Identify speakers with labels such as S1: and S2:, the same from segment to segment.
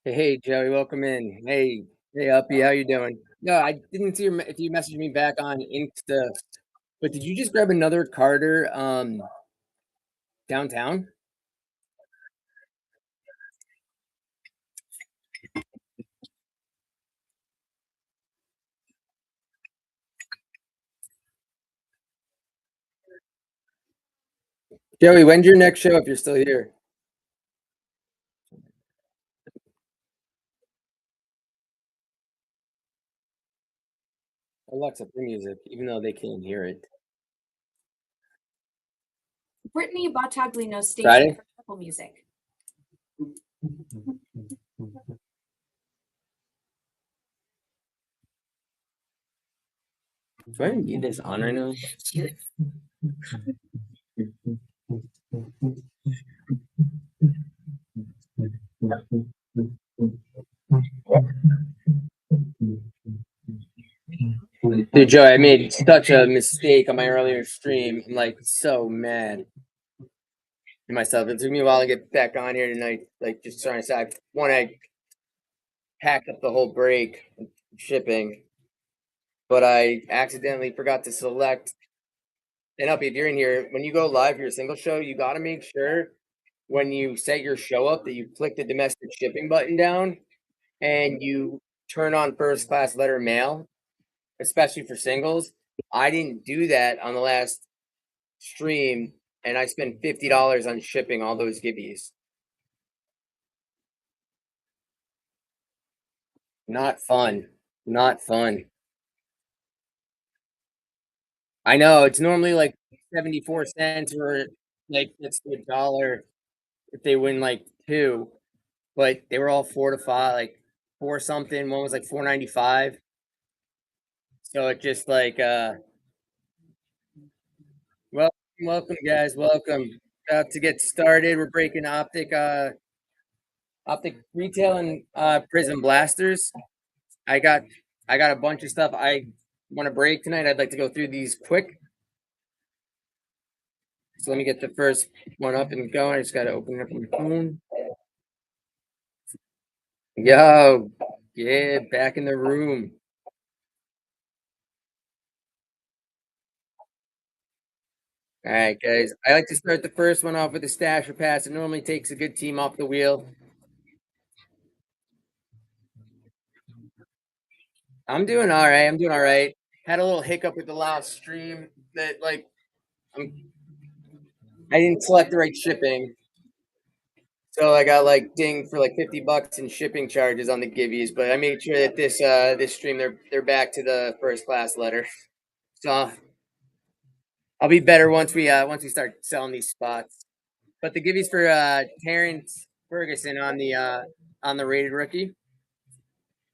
S1: Hey, Joey, welcome in. Hey, Uppy, how you doing? No, I didn't see if you messaged me back on Insta, but did you just grab another Carter downtown? Joey, when's your next show if you're still here? Alexa, play music, even though they can't hear it.
S2: Brittany Battaglino station
S1: Friday?
S2: for Apple Music.
S1: Do I need this on right now? Dude, Joey, I made such a mistake on my earlier stream. I'm like so mad at myself. It took me a while to get back on here tonight. Like just trying to say, I packed up the whole break shipping, but I accidentally forgot to select. And up if you're in here, when you go live for your single show, you got to make sure when you set your show up that you click the domestic shipping button down and you turn on first class letter mail, especially for singles. I didn't do that on the last stream, and I spent $50 on shipping all those gibbies. Not fun. Not fun. I know it's normally like 74 cents or like it's a dollar if they win like two, but they were all 4 to 5, like four something. One was like 4.95. So it just like welcome, welcome guys, welcome. About to get started. We're breaking optic retail and Prism blasters. I got I got a bunch of stuff I want to break tonight. I'd like to go through these quick. So let me get the first one up and going. I just gotta open it up on my phone. Yo, yeah, back in the room. All right, guys. I like to start the first one off with a stash or pass. It normally takes a good team off the wheel. I'm doing all right. I'm doing all right. Had a little hiccup with the last stream that like I didn't select the right shipping. So I got like dinged for like $50 in shipping charges on the gibbies, but I made sure that this stream they're back to the first class letter. So I'll be better once we start selling these spots. But the gibbies for Terrence Ferguson on the rated rookie.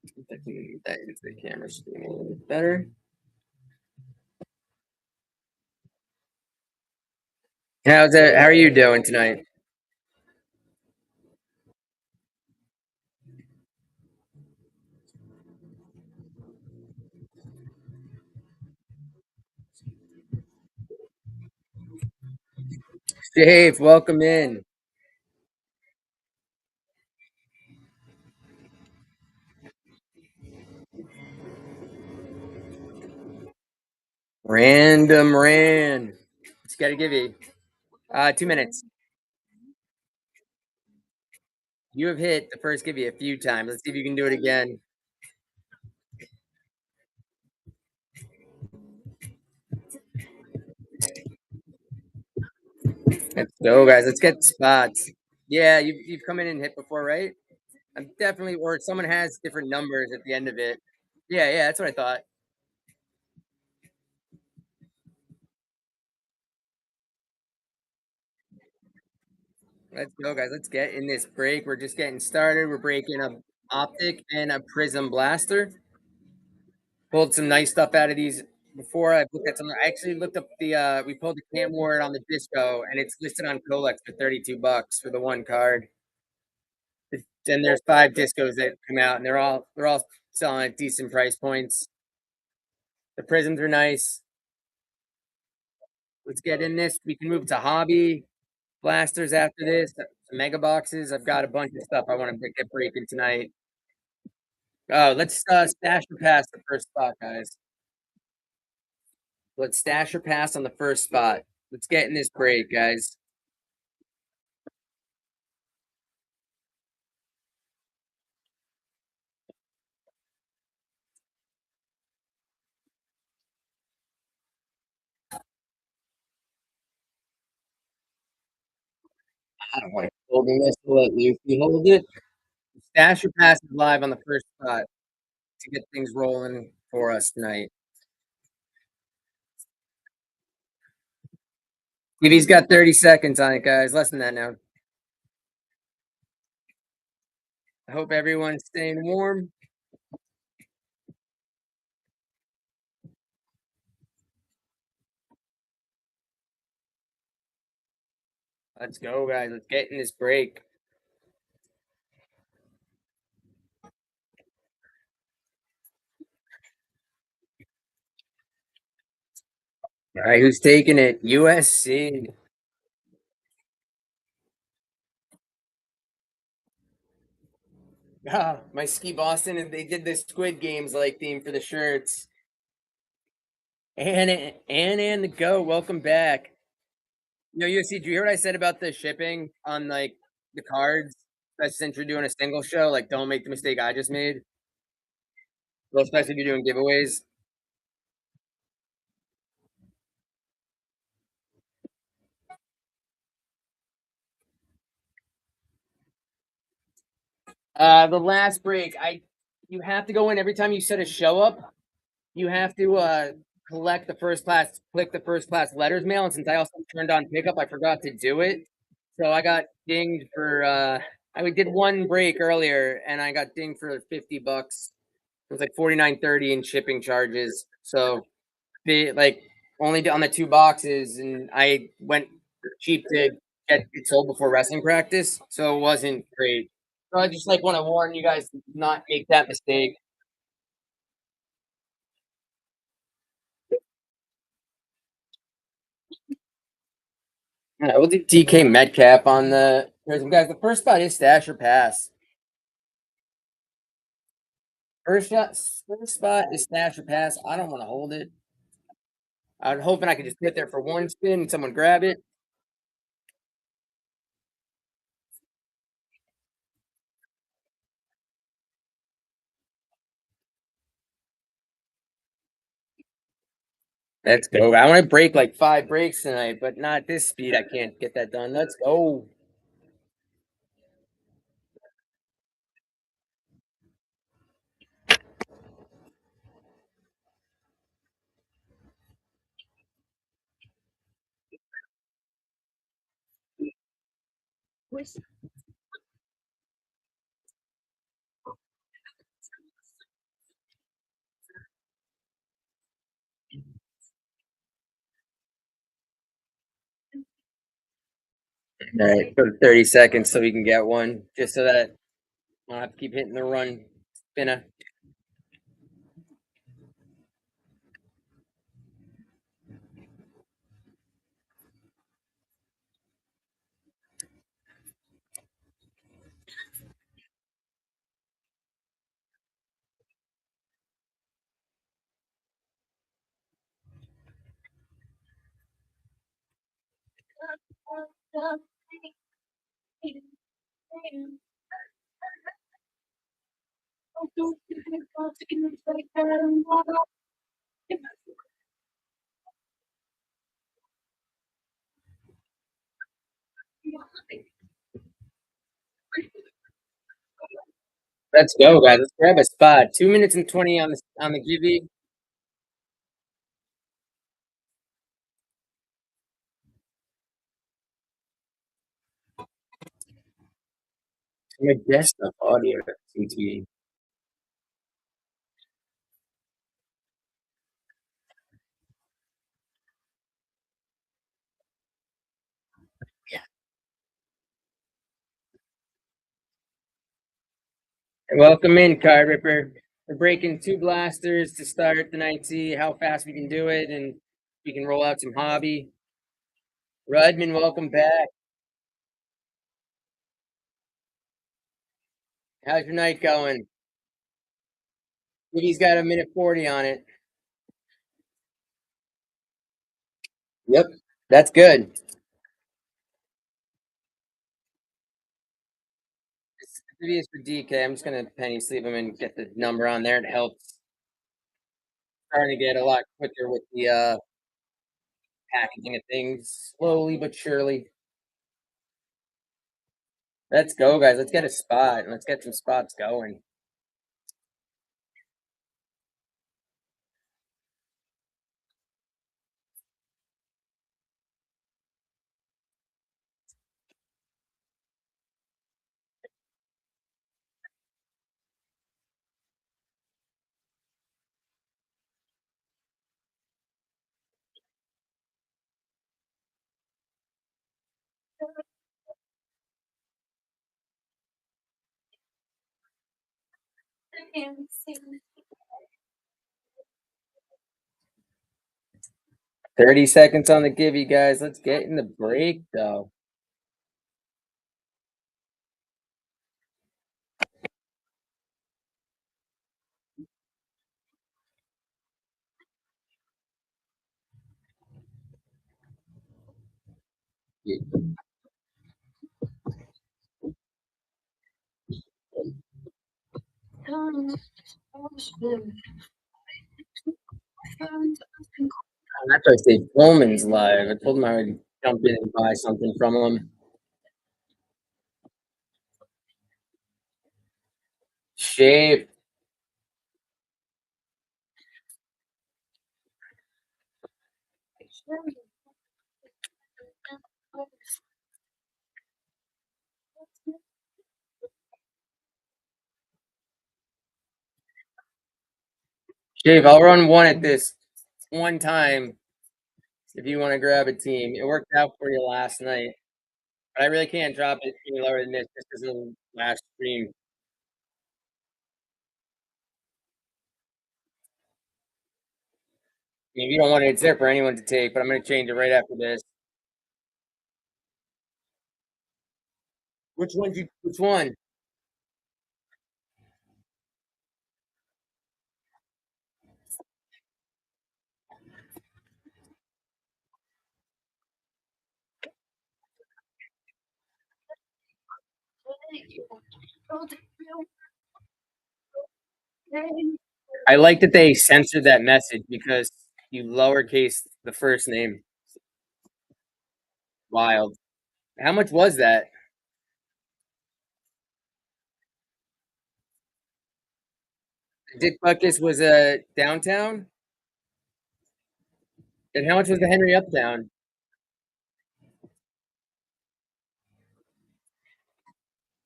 S1: I can move that into the camera screen a little bit better. How's that? How are you doing tonight? Dave, welcome in. Random ran. Just gotta give you 2 minutes. You have hit the first give you a few times. Let's see if you can do it again. Let's go, guys. Let's get spots. Yeah, you've come in and hit before, right? I'm definitely, or someone has different numbers at the end of it. Yeah, that's what I thought. Let's go, guys. Let's get in this break. We're just getting started. We're breaking a optic and a prism blaster. Pulled some nice stuff out of these before. I looked at some. I actually looked up the. We pulled the Cam Ward on the disco, and it's listed on Colex for $32 for the one card. Then there's 5 discos that come out, and they're all selling at decent price points. The prisms are nice. Let's get in this. We can move to hobby blasters after this. the mega boxes. I've got a bunch of stuff I want to get breaking tonight. Oh, let's stash or pass the first spot, guys. Let's stash or pass on the first spot. Let's get in this break, guys. I don't want to holding this. We'll let Lucy hold it. Stash or pass is live on the first spot to get things rolling for us tonight. TV's got 30 seconds on it, guys. Less than that now. I hope everyone's staying warm. Let's go, guys. Let's get in this break. All right, who's taking it? USC. Ah, my Ski Boston, and they did the Squid Games like theme for the shirts. And the go. Welcome back. USC, do you hear what I said about the shipping on like the cards? Since you're doing a single show, like don't make the mistake I just made. Well, especially if you're doing giveaways. The last break, you have to go in every time you set a show up. You have to collect the first class, click the first class letters mail, and since I also turned on pickup, I forgot to do it. So I got dinged for I did one break earlier and I got dinged for $50. It was like $49.30 in shipping charges. So like only on the 2 boxes, and I went cheap to get it sold before wrestling practice, so it wasn't great. So I just like want to warn you guys to not make that mistake. We'll do DK Metcalf on the guys. The first spot is stash or pass. First spot is stash or pass. I don't want to hold it. I'm hoping I could just sit there for one spin and someone grab it. Let's go. I want to break like 5 breaks tonight, but not this speed. I can't get that done. Let's go. All right, for 30 seconds so we can get one, just so that I don't have to keep hitting the run spinner. Let's go, guys. Let's grab a spot. 2 minutes and 20 on the Gibby. My desktop audio CT. Welcome in, Card Ripper. We're breaking 2 blasters to start the night. See how fast we can do it, and we can roll out some hobby. Rudman, welcome back. How's your night going? He's got a minute 40 on it. Yep, that's good. Maybe it's for DK. I'm just gonna penny sleeve him and get the number on there. It helps. Starting to get a lot quicker with the packaging of things, slowly but surely. Let's go, guys. Let's get a spot. Let's get some spots going.
S2: Dancing.
S1: 30 seconds on the give you guys. Let's get in the break though. That's why I say Pullman's live. I told him I would jump in and buy something from him. Shape. Shape, I'll run one at this one time if you want to grab a team. It worked out for you last night. But I really can't drop it any lower than this just because of the last stream. I mean, if you don't want it, it's there for anyone to take, but I'm going to change it right after this. Which one? I like that they censored that message because you lowercase the first name. Wild. How much was that? Dick Buckus was downtown? And how much was the Henry Uptown?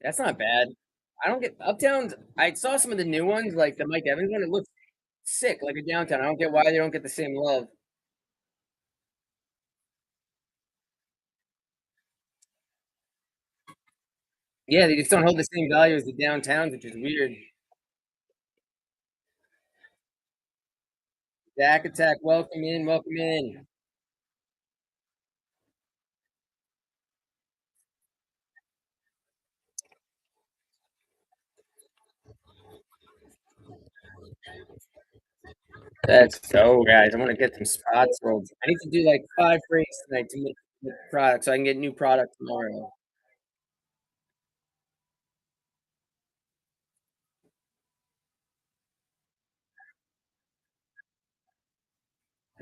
S1: That's not bad. I don't get Uptowns. I saw some of the new ones, like the Mike Evans one. It looks sick, like a downtown. I don't get why they don't get the same love. Yeah, they just don't hold the same value as the downtowns, which is weird. Dak Attack, welcome in, welcome in. Let's go, guys. I want to get some spots rolled. I need to do like 5 breaks tonight to make the product so I can get new product tomorrow.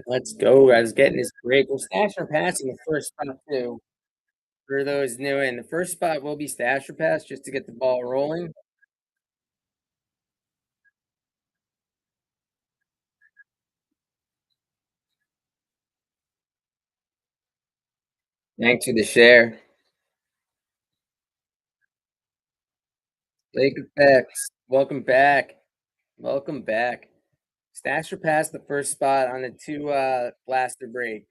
S1: Let's go, guys. Getting this break. We'll stash our pass in the first spot too. For those new in, the first spot will be stash or pass just to get the ball rolling. Thanks for the share. Lake effects. Welcome back. Welcome back. Stash or pass the first spot on the two blaster break.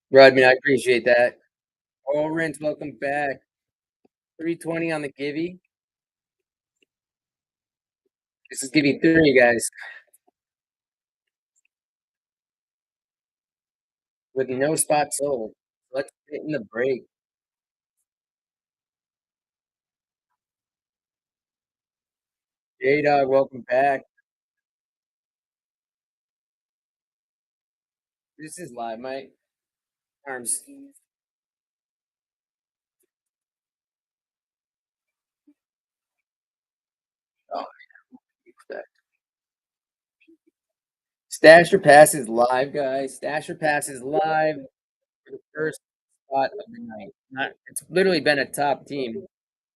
S1: Rodman, I appreciate that. Orange, welcome back. 320 on the Gibby. This is Gibby 3, guys. with no spot sold. Let's get in the break. J Dog, welcome back. This is live, my arms. Oh, Stash or Pass is live, guys. Stash or Pass is live for the first spot of the night. It's literally been a top team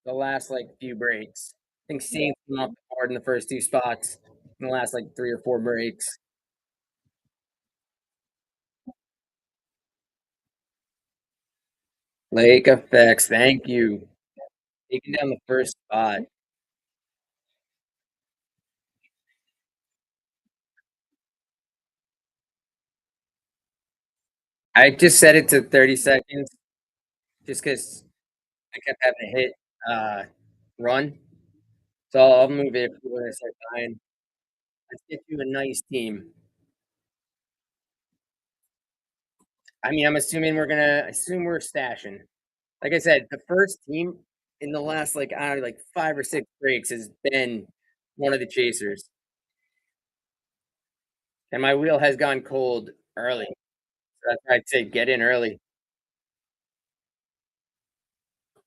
S1: the last like few breaks. I think Saints came off the board in the first two spots in the last like 3 or 4 breaks. Lake Effects, thank you. Taking down the first spot. I just set it to 30 seconds just because I kept having to hit run. So I'll move it when I start dying. Let's get you a nice team. I mean, I'm assuming we're gonna assume we're stashing. Like I said, the first team in the last like I don't know, like 5 or 6 breaks has been one of the chasers. And my wheel has gone cold early. So that's why I'd say get in early.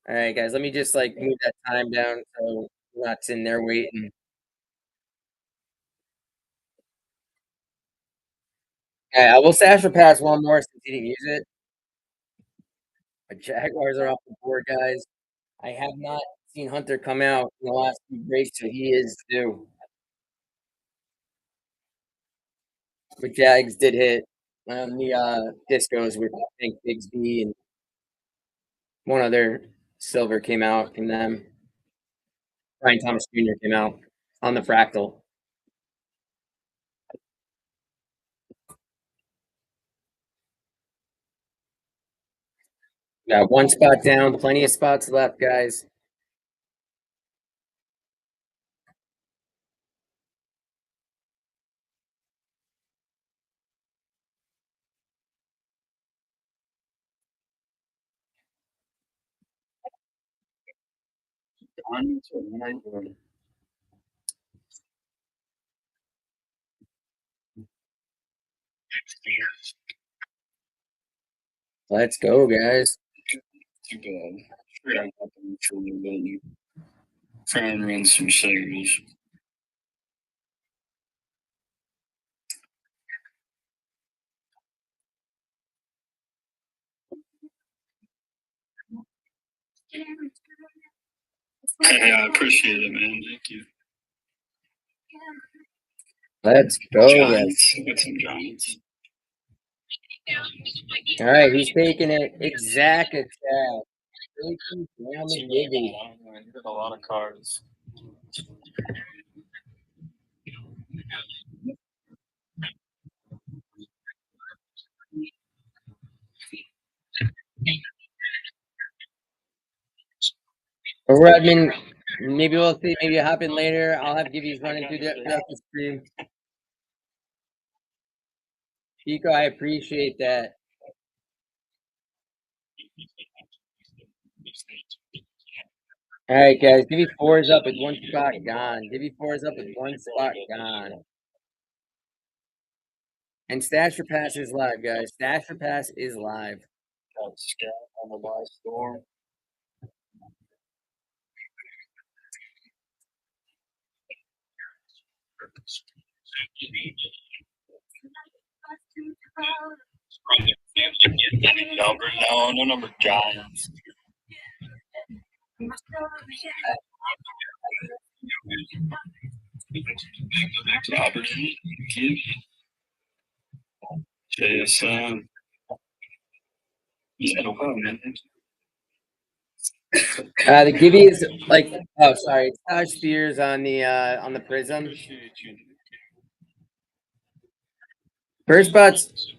S1: All right, guys, let me just like move that time down so we're not sitting there waiting. Yeah, I will stash or pass one more since he didn't use it. The Jaguars are off the board, guys. I have not seen Hunter come out in the last few breaks, so he is due. But Jags did hit on the discos with I think Bigsby and one other silver came out from them. Brian Thomas Jr. came out on the fractal. Got one spot down, plenty of spots left, guys. Let's go, guys.
S3: Try and run some series. Hey, I appreciate it, man. Thank you.
S1: Let's go, guys.
S3: Giants. Got some Giants.
S1: All right, who's taking it? Exact attack. Taking down the Gibby.
S3: I hit a lot of cards.
S1: Redman, maybe we'll see. Maybe it'll happen later. I'll have Gibby's running throughout the stream. Chico, I appreciate that. All right, guys. Gibby 4 is up with one spot gone. Gibby 4 is up with one spot gone. And Stash or Pass is live, guys. Stash or Pass is live.
S3: Got Scout on the live store. No number Giants. Robert, kid. JSN. Yeah, no problem, man.
S1: The Gibby is like, oh, sorry, it's Taj Spears on the Prism. First spots.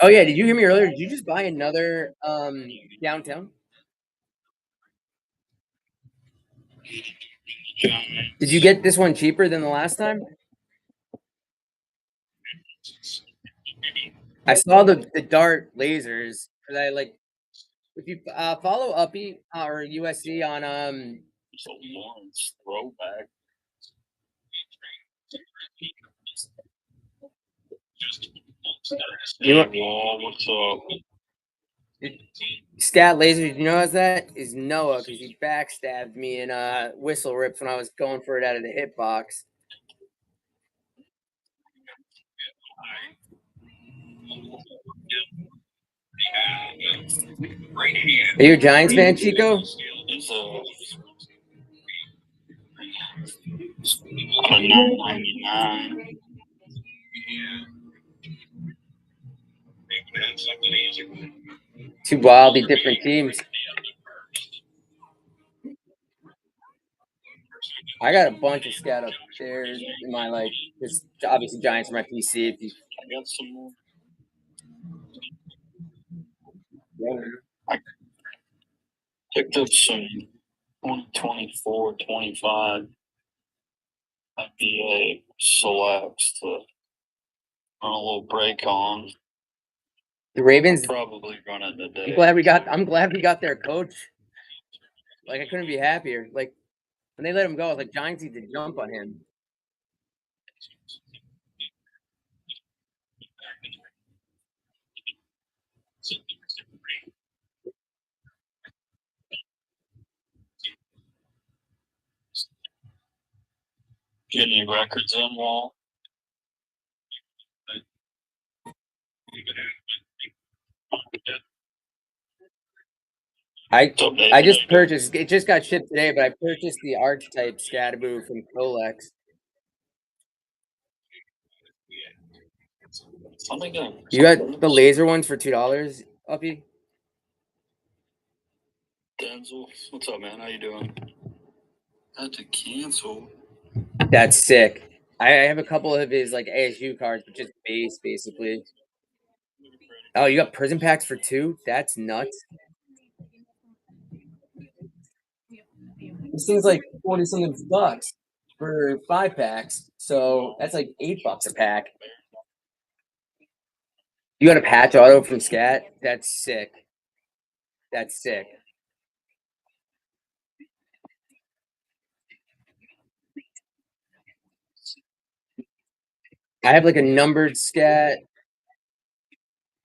S1: Oh yeah, did you hear me earlier? Did you just buy another downtown? Did you get this one cheaper than the last time? I saw the dart lasers, 'cause I like if you follow Uppy or USC on
S3: So Lawrence throwback.
S1: You know-
S3: Hey, Wall, what's up?
S1: Scat Lasers, you know what's that? Is Noah, because he backstabbed me in Whistle Rips when I was going for it out of the hitbox. Are you a Giants fan, Chico?
S3: He's a 999.
S1: Two wildly different teams. I got a bunch of scat upstairs in my because obviously Giants are my PC. If you
S3: I got some more.
S1: yeah.
S3: I picked up some 2024, 25 IPA selects to run a little break on.
S1: The Ravens.
S3: Probably run it today.
S1: I'm glad we got their coach. Like I couldn't be happier. Like when they let him go, I was like, Giants need to jump on him.
S3: Get any records in, Wall?
S1: I just purchased. It just got shipped today, but I purchased the Archetype Scatterboo from Colex. You got the laser ones for $2, Uppy?
S3: Denzel, what's up, man? How you doing? Had to cancel.
S1: That's sick. I have a couple of his like ASU cards, but just base basically. Oh, you got prison packs for 2? That's nuts. This thing's like 40 something bucks for 5 packs. So that's like $8 a pack. You got a patch auto from Scat? That's sick. That's sick. I have like a numbered Scat.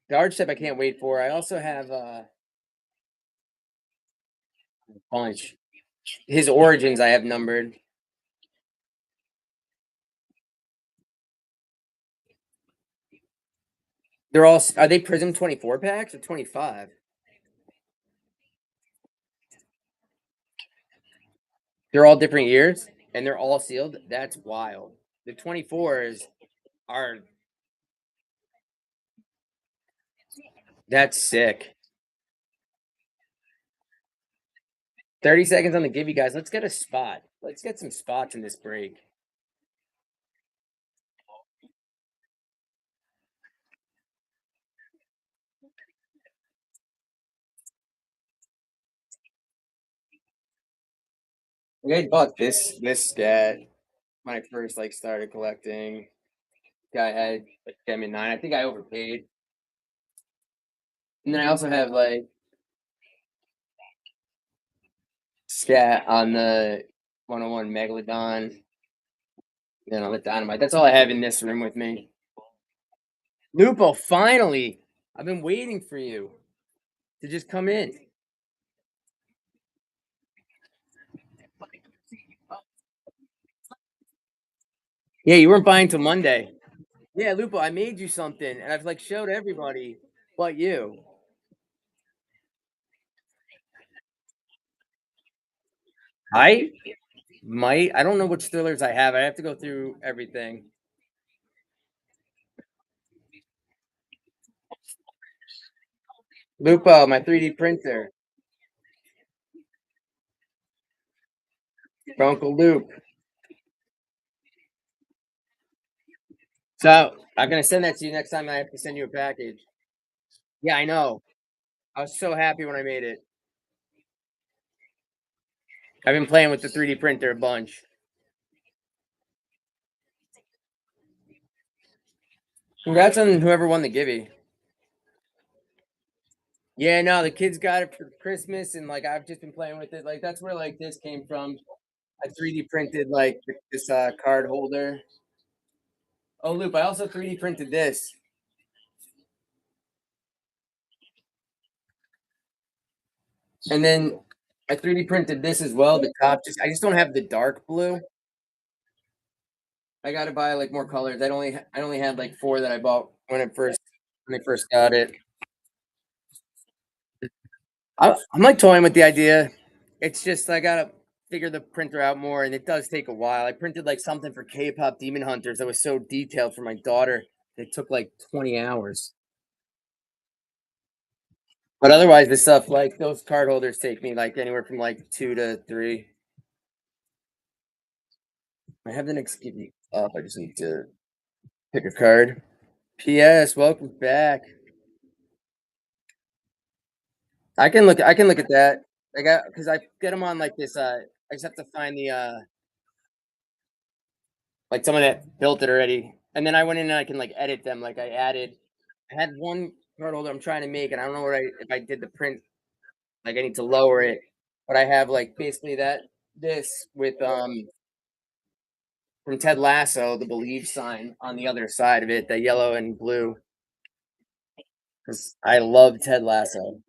S1: The Archetype I can't wait for. I also have a bunch. His Origins I have numbered. They're all are they Prism 24 packs or 25? They're all different years and they're all sealed. That's wild. The 24s are that's sick. 30 seconds on the give you guys. Let's get a spot. Let's get some spots in this break. I bought this scat when I first started collecting. Guy had like Gem 9. I think I overpaid. And then I also have scat on the 101 Megalodon. Then on the Dynamite. That's all I have in this room with me. Lupo, finally! I've been waiting for you to just come in. Yeah, you weren't buying till Monday. Yeah, Lupo, I made you something, and I've showed everybody but you. I might. I don't know which thrillers I have. I have to go through everything. Lupo, my 3D printer. Uncle Loop. So I'm gonna send that to you next time. I have to send you a package. Yeah, I know. I was so happy when I made it. I've been playing with the 3D printer a bunch. Congrats on whoever won the Gibby. Yeah, no, the kids got it for Christmas, and like I've just been playing with it. Like that's where like this came from. I 3D printed like this card holder. Oh, Loop, I also 3D printed this. And then I 3D printed this as well. The top, just I just don't have the dark blue. I got to buy like more colors. I only had like 4 that I bought when I first got it. I'm like toying with the idea. It's just I gotta figure the printer out more, and it does take a while. I printed like something for K-pop Demon Hunters that was so detailed for my daughter. It took like 20 hours. But otherwise, the stuff like those card holders take me like anywhere from like 2 to 3. I have the next give you up. I just need to pick a card. P.S. Welcome back. I can look at that. I got because I get them on like this. I just have to find the like someone that built it already, and then I went in and I can like edit them. Like I had one card holder I'm trying to make, and I don't know what I if I did the print. Like I need to lower it, but I have like basically this with from Ted Lasso, the believe sign on the other side of it, the yellow and blue. Because I love Ted Lasso.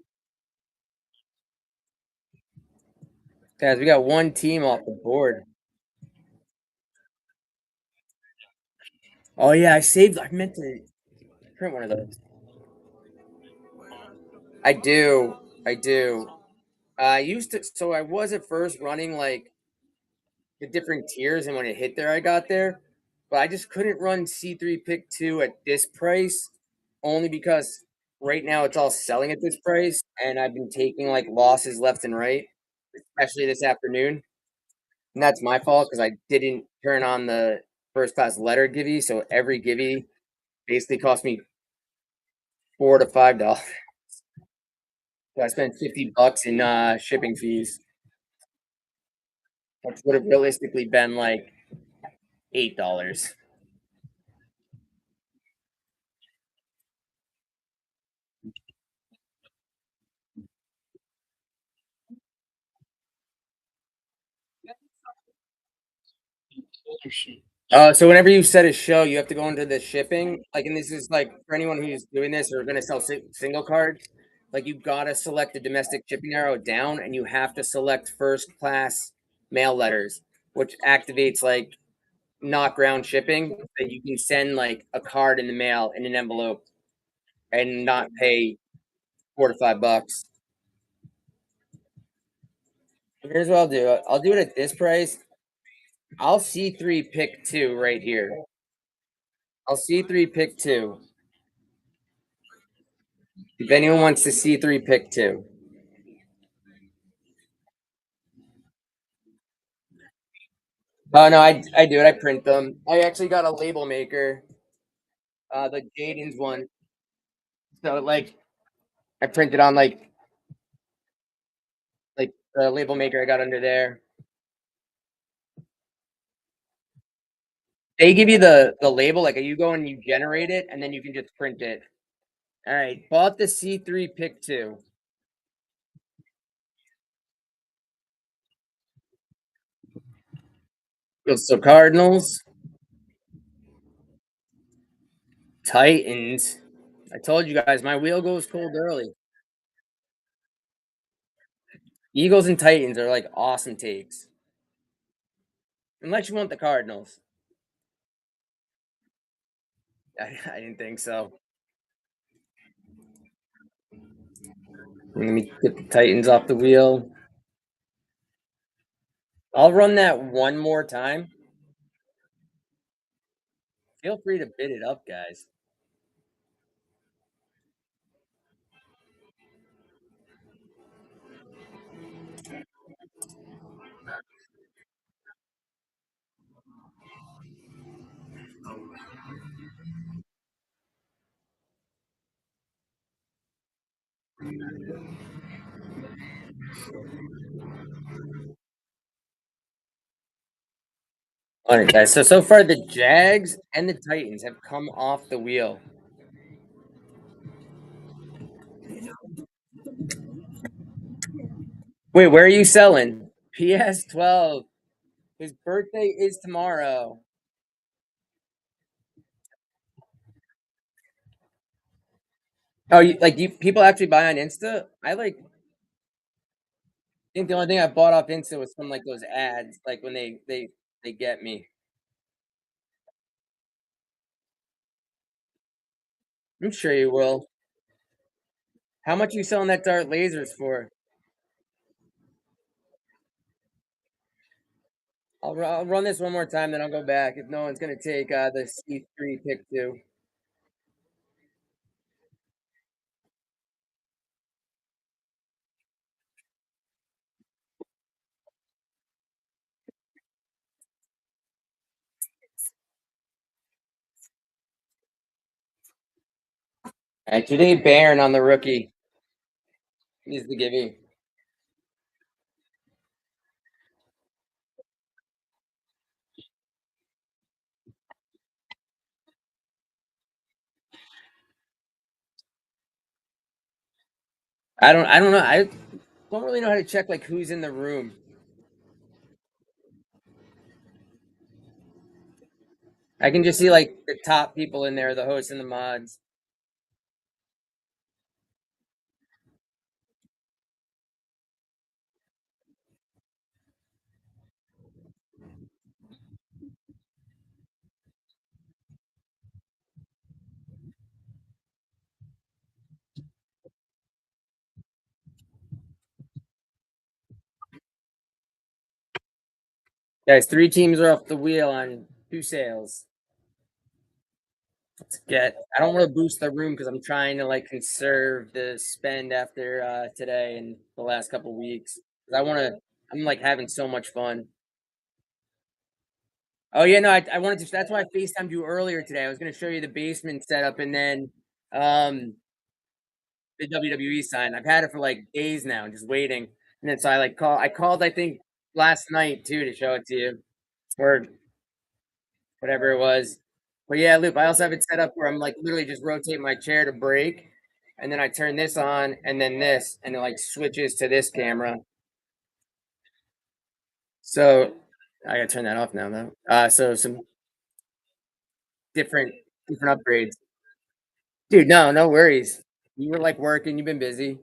S1: Guys, we got one team off the board. Oh yeah, I meant to print one of those. I do. I do. I used to so I was at first running like the different tiers, and when it hit there I got there. But I just couldn't run C3 pick 2 at this price only because right now it's all selling at this price, and I've been taking like losses left and right, especially this afternoon. And that's my fault because I didn't turn on the first class letter givey, so every givey basically cost me $4 to $5. So I spent $50 in shipping fees, which would have realistically been like $8. So whenever you set a show, you have to go into the shipping. Like, and this is like for anyone who's doing this or going to sell single cards. Like, you gotta select the domestic shipping arrow down, and you have to select first class mail letters, which activates like not ground shipping. That you can send like a card in the mail in an envelope and not pay $4 to $5. Here's what I'll do. I'll do it at this price. I'll C3 pick 2 right here. I'll C3 pick 2. If anyone wants to C3 pick 2. Oh no, I do it. I print them. I actually got a label maker, the Jaden's one. So like I printed on like the label maker I got under there. They give you the label, like you go and you generate it, and then you can just print it. All right, bought the C3 pick 2. So Cardinals, Titans. I told you guys my wheel goes cold early. Eagles and Titans are like awesome takes. Unless you want the Cardinals. I didn't think so. Let me get the Titans off the wheel. I'll run that one more time. Feel free to bid it up, guys. All right, guys. So far, the Jags and the Titans have come off the wheel. Wait, where are you selling? PS12. His birthday is tomorrow. Oh, you people actually buy on Insta? I think the only thing I bought off Insta was from like those ads, like when they get me. I'm sure you will. How much you selling that Dart lasers for? I'll run this one more time, then I'll go back. If no one's gonna take the C3 pick two. Today Baron on the rookie. He's the gimme. I don't know. I don't really know how to check like who's in the room. I can just see like the top people in there, the hosts and the mods. Guys, 3 teams are off the wheel on 2 sales. Let's get. I don't want to boost the room because I'm trying to like conserve the spend after today and the last couple weeks. 'Cause I want to. I'm like having so much fun. Oh yeah, no, I wanted to. That's why I Facetimed you earlier today. I was going to show you the basement setup and then um the WWE sign. I've had it for like days now, just waiting. And then so I like call. I called I think last night too to show it to you or whatever it was. But yeah, Loop. I also have it set up where I'm like literally just rotate my chair to break, and then I turn this on and then this, and it like switches to this camera. So I gotta turn that off now though. So some different different upgrades. Dude, no, no worries. You were like working, you've been busy.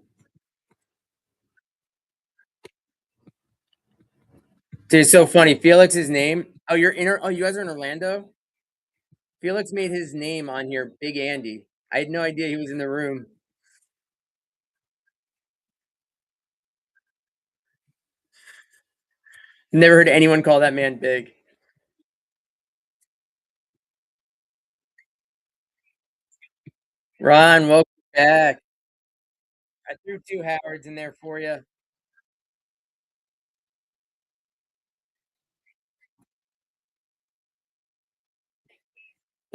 S1: Dude, it's so funny. Felix's name. Oh, you guys are in Orlando? Felix made his name on here, Big Andy. I had no idea he was in the room. Never heard anyone call that man big. Ron, welcome back. I threw 2 Howards in there for you.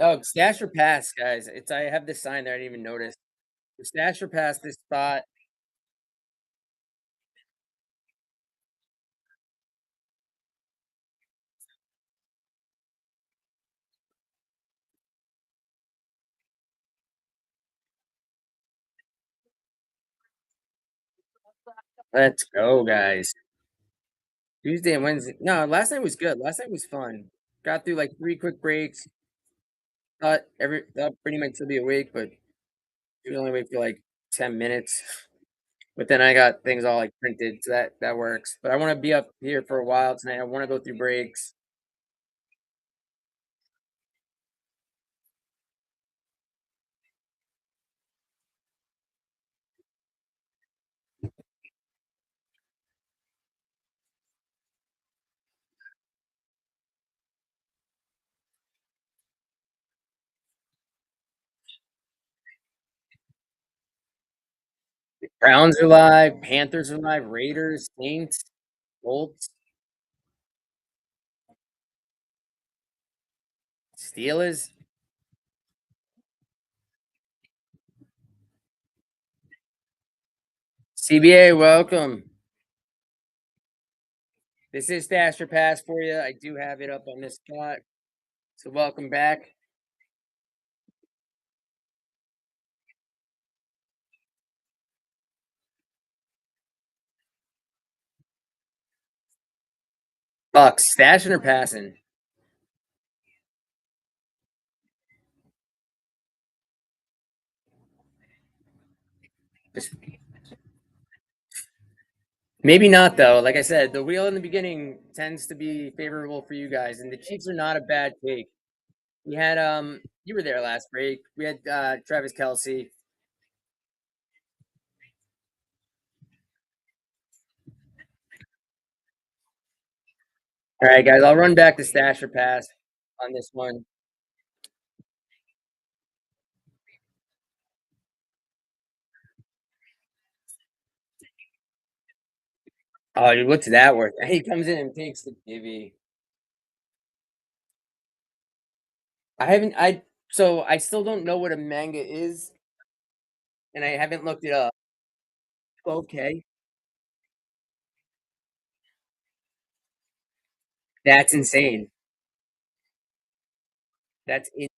S1: Oh, stash or pass, guys. It's I have this sign there. I didn't even notice. Stash or pass this spot. Let's go, guys. Tuesday and Wednesday. No, last night was good. Last night was fun. Got through like 3 quick breaks. Thought pretty much still be awake, but we only wait for like 10 minutes. But then I got things all like printed, so that works. But I want to be up here for a while tonight. I want to go through breaks. Browns are live, Panthers are live, Raiders, Saints, Colts, Steelers. CBA, welcome. This is Stash or Pass for you. I do have it up on this spot. So welcome back. Bucks, stashing or passing? Just maybe not though. Like I said, the wheel in the beginning tends to be favorable for you guys, and the Chiefs are not a bad take. We had you were there last break. We had Travis Kelsey. All right, guys, I'll run back the stash or pass on this one. Oh, dude, what's that worth? He comes in and takes the TV. I haven't. I still don't know what a manga is, and I haven't looked it up. 12K. That's insane. That's it.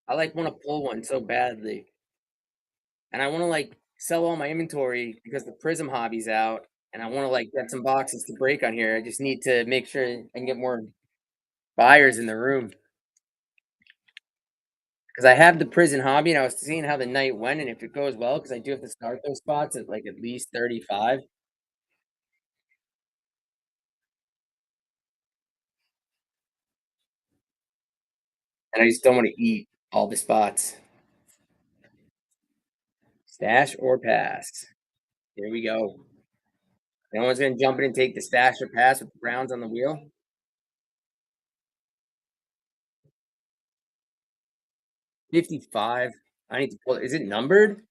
S1: I like want to pull one so badly, and I want to like sell all my inventory because the Prism hobby's out, and I want to like get some boxes to break on here. I just need to make sure I can get more buyers in the room because I have the prison hobby, and I was seeing how the night went, and if it goes well, because I do have to start those spots at like at least 35, and I just don't want to eat all the spots. Stash or pass? Here we go. No one's gonna jump in and take the stash or pass with rounds on the wheel. 55. I need to pull. Is it numbered?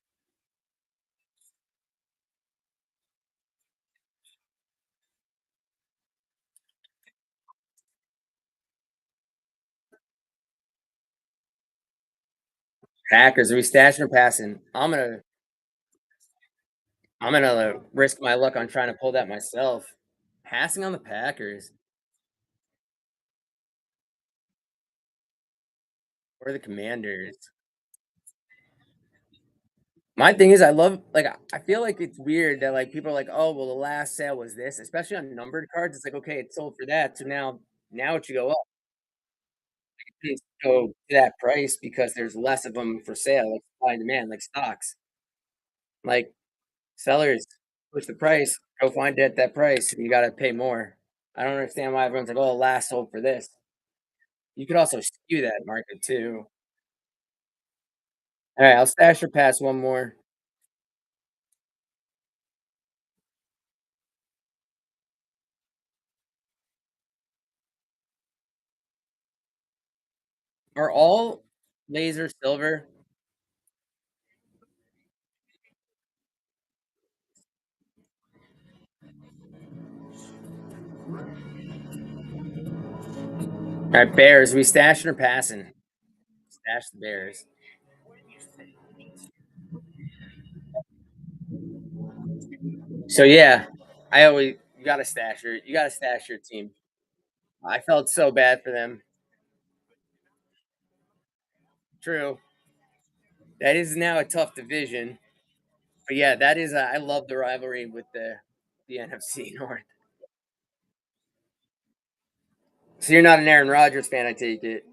S1: Packers. Are we stashing or passing? I'm gonna risk my luck on trying to pull that myself. Passing on the Packers or the Commanders. My thing is, I love like I feel like it's weird that like people are like, oh well, the last sale was this, especially on numbered cards. It's like okay, it sold for that, so now it should go up. It go to that price because there's less of them for sale, like supply and demand, like stocks. Like sellers push the price, go find it at that price, and you got to pay more. I don't understand why everyone's like, oh, the last sold for this. You could also skew that market too. All right, I'll stash or pass one more. Are all laser silver? All right, Bears. We stashing or passing? Stash the Bears. So yeah, I always you got to stash your team. I felt so bad for them. True, that is now a tough division, but yeah, that is. I love the rivalry with the NFC North. So you're not an Aaron Rodgers fan, I take it.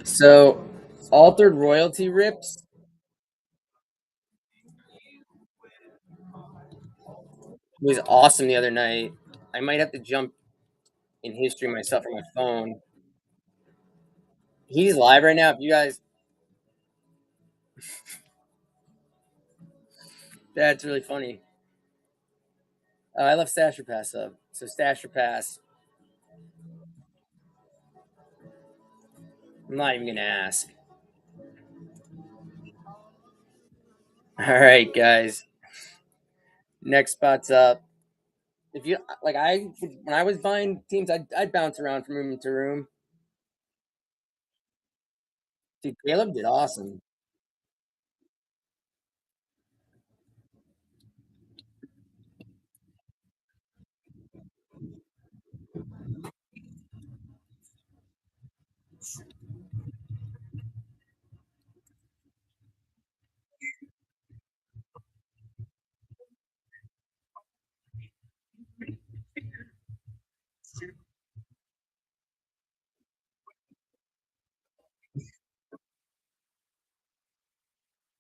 S1: So altered royalty rips was awesome the other night. I might have to jump in history myself on my phone. He's live right now. If you guys, that's really funny. I left Stasher Pass up. So Stasher Pass. I'm not even gonna ask. All right, guys. Next spot's up. If you like, when I was buying teams, I'd bounce around from room to room. Dude, Caleb did awesome.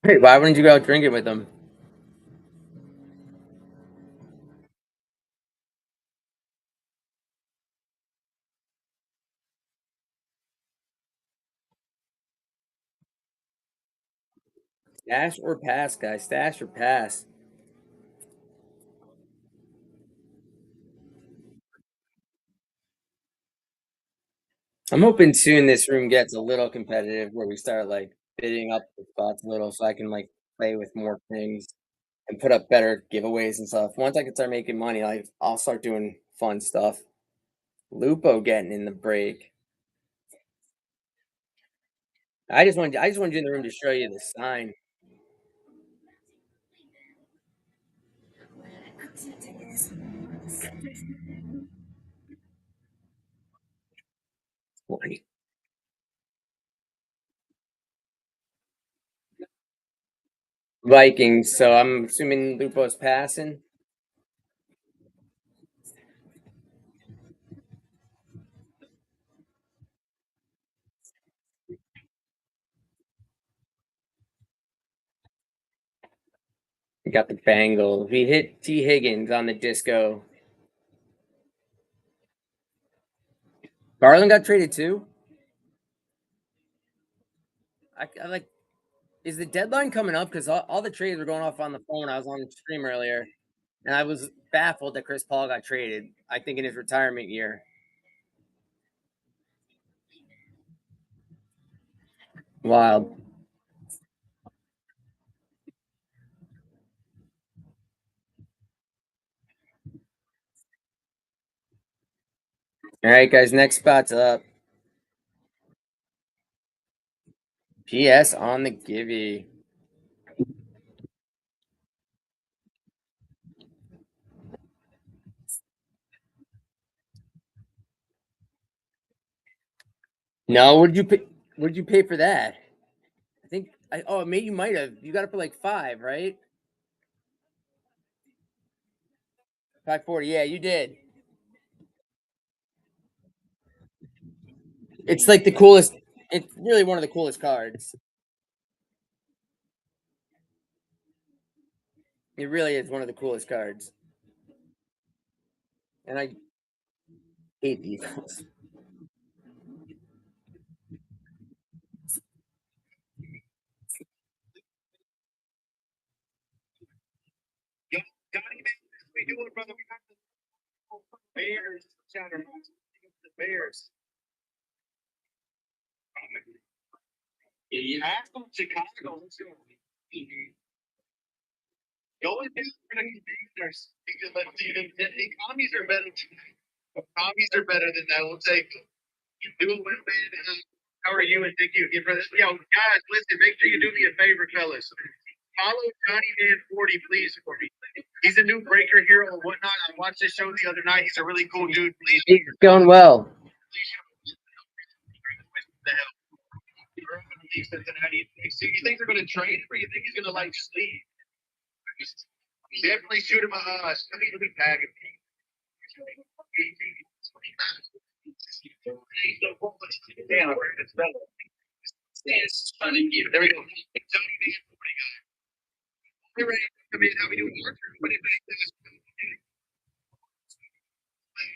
S1: Hey, why wouldn't you go out drinking with them? Stash or pass, guys. Stash or pass. I'm hoping soon this room gets a little competitive where we start like bidding up the spots a little so I can like play with more things and put up better giveaways and stuff. Once I can start making money, I'll start doing fun stuff. Lupo getting in the break. I just wanted you in the room to show you the sign. Vikings, so I'm assuming Lupo's passing. We got the Bengals. We hit T. Higgins on the disco. Garland got traded too. I like. Is the deadline coming up? Because all the trades were going off on the phone. I was on the stream earlier, and I was baffled that Chris Paul got traded. I think in his retirement year. Wild. All right, guys. Next spot's up. PS on the givey. No, what did you pay? What did you pay for that? I think maybe you might have. You got it for like 5, right? 540. Yeah, you did. It's like the coolest. It's really one of the coolest cards. It really is one of the coolest cards. And I hate the Eagles.
S4: We do it, brother. We got the Bears. The Bears. Ask them Chicago. Go in there for the Commanders. The commies are better. Commies are better than that. We'll take them. Do a win, man. How are you? And thank you again for this. Yo, guys, listen, make sure you do me a favor, fellas. Follow Johnny Dan 40, please, for me. He's a new breaker hero or whatnot. I watched this show the other night. He's a really cool dude. Please.
S1: It's going well.
S4: Cincinnati. So you think they're going to trade him, or you think he's going to like just leave? Definitely shoot him a let me tag him. Damn, it's better. There we go. We're ready to come in. How we doing?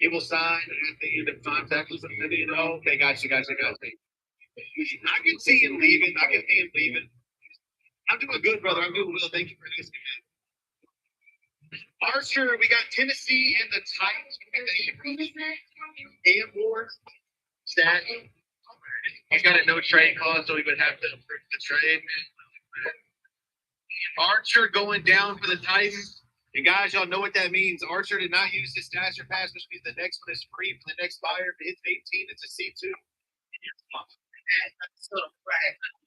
S4: He will sign at the end of contact with somebody. Okay, gotcha. I can see him leaving. I'm doing good, brother. I'm doing well. Thank you for asking. Archer, we got Tennessee and the Titans. And more stat. He's got a no trade clause, so he would have to approve the trade. Archer going down for the Titans. And guys, y'all know what that means. Archer did not use his stash or pass, which means the next one is free for the next buyer. If it hits 18, it's a C2.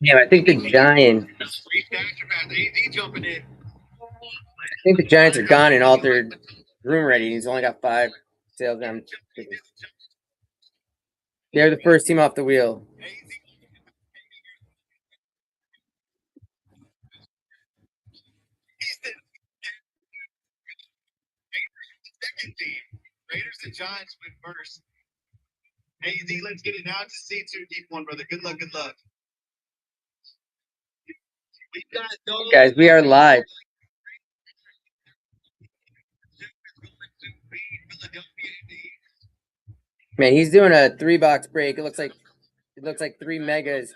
S1: Yeah, I think the Giants.
S4: Free stash or pass. AD jumping in.
S1: I think the Giants are gone and altered room ready. He's only got 5 sales on. They're the first team off the wheel.
S4: Raiders and Giants win first. Hey, Z, let's get it now to C2 deep one, brother. Good luck, good luck. We got those.
S1: Guys, we are live. Man, he's doing a 3-box break. It looks like 3 megas.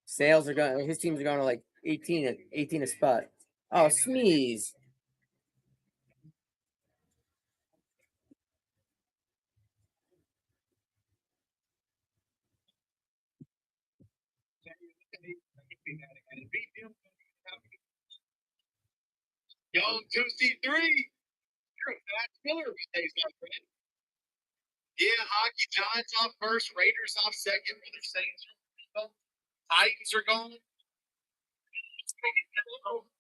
S1: Sales are going. His teams are going to like 18 a spot. Oh, sneeze.
S4: Young 2C3. You're a fast killer these days, my friend. Yeah, Hockey Giants off first, Raiders off second, brother. Saints are gone. Titans are gone.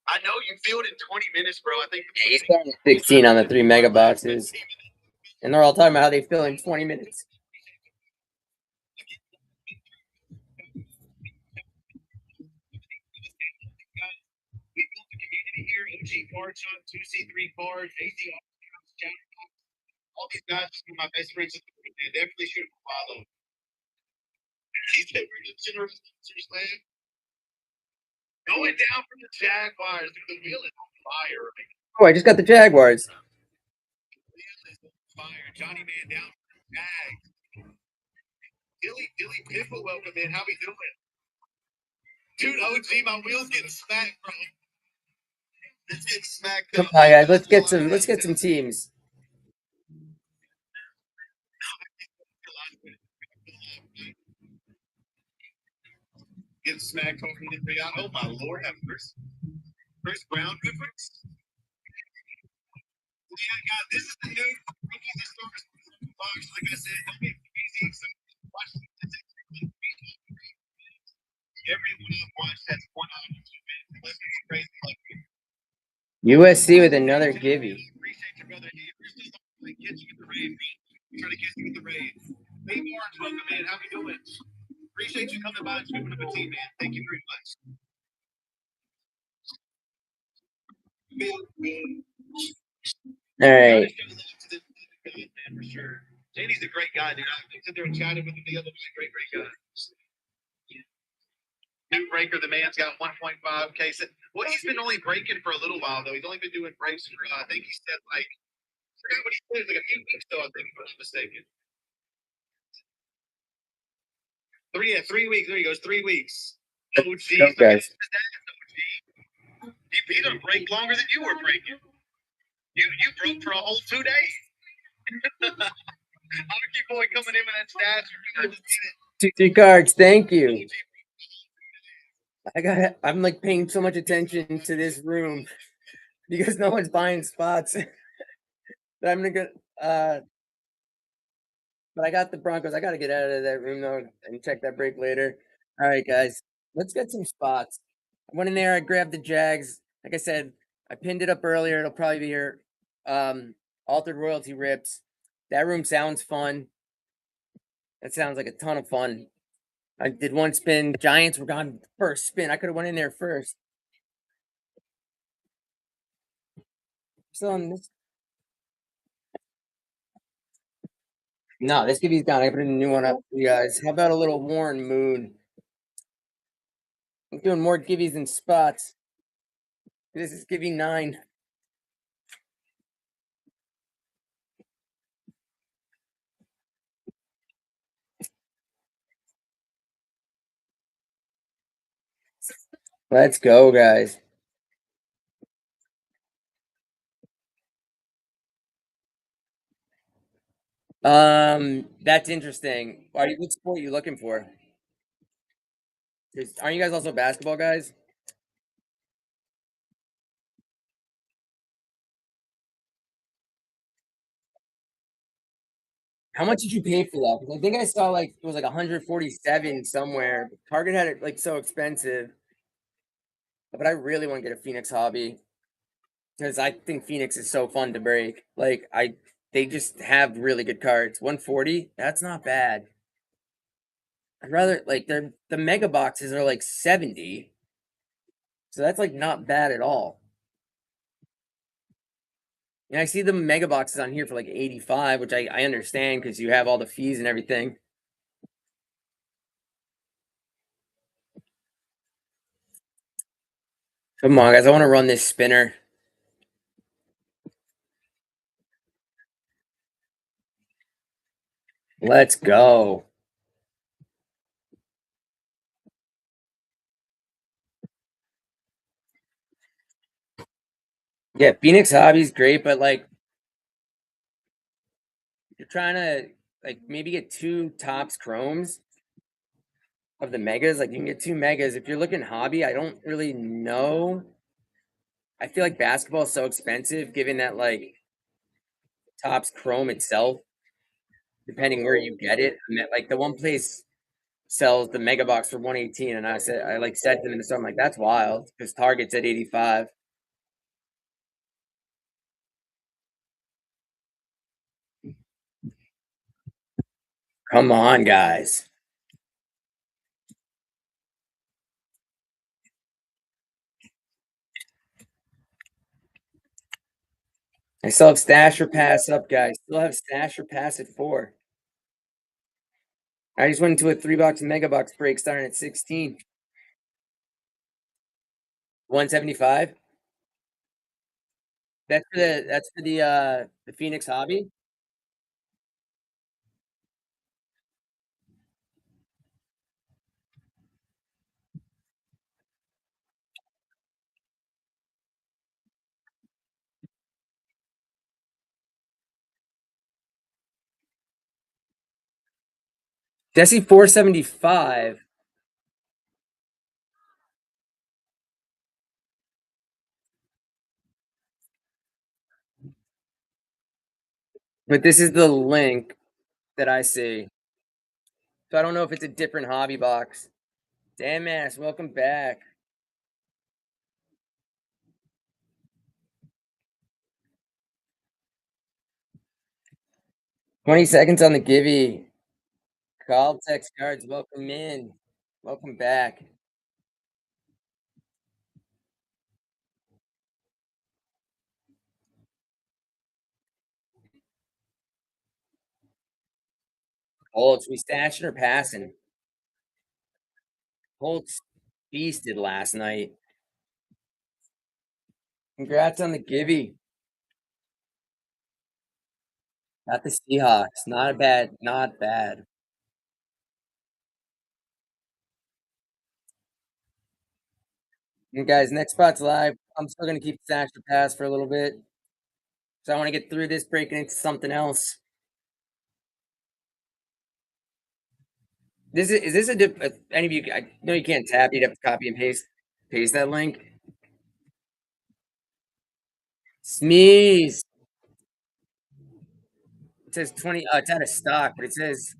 S4: I know you filled in 20 minutes, bro. I think
S1: Yeah, he's going 16 on the 3 mega boxes. And they're all talking about how they fill in 20 minutes.
S4: we built the community here. MG Card Shop, 2C3 Cards, AC all these guys are my best friends. They definitely should follow. He said we're the general sponsors, man. Going down from the Jaguars. The wheel is on fire.
S1: Oh, I just got the Jaguars.
S4: The wheel is on fire. Johnny Man down from the Jags. Dilly Piffle, welcome in. How we doing? Dude, OG, my wheels getting smacked, bro. It's getting smacked.
S1: Come on, guys. Let's get some teams.
S4: Get smacked over the beyond. Oh my Lord, have mercy. Chris Brown difference. Yeah, God, this is the new rookies and stars box. Like I said, don't make it easy. So watch everyone I've watched has one on 2 minutes. Unless it's crazy.
S1: USC with another givey.
S4: Appreciate you, brother. We're still like catch you with the raid. Trying to catch you with the raid. Hey, Mark, welcome in. How we doing? Appreciate you coming by and scooping up a team, man. Thank you very much.
S1: All right.
S4: For sure. JD's a great guy, dude. I sit there and chatted with him the other day. Great guy. New breaker, the man's got 1.5K. Well, he's been only breaking for a little while, though. He's only been doing breaks for, I think he said, like, I forgot what he said, like a few weeks, though, I think, if I'm not mistaken. 3 weeks. There he goes, 3 weeks. Oh, geez.
S1: Guys.
S4: He done break longer than you were breaking. You broke for a whole 2 days. Hockey boy coming in with that stature.
S1: 2-3 cards. Thank you. I'm like paying so much attention to this room because no one's buying spots. But I'm gonna go. But I got the Broncos. I got to get out of that room though and check that break later. All right, guys, let's get some spots. I went in there. I grabbed the Jags. Like I said, I pinned it up earlier. It'll probably be here. Altered Royalty Rips. That room sounds fun. That sounds like a ton of fun. I did one spin. Giants were gone first spin. I could have went in there first. Still on this. No, this Gibby's gone. I put a new one up for you guys. How about a little Warren Moon? I'm doing more Gibbies than spots. This is Gibby 9. Let's go, guys. That's interesting. What sport are you looking for? Aren't you guys also basketball guys? How much did you pay for that? Because I think I saw like it was like 147 somewhere. Target had it like so expensive. But I really want to get a Phoenix hobby because I think Phoenix is so fun to break. Like they just have really good cards. 140, that's not bad. I'd rather like the mega boxes are like 70. So that's like not bad at all. And I see the mega boxes on here for like 85, which I understand because you have all the fees and everything. Come on, guys. I want to run this spinner. Let's go. Yeah, Phoenix Hobby's great, but like you're trying to like maybe get 2 tops chromes of the megas. Like you can get 2 megas. If you're looking hobby, I don't really know. I feel like basketball is so expensive given that like tops chrome itself, depending where you get it. I mean, like the one place sells the mega box for 118, and I like said to them in the store, I'm like, that's wild because Target's at 85. Come on, guys. I still have stash or pass up, guys. Still have stash or pass at 4. I just went into a 3-box mega box break starting at 16. 175. That's for the Phoenix Hobby. Jesse 475. But this is the link that I see. So I don't know if it's a different hobby box. Damn ass, welcome back. $20 on the Gibby. Call text cards, welcome in. Welcome back. Colts, we stashing or passing? Colts feasted last night. Congrats on the Gibby. Got the Seahawks. Not bad. Not bad. And guys, next spot's live. I'm still gonna keep stash or pass for a little bit. So I want to get through this, breaking into something else. Is this any of you? I know you can't tap. You'd have to copy and paste that link. Sneeze. It says 20. It's out of stock, but it says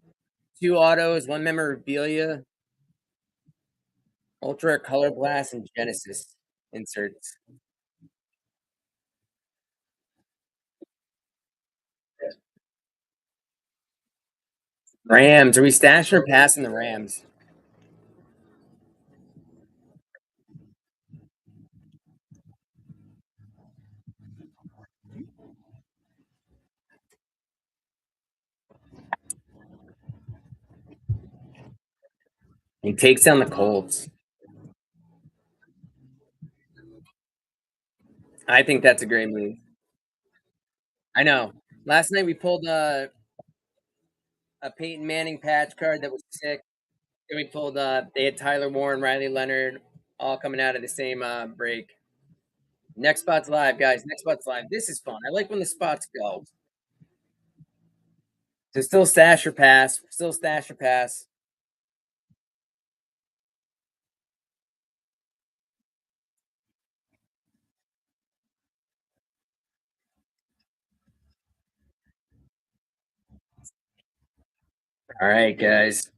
S1: 2 autos, 1 memorabilia, Ultra Color Blast, and Genesis inserts. Rams. Are we stashing or passing the Rams? He takes down the Colts. I think that's a great move. I know. Last night we pulled a Peyton Manning patch card that was sick. Then we pulled they had Tyler Warren, Riley Leonard, all coming out of the same break. Next spot's live, guys. Next spot's live. This is fun. I like when the spots go. So still stash or pass. Still stash or pass. All right, guys.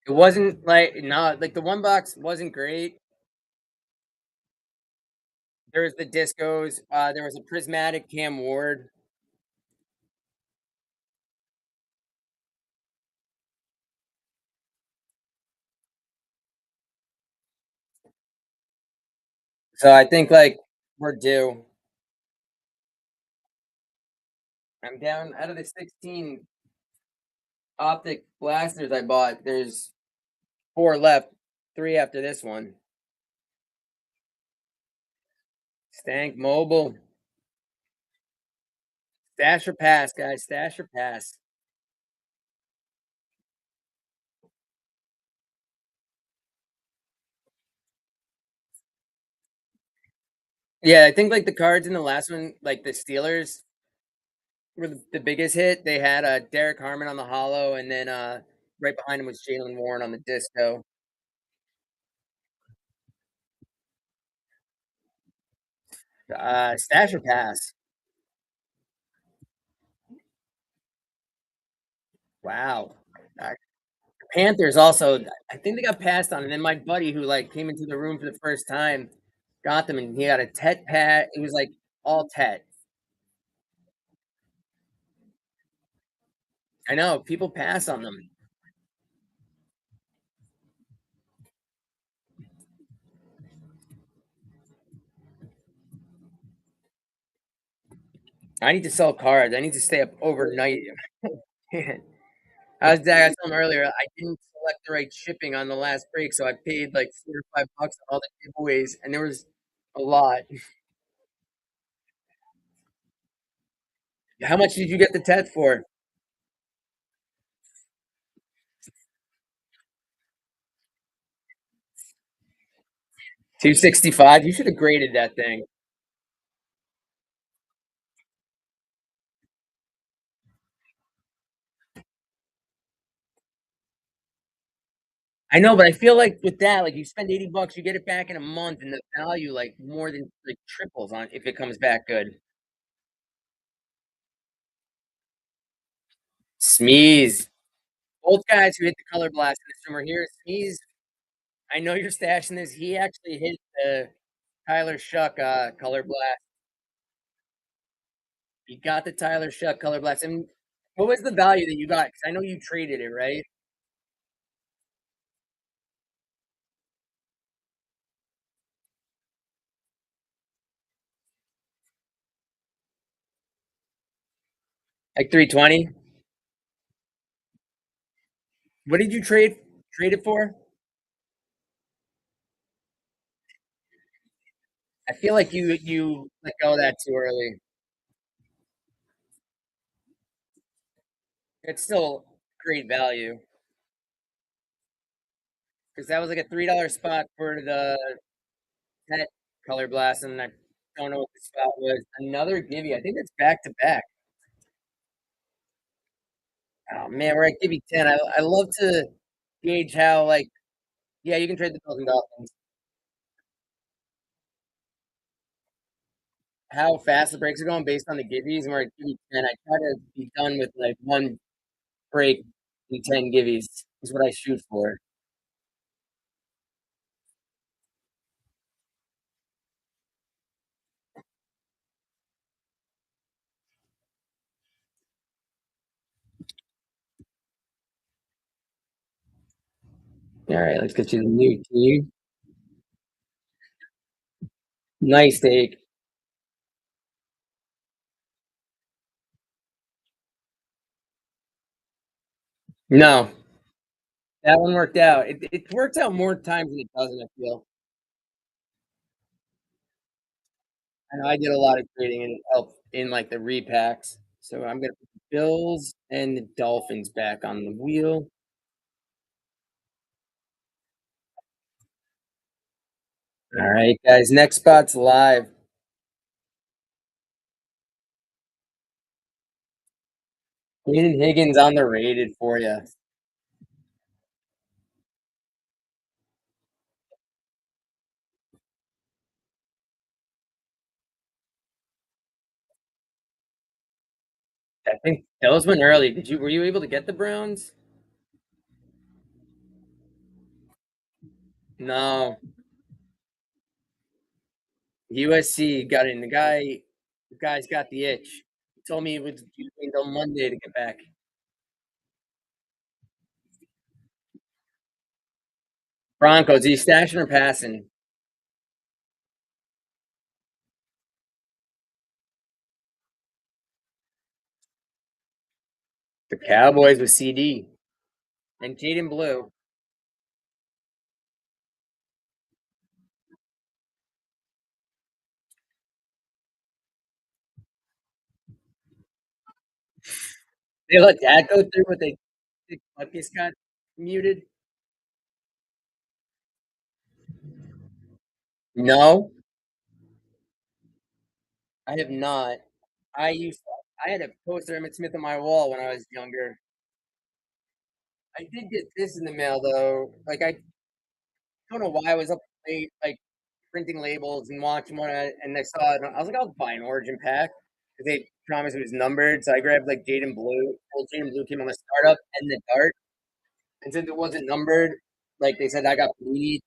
S1: It wasn't like the one box wasn't great. There was the discos. There was a prismatic Cam Ward. So I think like we're due. I'm down out of the 16 optic blasters I bought. There's 4 left, 3 after this one. Stank Mobile. Stash or pass, guys. Stash or pass. Yeah, I think like the cards in the last one, like the Steelers were the biggest hit. They had Derek Harmon on the hollow, and then right behind him was Jalen Warren on the disco. Stash or pass. Wow. Uh, Panthers also, I think they got passed on, and then my buddy who like came into the room for the first time got them, and he got a Tet pat. It was like all Tet. I know people pass on them. I need to sell cards. I need to stay up overnight. I was I told him earlier I didn't select the right shipping on the last break, so I paid like $4 or $5 on all the giveaways, and there was a lot. How much did you get the Tet for? 265. You should have graded that thing. I know, but I feel like with that, like you spend $80, you get it back in a month, and the value like more than like triples on if it comes back good. Smeeze. Both guys who hit the color blast in this room are here. Smeeze, I know you're stashing this. He actually hit the Tyler Shuck color blast. He got the Tyler Shuck color blast. And what was the value that you got? Because I know you traded it, right? Like 320. What did you trade it for? I feel like you let go of that too early. It's still great value because that was like a $3 spot for the pet color blast, and I don't know what the spot was. Another Gibby. I think it's back to back. Oh man, we're at Gibby 10. I love to gauge how like yeah, you can trade the Bills and Dolphins. How fast the breaks are going based on the Gibbies, and we're at Gibby 10. I try to be done with like one break in 10 Gibbies is what I shoot for. All right, let's get you the new team. Nice take. No, that one worked out. It works out more times than it doesn't, I feel. I know I did a lot of trading and it helped in like the repacks. So I'm gonna put the Bills and the Dolphins back on the wheel. All right, guys. Next spot's live. Brandon Higgins on the rated for you. I think those went early. Were you able to get the Browns? No. USC got in. The guy's got the itch. He told me it was until Monday to get back. Broncos, he's stashing or passing? The Cowboys with CD and Jaden Blue. They let that go through, but they Buckus got muted. No, I have not. I had a poster of Emmitt Smith on my wall when I was younger. I did get this in the mail though. Like I don't know why I was up late, like printing labels and watching one, and I saw it. And I was like, I'll buy an Origin pack because they promised it was numbered. So I grabbed like Jaden Blue. Old Jaden Blue came on the startup and the dart, and since it wasn't numbered, like they said, I got Panini,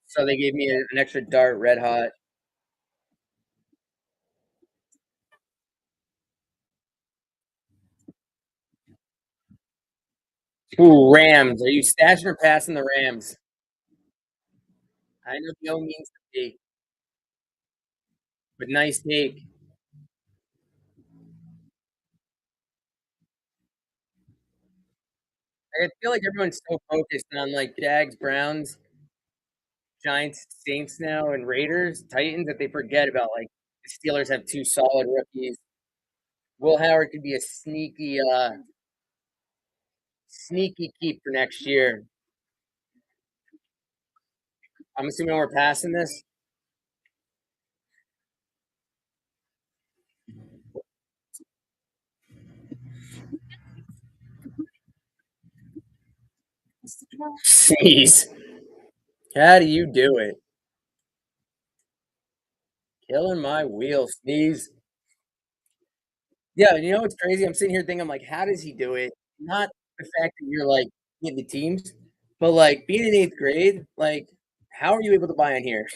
S1: so they gave me an extra dart, red hot. Ooh, Rams. Are you stashing or passing the Rams? I know no means to be, but nice take. I feel like everyone's so focused on like Jags, Browns, Giants, Saints now, and Raiders, Titans that they forget about like the Steelers have two solid rookies. Will Howard could be a sneaky keep for next year. I'm assuming we're passing this. Sneeze. How do you do it? Killing my wheel, sneeze. Yeah, you know what's crazy? I'm sitting here thinking, I'm like, how does he do it? Not the fact that you're like in the teams, but like being in eighth grade, like, how are you able to buy on here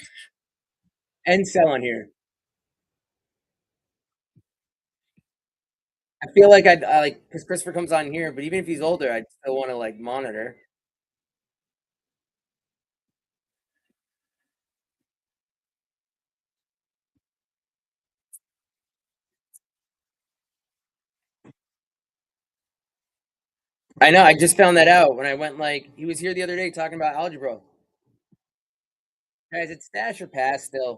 S1: and sell on here? I feel like I like because Christopher comes on here, but even if he's older, I'd still want to like monitor. I know. I just found that out when I went. Like he was here the other day talking about algebra. Guys, it's stash or pass still.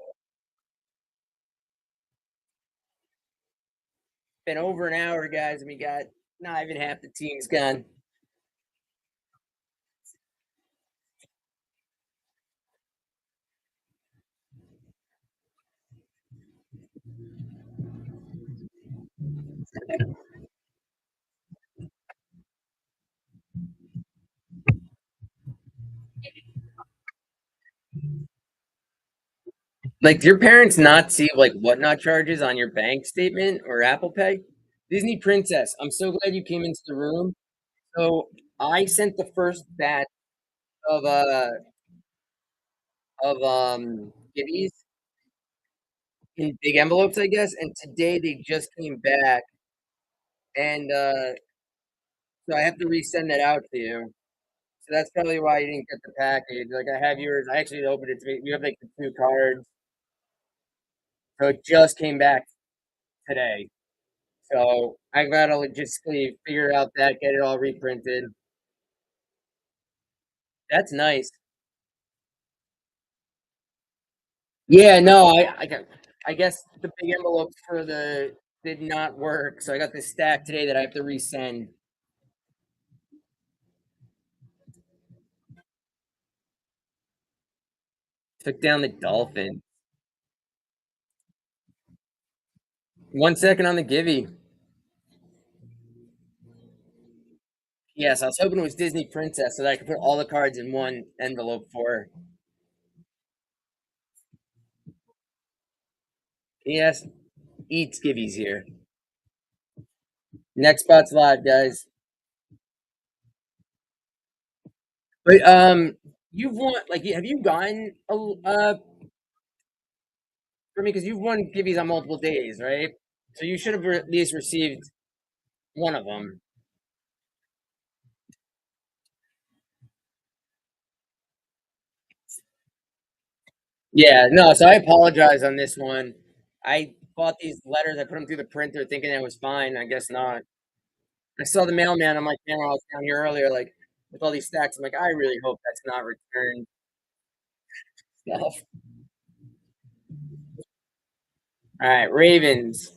S1: Been over an hour, guys, and we got not even half the team's gone. Like, do your parents not see like whatnot charges on your bank statement or Apple Pay? Disney Princess, I'm so glad you came into the room. So I sent the first batch of gibbies in big envelopes, I guess, and today they just came back, and so I have to resend that out to you. So that's probably why you didn't get the package. Like I have yours. I actually opened it. You have like the two cards. So it just came back today. So I gotta logistically figure out that, get it all reprinted. That's nice. Yeah, no, I guess the big envelopes for the did not work, so I got this stack today that I have to resend. Took down the Dolphin. 1 second on the Givy. Yes, I was hoping it was Disney Princess so that I could put all the cards in one envelope for her. Yes, eats Givvies here. Next spot's live, guys. But you've won like have you gotten for me because you've won Givvies on multiple days, right? So you should have at least received one of them. Yeah, no. So I apologize on this one. I bought these letters. I put them through the printer, thinking it was fine. I guess not. I saw the mailman on my camera. I was down here earlier, like with all these stacks. I'm like, I really hope that's not returned stuff. All right, Ravens.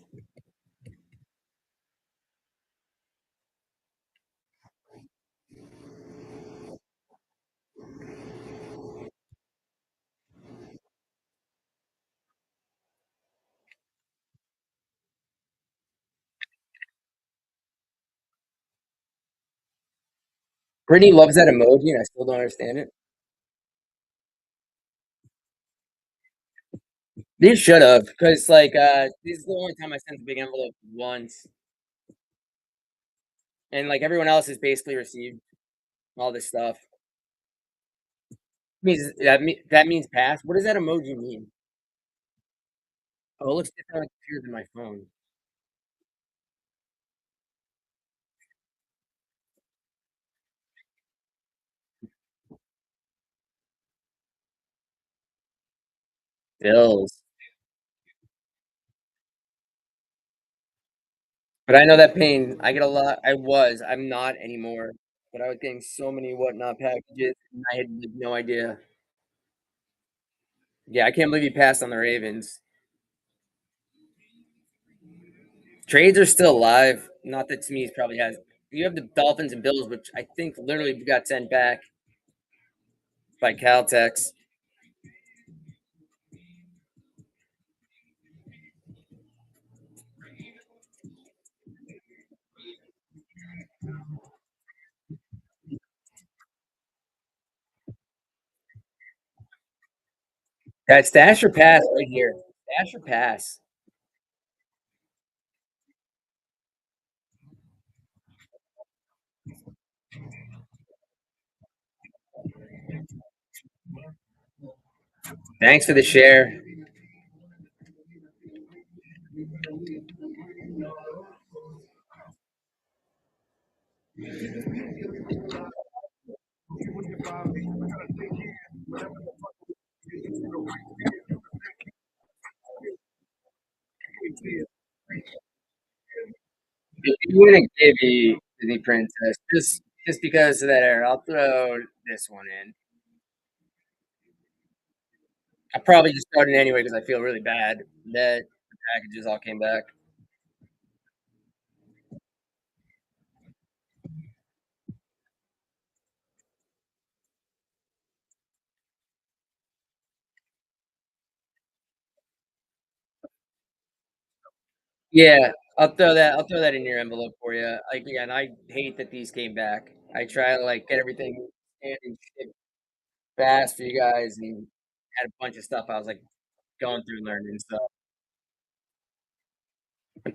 S1: Brittany loves that emoji, and I still don't understand it. They should have, because like this is the only time I sent a big envelope once, and like everyone else has basically received all this stuff. That means pass. What does that emoji mean? Oh, it looks different on the computer than my phone. Bills. But I know that pain. I get a lot. I'm not anymore. But I was getting so many whatnot packages, and I had like, no idea. Yeah, I can't believe you passed on the Ravens. Trades are still alive. Not that Smeeze probably has. You have the Dolphins and Bills, which I think literally got sent back by Caltex. That stash or pass right here. Stash or pass. Thanks for the share. If you win a Gibby Disney Princess, just because of that error, I'll throw this one in. I probably just started anyway because I feel really bad that the packages all came back. Yeah, I'll throw that in your envelope for you. Like again, I hate that these came back. I try to like get everything scanned and shipped fast for you guys, and had a bunch of stuff I was like going through learning stuff.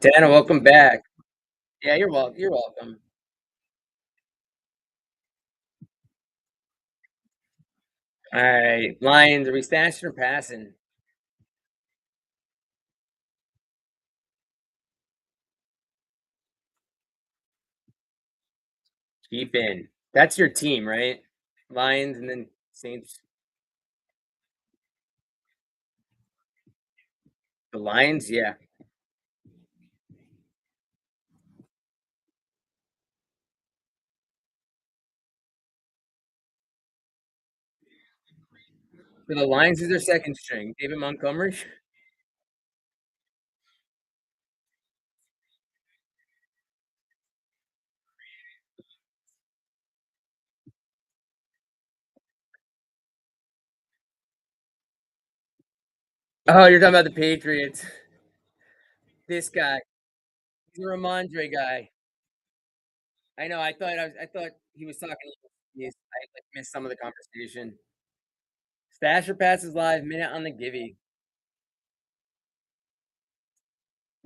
S1: Tana, welcome back. Yeah, you're welcome. You're welcome. All right, Lions. Are we stashing or passing? Keep in. That's your team, right? Lions and then Saints. The Lions, yeah. For the Lions is their second string. David Montgomery. Oh, you're talking about the Patriots. This guy. He's a Ramondre guy. I know. I thought he was talking. I like missed some of the conversation. Stasher passes live minute on the Givy.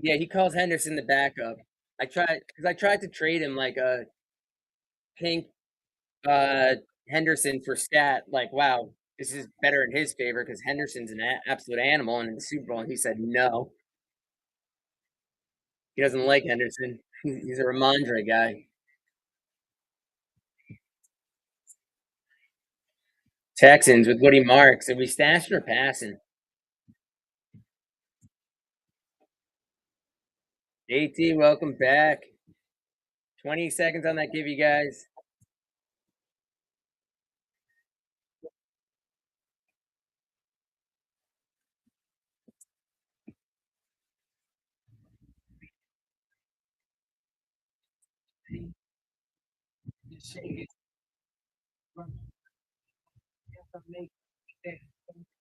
S1: Yeah, he calls Henderson the backup. I tried to trade him like a pink Henderson for stat. Like, wow, this is better in his favor because Henderson's an absolute animal and in the Super Bowl. And he said no. He doesn't like Henderson. He's a Ramondre guy. Texans with Woody Marks. Are we stashing or passing? JT, welcome back. 20 seconds on that give you guys.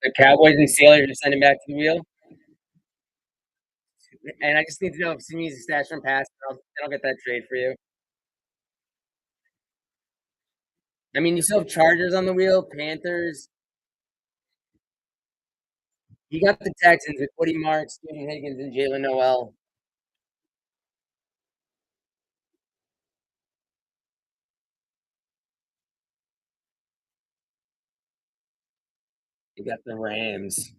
S1: The Cowboys and Steelers are sending back to the wheel. And I just need to know if Simi's a stash from pass. I'll get that trade for you. I mean, you still have Chargers on the wheel, Panthers. You got the Texans with Woody Marks, Stephen Higgins, and Jalen Noel. You got the Rams.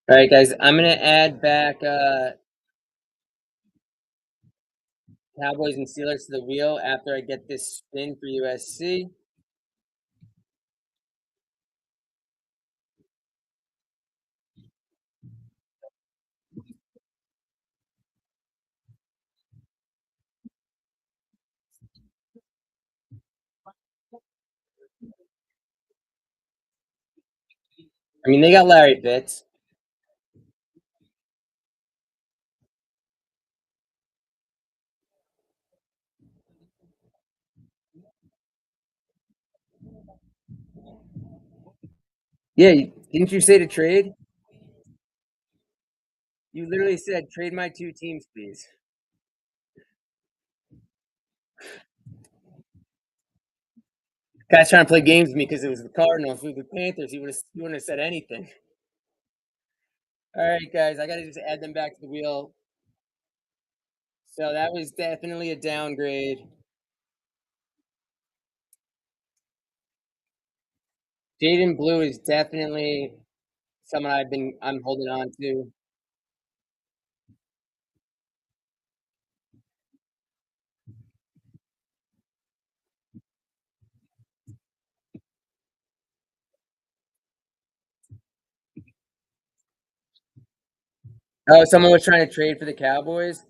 S1: All right, guys, I'm gonna add back Cowboys and Steelers to the wheel after I get this spin for USC. I mean, they got Larry Fitz. Yeah, didn't you say to trade? You literally said trade my two teams, please. Guy's trying to play games with me because it was the Cardinals. If it was the Panthers, he wouldn't have said anything. All right, guys, I gotta just add them back to the wheel. So that was definitely a downgrade. Jaden Blue is definitely someone I'm holding on to. Oh, someone was trying to trade for the Cowboys.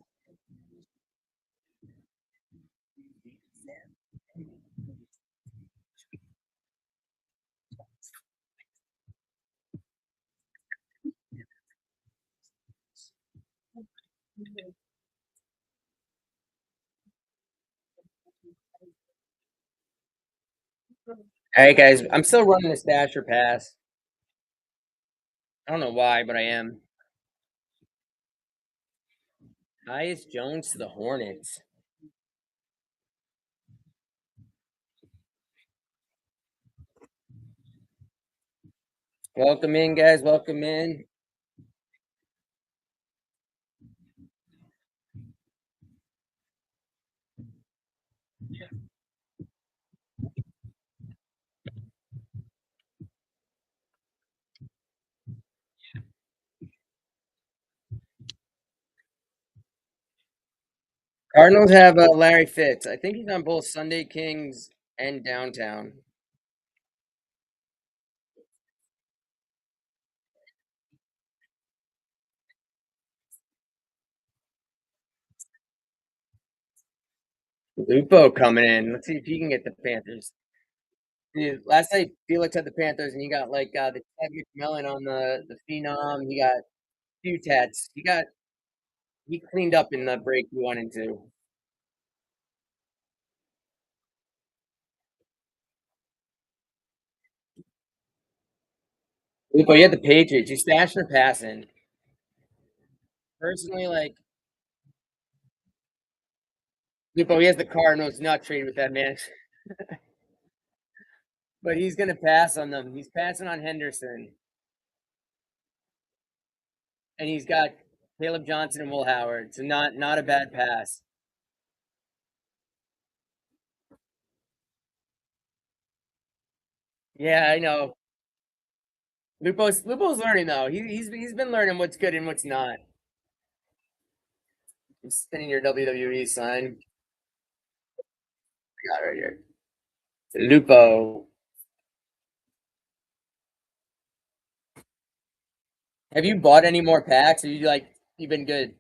S1: All right, guys, I'm still running the stash or pass. I don't know why, but I am. Tyus Jones to the Hornets. Welcome in, guys. Welcome in. Cardinals have Larry Fitz. I think he's on both Sunday Kings and Downtown. Lupo coming in. Let's see if he can get the Panthers. Dude, last night Felix had the Panthers, and he got like the Ted McMillan on the phenom. He got few tats. He cleaned up in the break we went into. Lupo, you had the Patriots. You stashed or passing. Personally, like Lupo, he has the Cardinals. Not trade with that man. But he's gonna pass on them. He's passing on Henderson. And he's got Caleb Johnson and Will Howard. So not a bad pass. Yeah, I know. Lupo's learning though. He's been learning what's good and what's not. I'm spinning your WWE sign. Got it right here. Lupo. Have you bought any more packs? Or you've been good?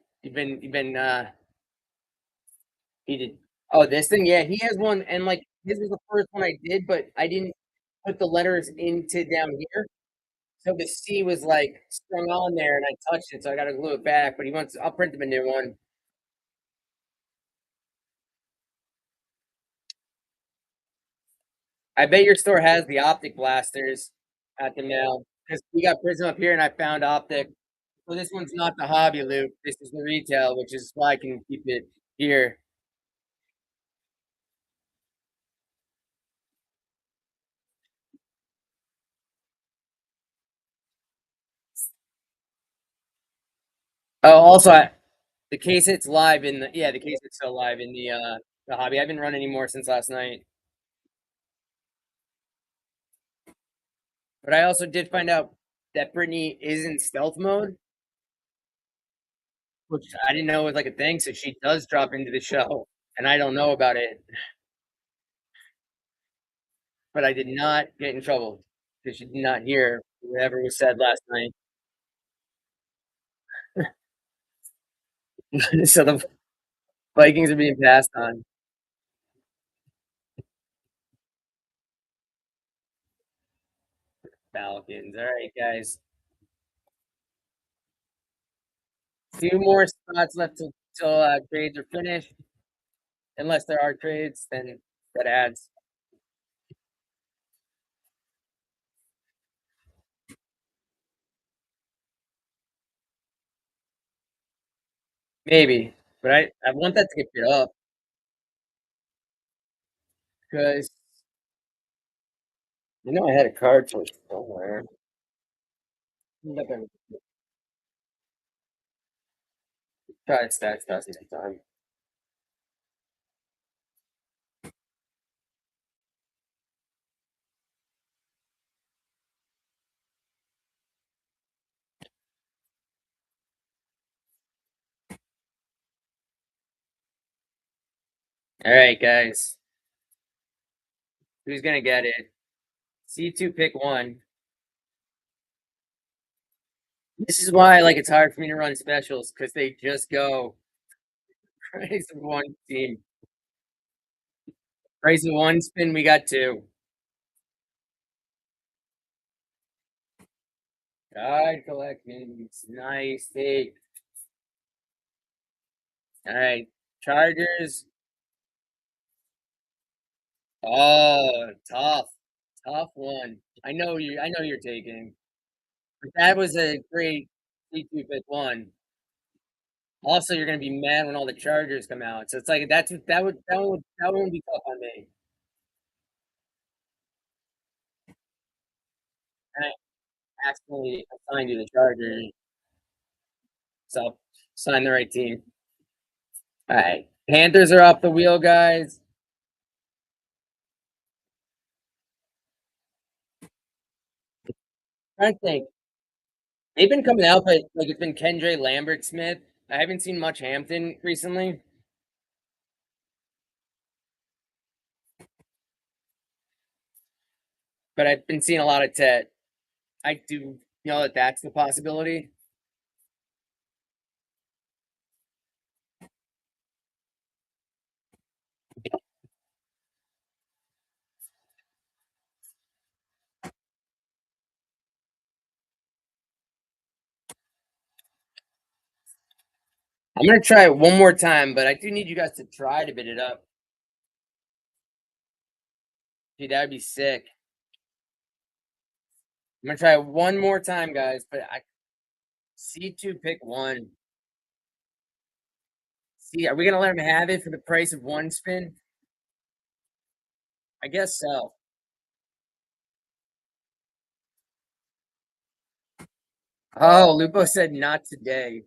S1: He did. Oh, this thing, yeah, he has one, and like this was the first one I did, but I didn't put the letters into down here, so the C was like strung on there, and I touched it, so I got to glue it back. But he wants, I'll print him a new one. I bet your store has the optic blasters at the mail because we got Prism up here, and I found optic. So this one's not the hobby loop. This is the retail, which is why I can keep it here. Oh, also, the case hits live in the case hits still live in the hobby. I haven't run anymore since last night. But I also did find out that Brittany is in stealth mode, which I didn't know was like a thing. So she does drop into the show, and I don't know about it. But I did not get in trouble because she did not hear whatever was said last night. So the Vikings are being passed on. Falcons. All right, guys. Two more spots left till trades are finished. Unless there are trades, then that adds. Maybe, but I want that to get fit up because I had a card to it somewhere. Try and stack stuff sometime. All right, guys. Who's gonna get it? C2 pick one. This is why like it's hard for me to run specials because they just go price of one team. Price of one spin, we got two. Card collections. Nice take. All right. Chargers. Oh, tough. Tough one. I know you're taking. But that was a great C2 pick one. Also, you're gonna be mad when all the Chargers come out. So it's like that one would be tough on me. And I accidentally assigned you the Chargers. So sign the right team. All right. Panthers are off the wheel, guys. I think they've been coming out, but like it's been Kendra Lambert Smith. I haven't seen much Hampton recently. But I've been seeing a lot of Tet. I do know that that's the possibility. I'm gonna try it one more time, but I do need you guys to try to bid it up. Dude, that would be sick. I'm gonna try it one more time, guys. But I C2 pick one. See, are we gonna let him have it for the price of one spin? I guess so. Oh, Lupo said not today.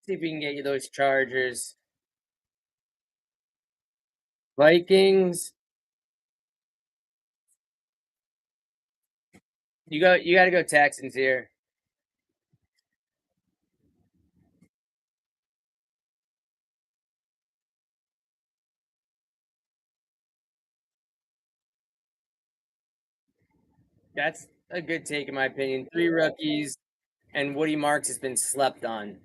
S1: See if we can get you those Chargers. Vikings. You gotta go Texans here. That's a good take, in my opinion. 3 rookies, and Woody Marks has been slept on.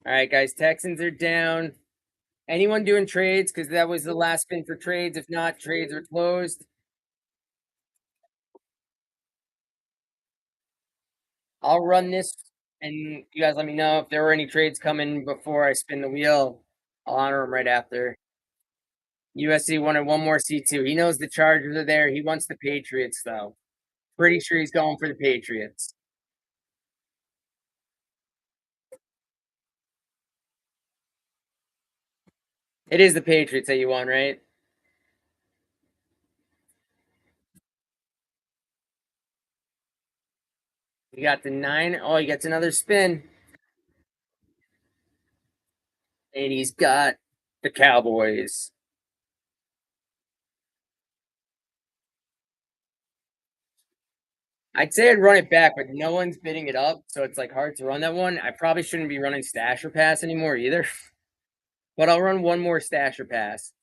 S1: All right, guys. Texans are down. Anyone doing trades? Because that was the last spin for trades. If not, trades are closed. I'll run this, and you guys let me know if there were any trades coming before I spin the wheel. I'll honor them right after. USC wanted one more C2. He knows the Chargers are there. He wants the Patriots, though. Pretty sure he's going for the Patriots. It is the Patriots that you want, right? You got the 9. Oh, he gets another spin. And he's got the Cowboys. I'd say I'd run it back, but no one's bidding it up, so it's like hard to run that one. I probably shouldn't be running stash or pass anymore either. But I'll run one more stash or pass.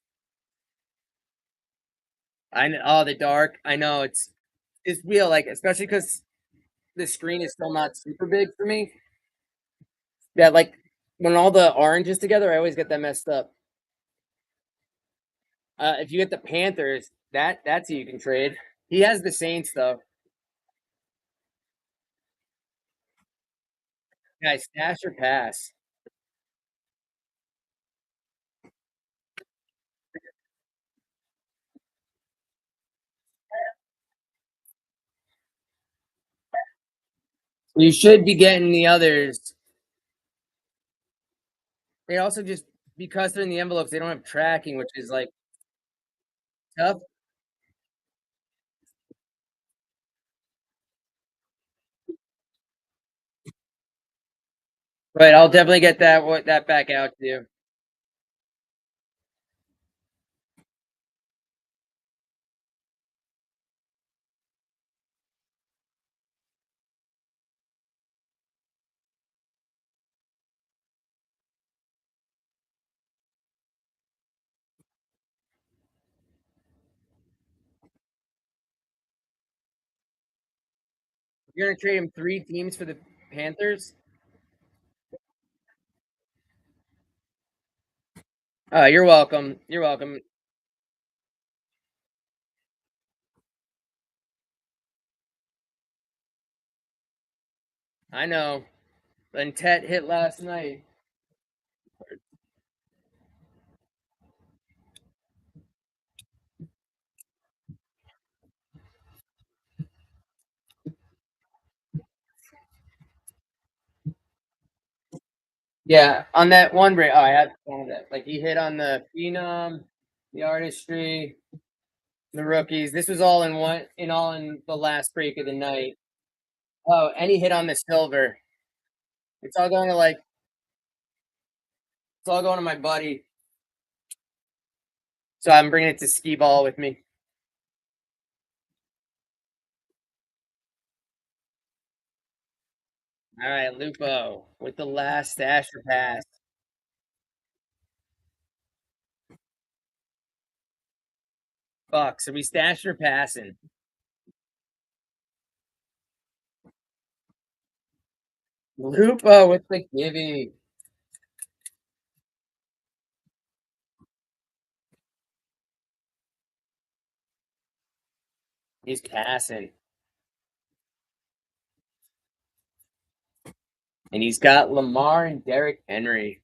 S1: I know, oh, the dark. I know it's real, like especially because the screen is still not super big for me. Yeah, like when all the oranges together, I always get that messed up. If you get the Panthers, that's who you can trade. He has the Saints though. Guys, stash or pass. You should be getting the others. They also just because they're in the envelopes, they don't have tracking, which is like tough. But I'll definitely get that back out to you. You're gonna trade him 3 teams for the Panthers? You're welcome. You're welcome. I know. And Tet hit last night. Yeah, on that one break. Oh, I had one of that. Like he hit on the Phenom, the Artistry, the rookies. This was all in one in the last break of the night. Oh, and he hit on the silver. It's all going to my buddy. So I'm bringing it to skee ball with me. All right, Lupo with the last stash or pass. Fuck. So we stashed or passing. Lupo with the givey. He's passing. And he's got Lamar and Derrick Henry.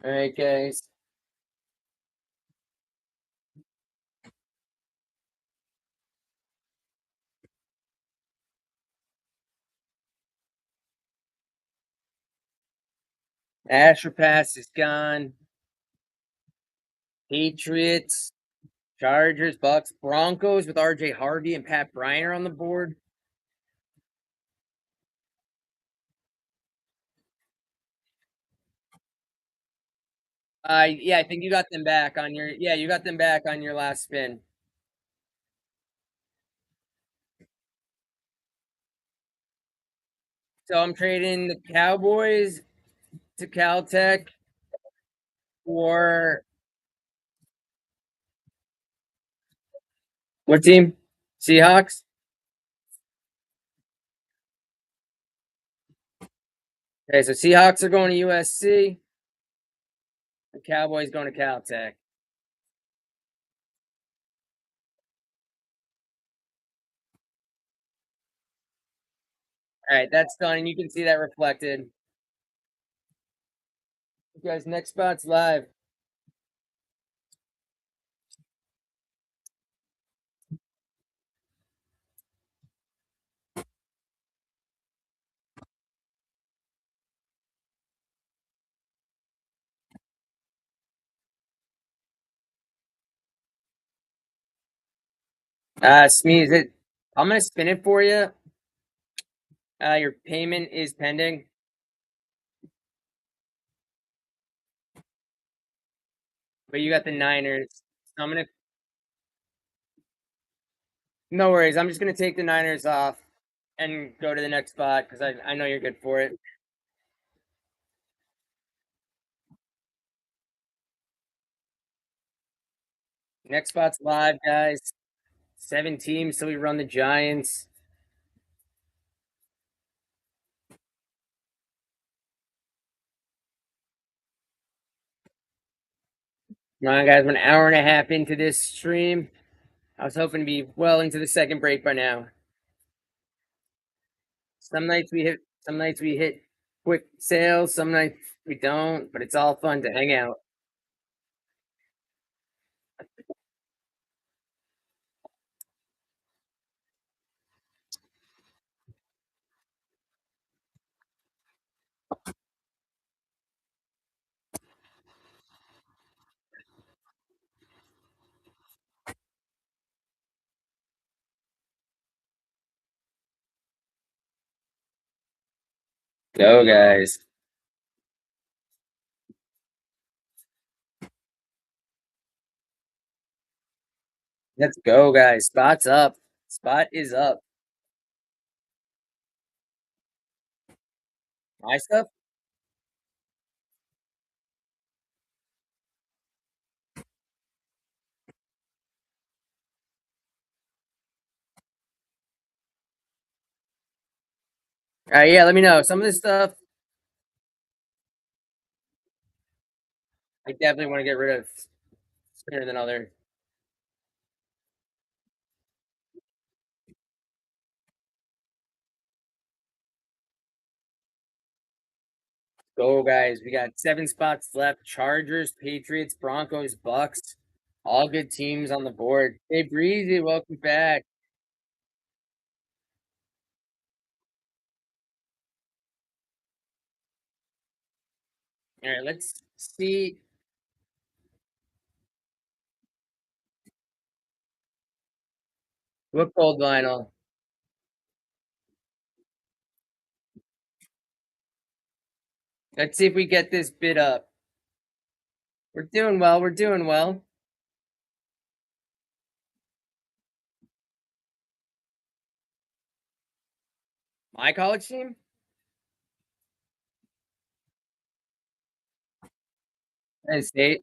S1: All right, guys. Asher Pass is gone. Patriots, Chargers, Bucks, Broncos with RJ Harvey and Pat Bryant on the board. Yeah, I think you got them back on your last spin. So I'm trading the Cowboys to Caltech for what team? Seahawks? Okay, so Seahawks are going to USC. The Cowboys going to Caltech. All right, that's done, and you can see that reflected. You guys, next spot's live. Smeeze it. I'm gonna spin it for you. Your payment is pending. But you got the Niners. So I'm gonna. No worries. I'm just gonna take the Niners off and go to the next spot because I know you're good for it. Next spot's live, guys. 7 teams, so we run the Giants. Come on, guys. We're an hour and a half into this stream. I was hoping to be well into the second break by now. Some nights we hit quick sales, some nights we don't, but it's all fun to hang out. Go, guys. Let's go, guys. Spot's up. Spot is up. My stuff? Yeah, let me know. Some of this stuff I definitely want to get rid of sooner than other. Go, guys. We got 7 spots left. Chargers, Patriots, Broncos, Bucks. All good teams on the board. Hey, Breezy, welcome back. All right, let's see. What gold vinyl? Let's see if we get this bid up. We're doing well. We're doing well. My college team? Penn State.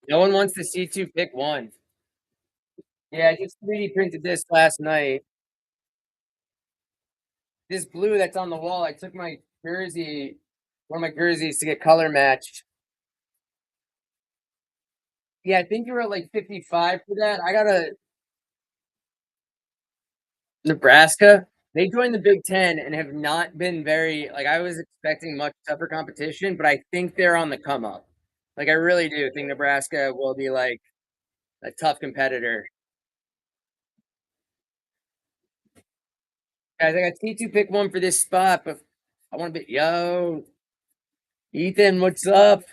S1: No one wants to see 2 pick 1. Yeah, I just 3D printed this last night. This blue that's on the wall, I took my jersey, one of my jerseys to get color matched. Yeah, I think you were at like 55 for that. I got a Nebraska. They joined the Big Ten and have not been very like I was expecting much tougher competition, but I think they're on the come up. Like I really do think Nebraska will be like a tough competitor. Guys, I got T2 pick 1 for this spot, but I want to be yo, Ethan, what's up?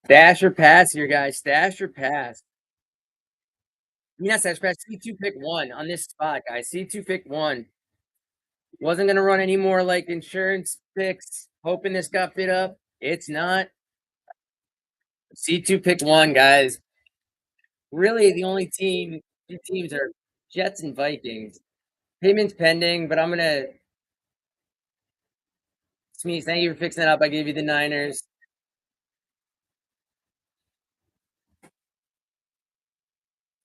S1: Stash or pass here, guys. Stash or pass. Yes, I pressed C2 pick 1 on this spot, guys. C2 pick 1. Wasn't gonna run any more like insurance picks, hoping this got fit up. It's not. C2 pick 1, guys. Really, the only two teams are Jets and Vikings. Payments pending, but I'm gonna. Smeeze, thank you for fixing it up. I gave you the Niners.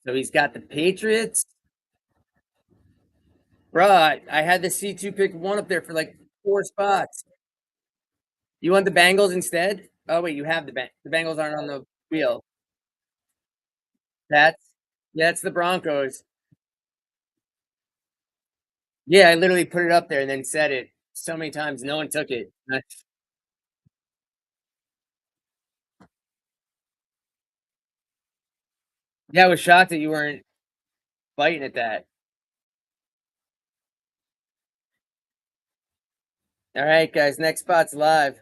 S1: So he's got the Patriots. Bruh, I had the C2 pick 1 up there for like 4 spots. You want the Bengals instead? Oh wait, you have the Bengals aren't on the wheel. That's the Broncos. Yeah, I literally put it up there and then said it so many times. No one took it. Yeah, I was shocked that you weren't biting at that. All right, guys. Next spot's live.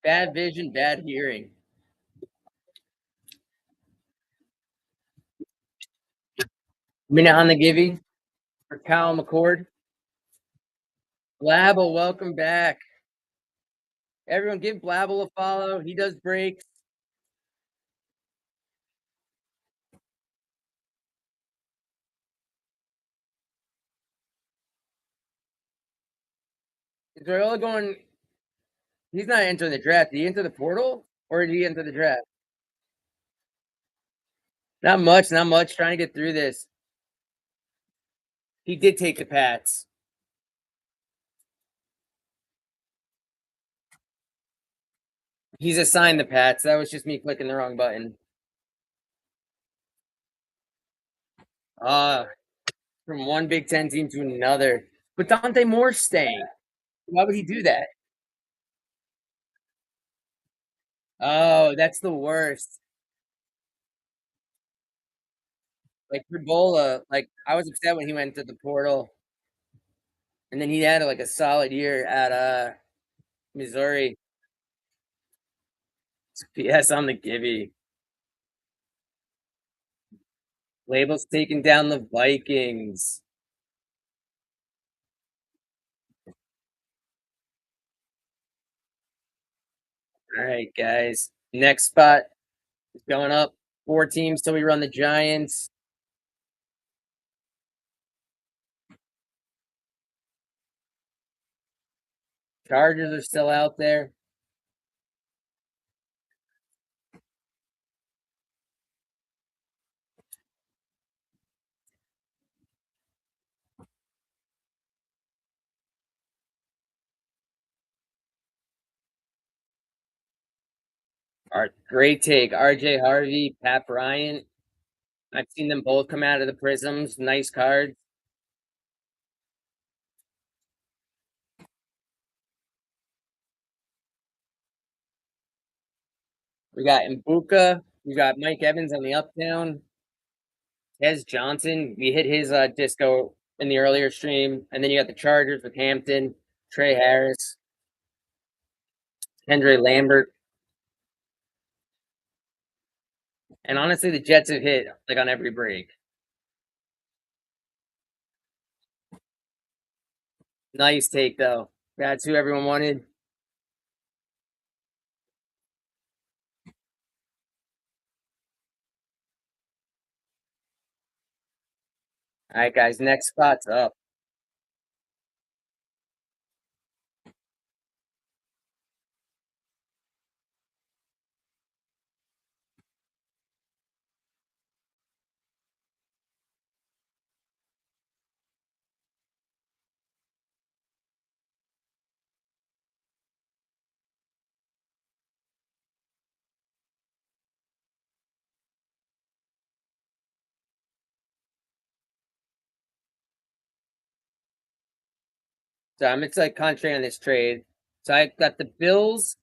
S1: Bad vision, bad hearing. Minute on the givey for Kyle McCord. Blabble, welcome back. Everyone, give Blabble a follow. He does breaks. Is Raiola going? He's not entering the draft. Did he enter the portal or did he enter the draft? Not much, not much. Trying to get through this. He did take the Pats. He's assigned the Pats. That was just me clicking the wrong button. From one Big Ten team to another. But Dante Moore's staying. Why would he do that? Oh, that's the worst. Like Ribola, like I was upset when he went to the portal. And then he had like a solid year at Missouri. PS on the Gibby. Labels taking down the Vikings. All right, guys. Next spot is going up. 4 teams till we run the Giants. Chargers are still out there. Great take. RJ Harvey, Pat Bryant. I've seen them both come out of the prisms. Nice cards. We got Mbuka. We got Mike Evans on the uptown. Tez Johnson. We hit his disco in the earlier stream. And then you got the Chargers with Hampton, Trey Harris, Kendra Lambert. And honestly, the Jets have hit like on every break. Nice take though. That's who everyone wanted. All right, guys. Next spot's up. So I'm excited contrary on this trade. So I got the Bills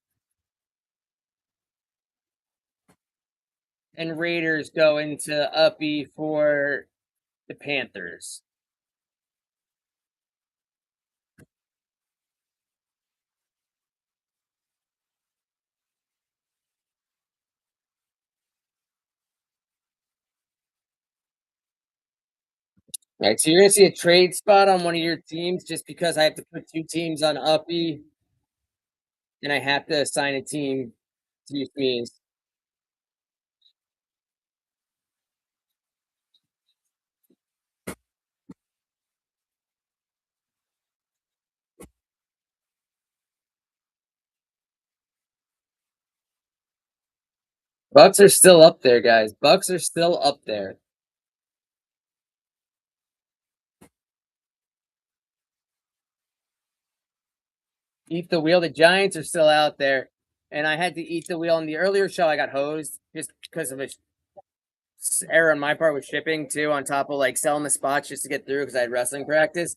S1: and Raiders going to Uppy for the Panthers. Alright, so you're gonna see a trade spot on one of your teams just because I have to put 2 teams on Uppy, and I have to assign a team to use means. Bucks are still up there, guys. Bucks are still up there. Eat the wheel. The Giants are still out there, and I had to eat the wheel. In the earlier show, I got hosed just because of a error on my part with shipping too, on top of like selling the spots just to get through because I had wrestling practice.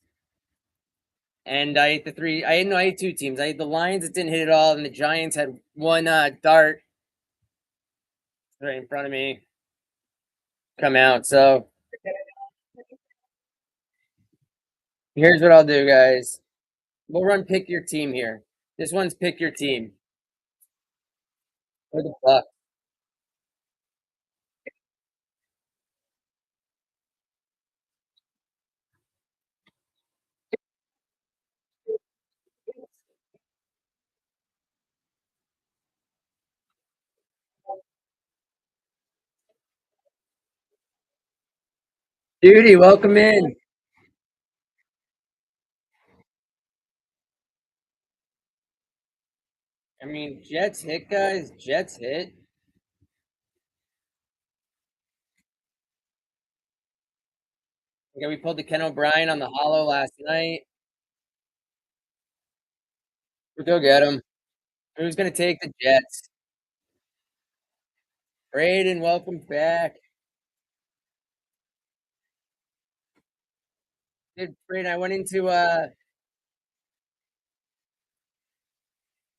S1: And I ate the three. I ate 2 teams. I ate the Lions that didn't hit it all, and the Giants had one dart right in front of me come out. So here's what I'll do, guys. We'll run pick your team here. This one's pick your team. For the Bucks. Judy, welcome in. I mean, Jets hit, guys. Jets hit. Okay, we pulled the Ken O'Brien on the hollow last night. We'll go get him. Who's gonna take the Jets? Braden, welcome back. Dude, Braden, I went into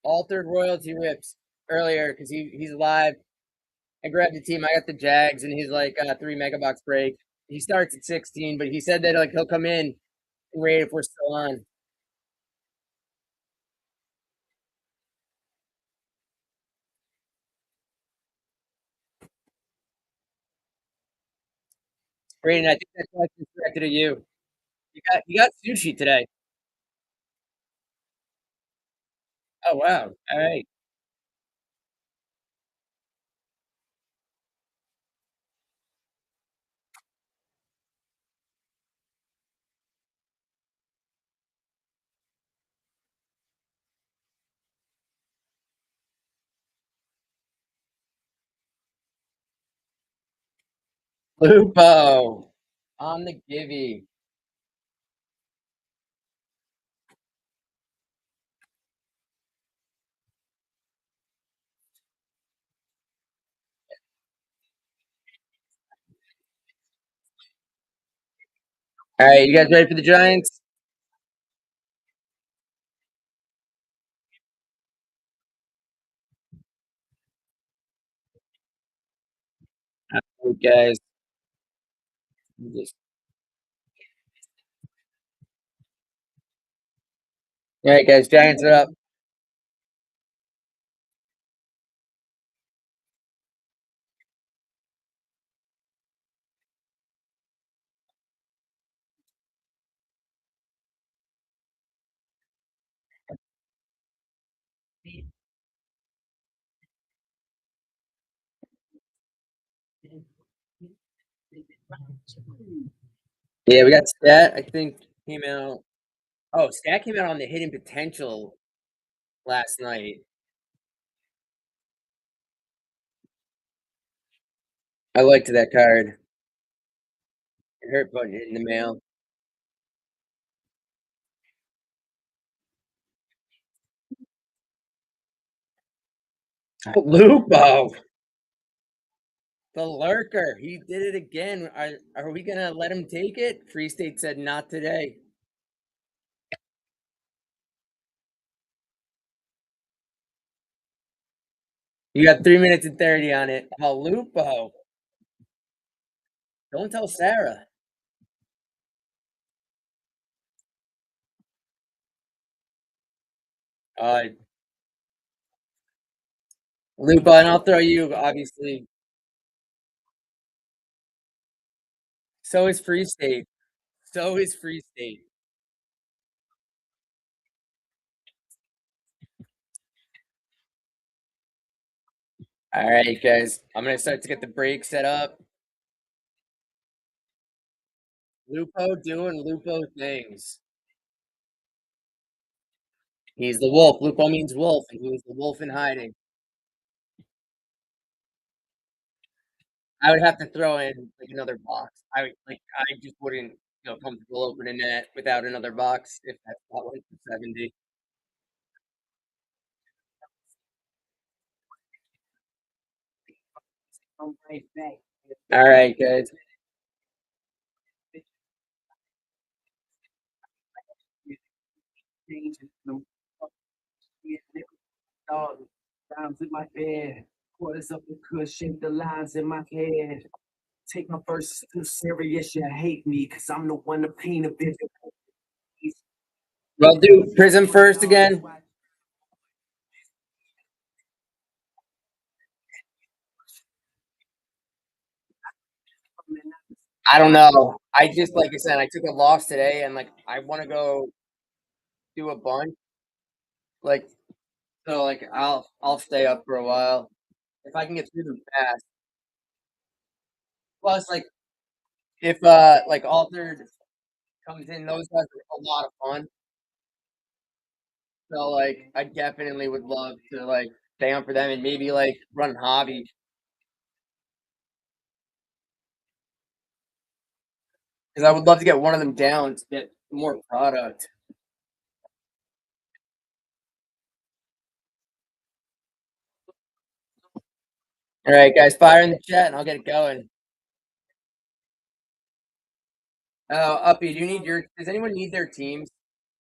S1: Altered Royalty Rips earlier because he's live. I grabbed the team. I got the Jags, and he's like 3 megabox break. He starts at 16, but he said that like he'll come in and rate if we're still on. Braden, I think that question's directed at you. You got sushi today. Oh wow! All right. Lupo on the givey. All right, you guys ready for the Giants? All right, guys. All right, guys. Giants are up. Yeah, we got Stat. I think came out. Oh, Stat came out on the hidden potential last night. I liked that card. It hurt putting it in the mail. Lupo, the lurker. He did it again. Are we gonna let him take it? Free State said not today. You got 3 minutes and 30 on it. Oh, Lupo. Don't tell Sarah. Lupo, and I'll throw you, obviously. So is Free State. So is Free State. All right, guys. I'm gonna start to get the break set up. Lupo doing Lupo things. He's the wolf. Lupo means wolf, and he was the wolf in hiding. I would have to throw in like another box. I just wouldn't feel comfortable opening that without another box if that spot went to 70. All right, guys.
S5: Dimes in my bed, quarters up the cushion, the lines in my head. Take my verses too serious, you hate me, cause I'm the one to paint a vision.
S1: Well, do Prism first again. I don't know. I just like I said, I took a loss today, and like I want to go do a bunch. Like so, like I'll stay up for a while if I can get through them fast. Plus, like if like Altered comes in, those guys are a lot of fun. So like I definitely would love to like stay on for them and maybe like run hobby. Because I would love to get one of them down to get more product. All right, guys, fire in the chat and I'll get it going. Uppy, do you need your? Does anyone need their teams?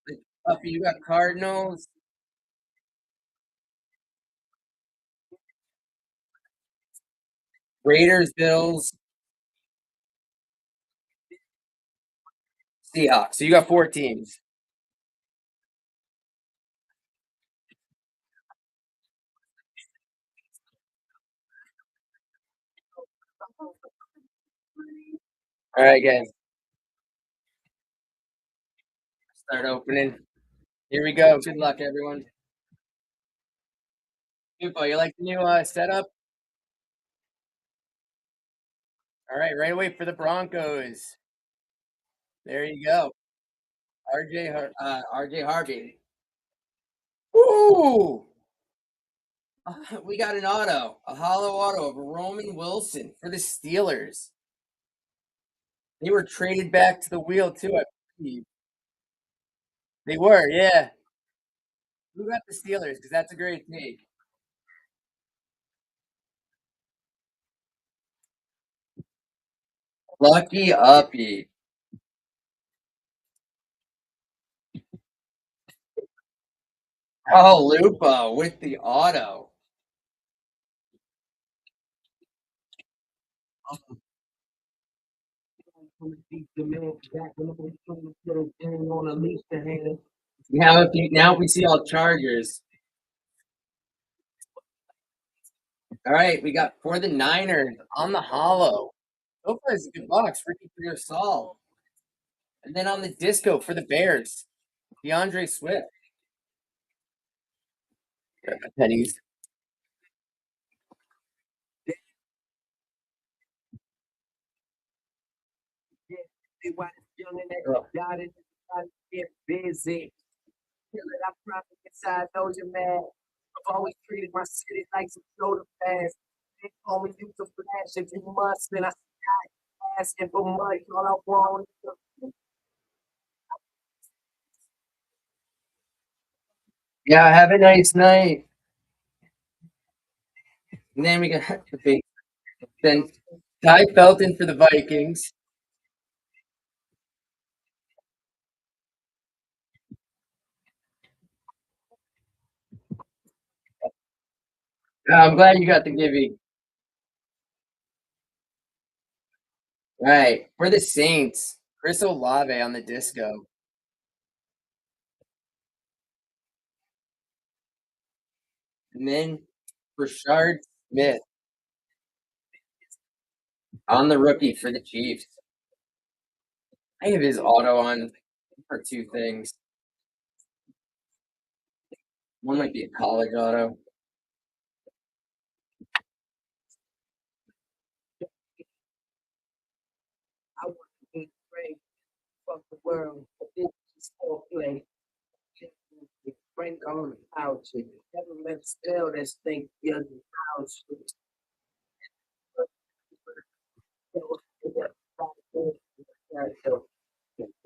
S1: Like, Uppy, you got Cardinals. Raiders, Bills, Seahawks. So you got 4 teams. All right, guys. Start opening. Here we go. Good luck, everyone. Info, you like the new setup? All right away for the Broncos. There you go. RJ Harvey. Ooh! We got an auto, a hollow auto of Roman Wilson for the Steelers. They were traded back to the wheel too, I believe. They were, yeah. Who got the Steelers? Because that's a great take. Lucky Uppy. Oh, Lupo with the auto. Now we see all Chargers. All right, we got for the Niners on the hollow. So far, it's a good box. Ricky Pearsall. And then on the disco for the Bears, DeAndre Swift. Pennies.
S5: Get busy. I probably inside know you're mad. I've always treated my city like some soda fast. They only use a flash if you must, and I asking for money. All I want is
S1: Yeah, have a nice night. And then we got the big. Then Ty Felton for the Vikings. I'm glad you got the Gibby. All right, for the Saints, Chris Olave on the disco. And then Rashard Smith on the rookie for the Chiefs. I have his auto on for two things. One might be a college auto.
S5: I want to be great. Fuck the world. But this is still play. Frank on the couch. Never met still this thing the other house.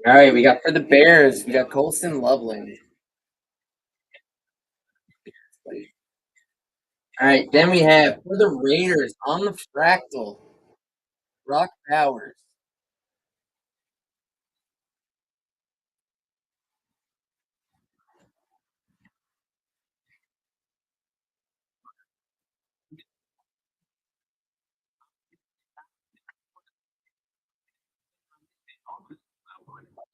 S1: All right, we got for the Bears, we got Colston Loveland. All right, then we have for the Raiders on the fractal, Brock Bowers.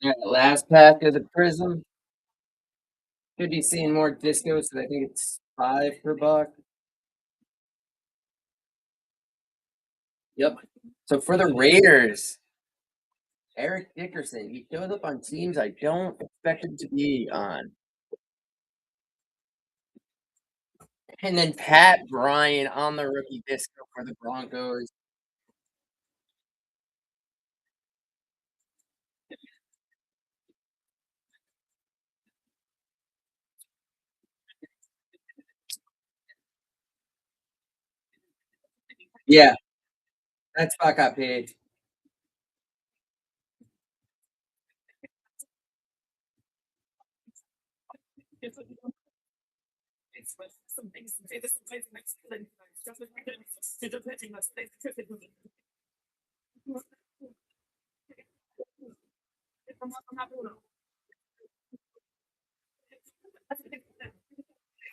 S1: Yeah, last pack of the Prism. Should be seeing more discos, so I think it's 5 per buck. Yep. So for the Raiders, Eric Dickerson, he shows up on teams I don't expect him to be on. And then Pat Bryant on the rookie disco for the Broncos. Yeah, that spot got paid.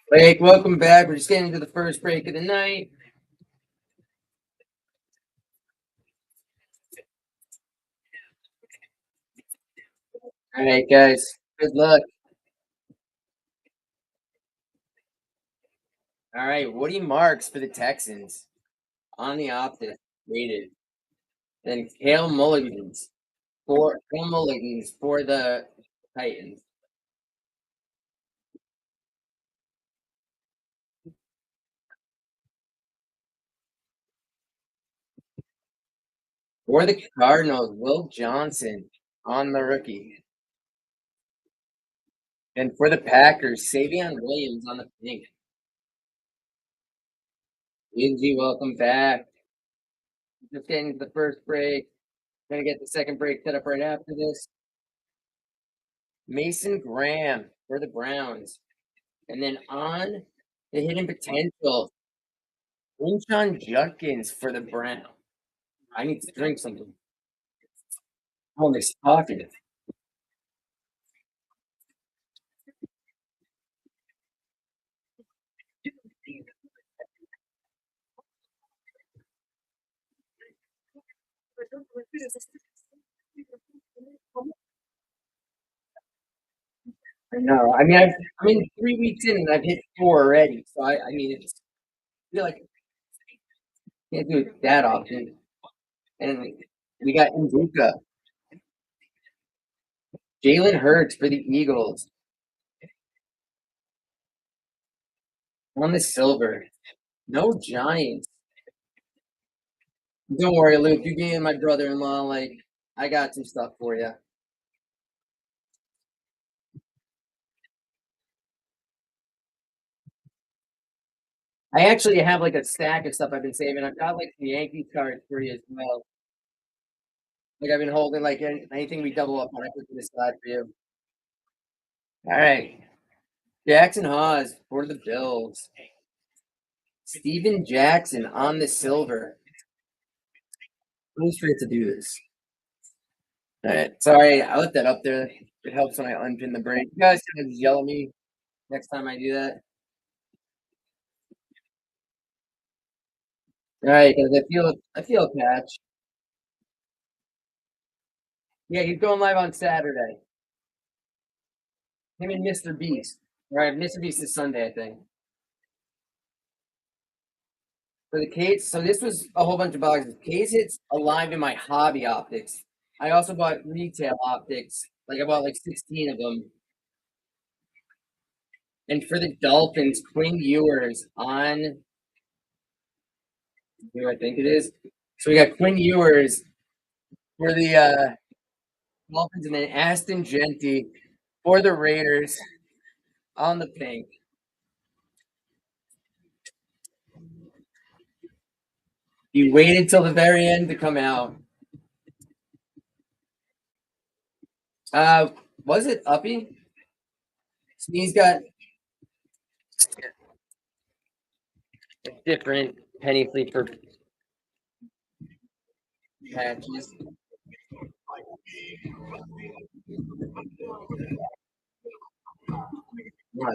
S1: Blake, welcome back. We're just getting to the first break of the night. All right, guys. Good luck. All right, Woody Marks for the Texans on the optic, rated. Then Kale Mulligans for the Titans. For the Cardinals, Will Johnson on the rookie. And for the Packers, Savion Williams on the pink. Lindsay, welcome back. Just getting to the first break. Gonna get the second break set up right after this. Mason Graham for the Browns. And then on the hidden potential, Winchon Judkins for the Browns. I need to drink something. Oh, they're talking. I know. I mean, I'm in 3 weeks in and I've hit 4 already. So I mean, it's I feel like I can't do it that often. And we got Nduka, Jalen Hurts for the Eagles on the silver. No Giants. Don't worry, Luke. You being my brother-in-law, like I got some stuff for you. I actually have like a stack of stuff I've been saving. I've got like some Yankees cards for you as well. Like I've been holding like anything we double up on, I put to the side for you. All right. Jackson Hawes for the Bills. Steven Jackson on the silver. Who's free to do this? All right. Sorry, I left that up there. It helps when I unpin the break. You guys can just yell at me next time I do that. All right, because I feel a patch. Yeah, he's going live on Saturday. Him and Mr. Beast. All right, Mr. Beast is Sunday, I think. For the case, so this was a whole bunch of boxes. Case hits alive in my hobby optics. I also bought retail optics. Like I bought like 16 of them. And for the Dolphins, Quinn Ewers on who I think it is. So we got Quinn Ewers for the Dolphins and then Aston Genty for the Raiders on the pink. He waited till the very end to come out. Was it Uppy? So he's got a different penny sleeper patches. No,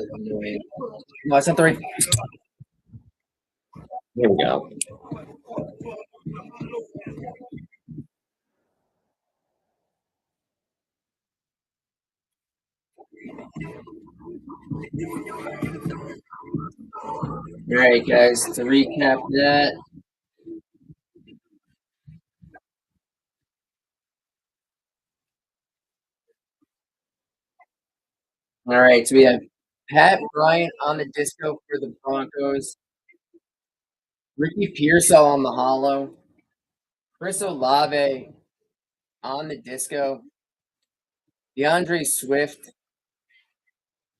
S1: it's not the right. Here we go. All right, guys, to recap that. All right, so we have Pat Bryant on the disco for the Broncos, Ricky Pearsall on the hollow, Chris Olave on the disco, DeAndre Swift,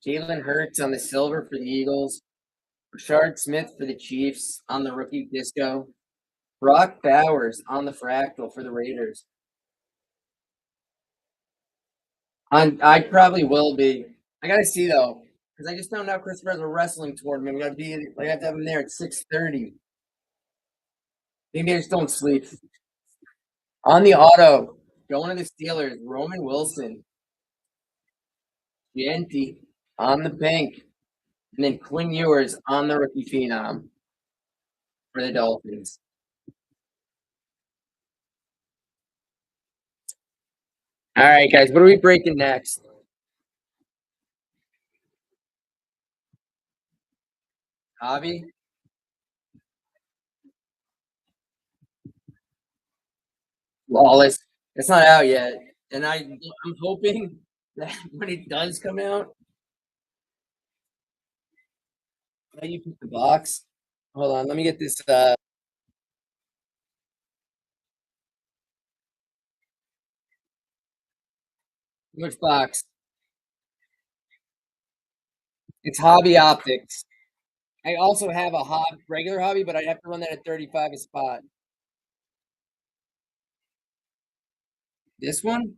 S1: Jalen Hurts on the silver for the Eagles, Rashard Smith for the Chiefs on the rookie disco, Brock Bowers on the fractal for the Raiders. I probably will be. I gotta see though, because I just found out Christopher has a wrestling tournament. We gotta be. I have to have him there at 6:30. Maybe I just don't sleep. On the auto, going to the Steelers, Roman Wilson, Genty on the pink, and then Quinn Ewers on the rookie phenom for the Dolphins. All right, guys, what are we breaking next? Hobby? Lawless. It's not out yet. And I'm hoping that when it does come out, that you pick the box. Hold on, let me get this which box? It's Hobby Optics. I also have a regular hobby, but I'd have to run that at 35 a spot. This one?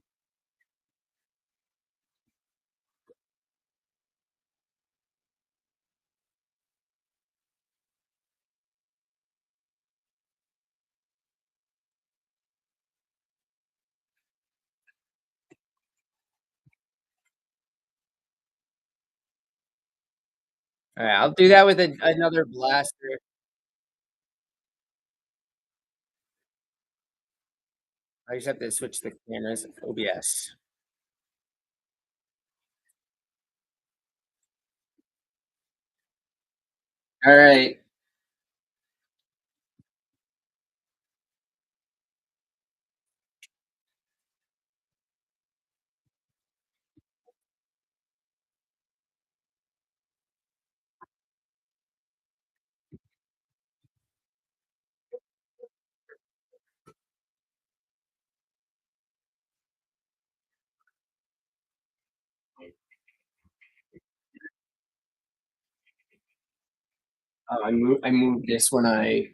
S1: All right, I'll do that with another blaster. I just have to switch the cameras. OBS. All right. Oh, I moved this when I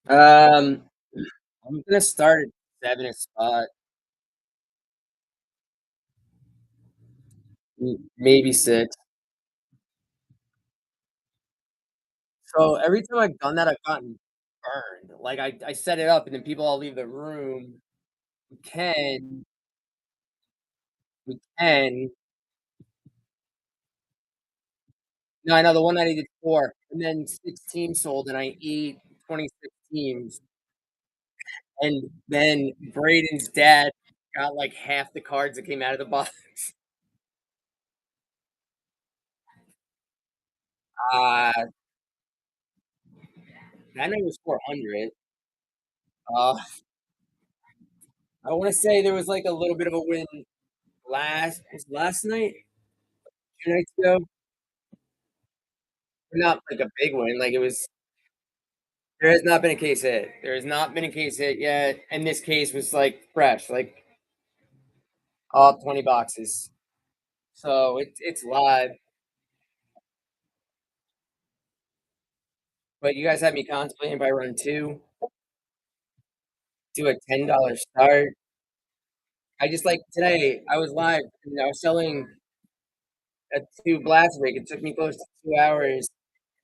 S1: I'm gonna start at 7 a spot. Maybe 6. So every time I've done that, I've gotten burned. Like I set it up and then people all leave the room. We can. We can. No, I know the one that I did 4, and then 6 teams sold, and I ate 26 teams, and then Braden's dad got like half the cards that came out of the box. Uh, that night was 400. Uh, I want to say there was like a little bit of a win last night, 2 nights ago. Not like a big win. Like it was. There has not been a case hit. There has not been a case hit yet, and this case was like fresh, like all 20 boxes. So it's live. But you guys had me contemplating if I run two, do a $10 start. I just like today. I was live and I was selling a two blast rig. It took me close to 2 hours,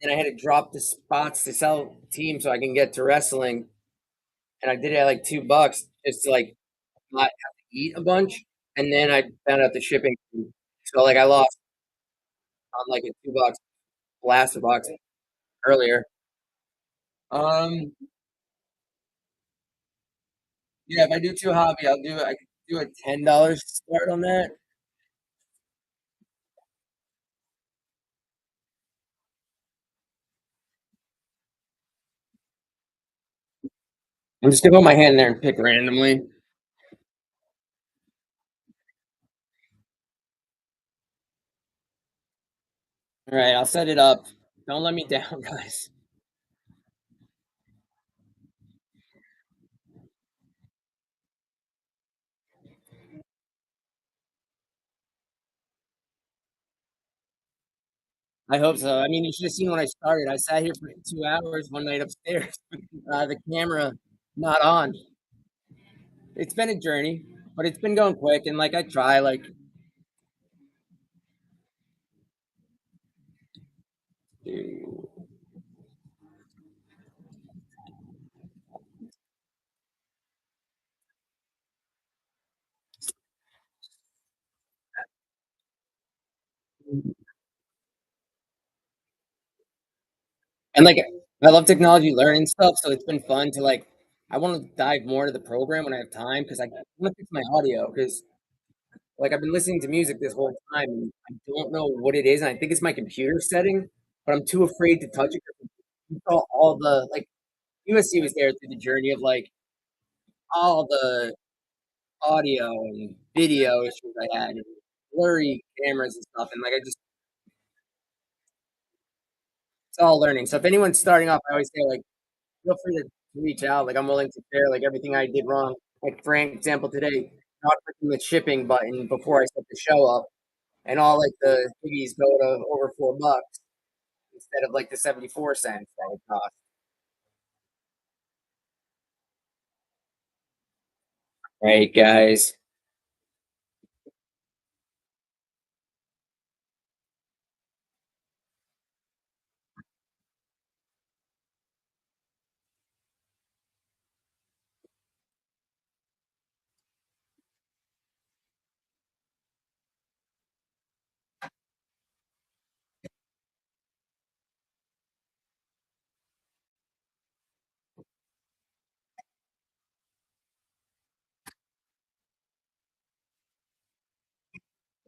S1: and I had to drop the spots to sell team so I can get to wrestling. And I did it at like $2 just to like not have to eat a bunch. And then I found out the shipping. So like I lost on like a $2 blaster box earlier. Um, yeah, if I do two hobby, I could do a $10 start on that. I'm just gonna put my hand there and pick randomly. All right, I'll set it up. Don't let me down, guys. I hope so. I mean, you should have seen when I started. I sat here for 2 hours one night upstairs with the camera not on. It's been a journey, but it's been going quick. And like I try, like, and like I love technology, learning stuff. So it's been fun to like. I want to dive more into the program when I have time because I want to fix my audio because like I've been listening to music this whole time and I don't know what it is. And I think it's my computer setting, but I'm too afraid to touch it. You saw all the like USC was there through the journey of like all the audio and video issues I had, and blurry cameras and stuff. And like I just, it's all learning. So if anyone's starting off, I always say like, feel free to reach out. Like I'm willing to share like everything I did wrong. Like for example, today, not clicking the shipping button before I set the show up, and all like the biggies go to over $4 instead of like the 74 cents that it cost. Right, guys.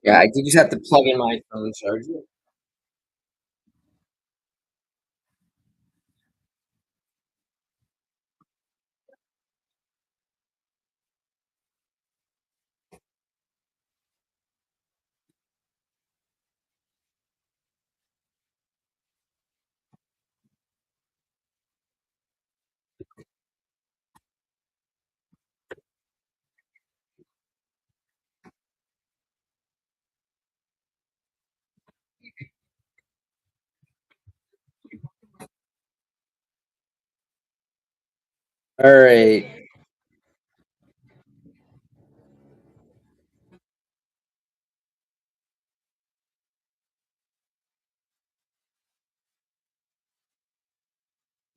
S1: Yeah, I did just have to plug in my phone charger. All right.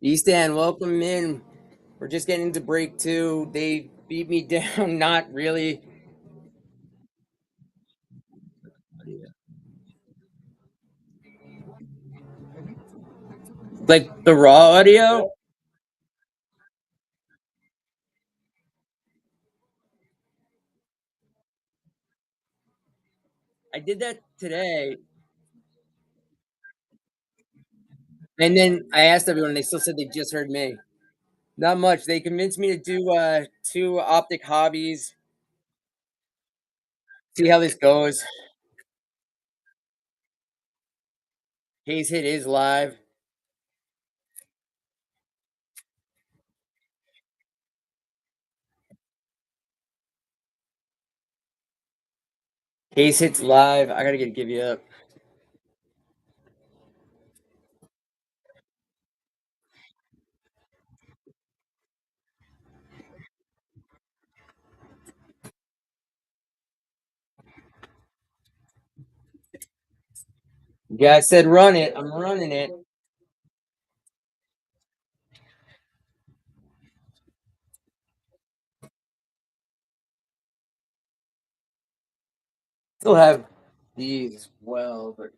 S1: East End, welcome in. We're just getting into break two. They beat me down, not really. Like the raw audio? I did that today. And then I asked everyone, and they still said they just heard me. Not much. They convinced me to do 2 optic hobbies. See how this goes. Hayes hit is live. Hayes hits live. I gotta give you up. Yeah, I said run it. I'm running it. Still have these as well, but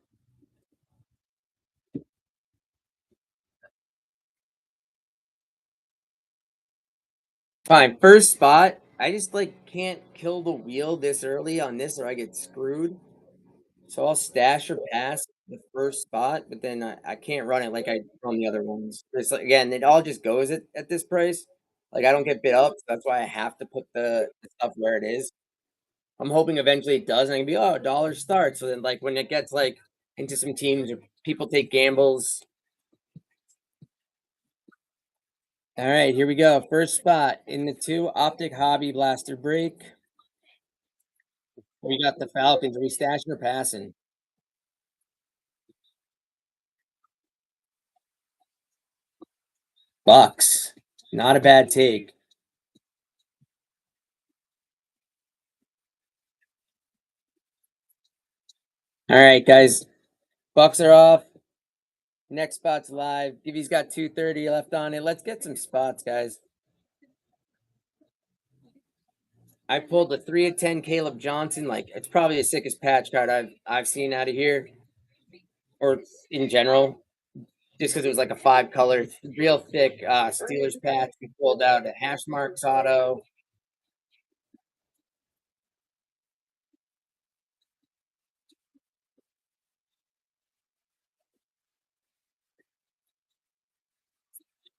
S1: fine. First spot. I just like can't kill the wheel this early on this, or I get screwed. So I'll stash or pass the first spot, but then I can't run it like I run the other ones. It's like, again, it all just goes at this price. Like I don't get bid up, so that's why I have to put the stuff where it is. I'm hoping eventually it does, and I can be $1 start. So then, like when it gets like into some teams or people take gambles. All right, here we go. First spot in the 2 optic hobby blaster break. We got the Falcons. Are we stashing or passing? Bucks. Not a bad take. All right, guys. Bucks are off. Next spot's live. Gibby's got 230 left on it. Let's get some spots, guys. I pulled a 3 of 10 Caleb Johnson. Like it's probably the sickest patch card I've seen out of here, or in general. Just because it was like a 5-color, real thick Steelers patch. We pulled out a hash marks auto.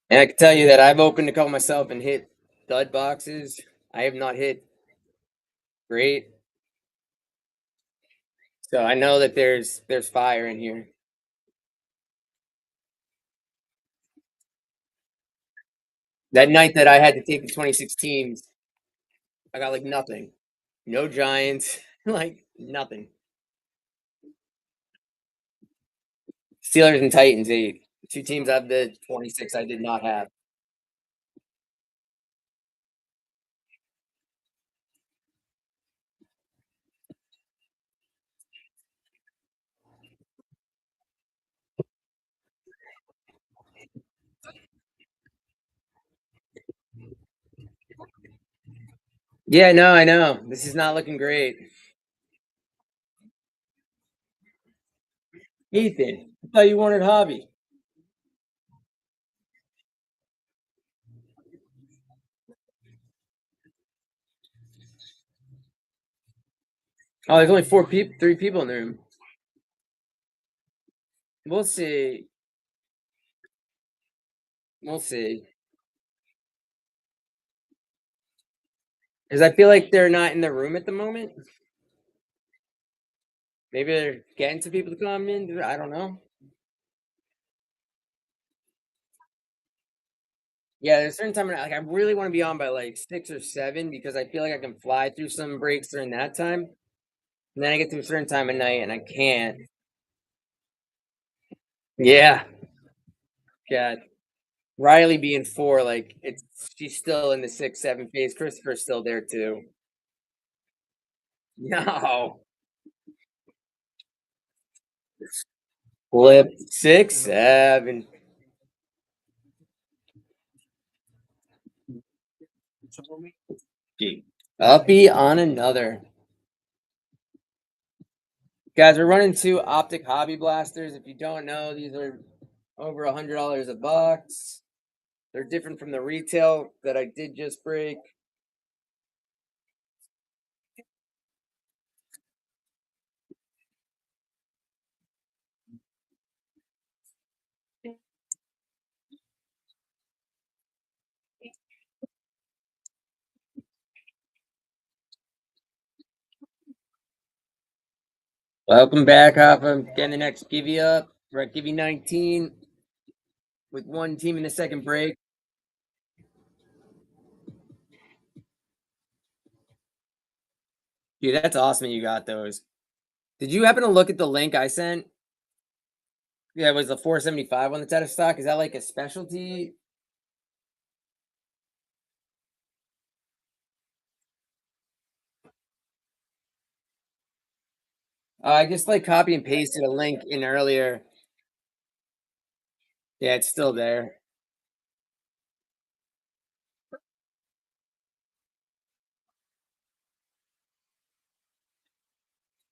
S1: And I can tell you that I've opened a couple myself and hit dud boxes. I have not hit great. So I know that there's fire in here. That night that I had to take the 26 teams, I got like nothing. No Giants, like nothing. Steelers and Titans, 8. 2 teams out of the 26 I did not have. Yeah, no, I know. This is not looking great. Ethan, I thought you wanted hobby. Oh, there's only 3 people in the room. We'll see. We'll see. Because I feel like they're not in the room at the moment. Maybe they're getting some people to come in. I don't know. Yeah, there's a certain time when I really want to be on by like 6 or 7 because I feel like I can fly through some breaks during that time. And then I get to a certain time of night and I can't. Yeah. God. Riley being 4, like she's still in the 6, 7 phase. Christopher's still there too. No. Flip 6, 7. Uppy on another. Guys, we're running 2 optic hobby blasters. If you don't know, these are over $100 a box. They're different from the retail that I did just break. Welcome back, Hoffa. Getting the next Givey up. We're at Givey 19 with one team in the second break. Dude, that's awesome that you got those. Did you happen to look at the link I sent? Yeah, it was the 475 one that's out of stock. Is that like a specialty? I just like copy and pasted a link in earlier. Yeah, it's still there.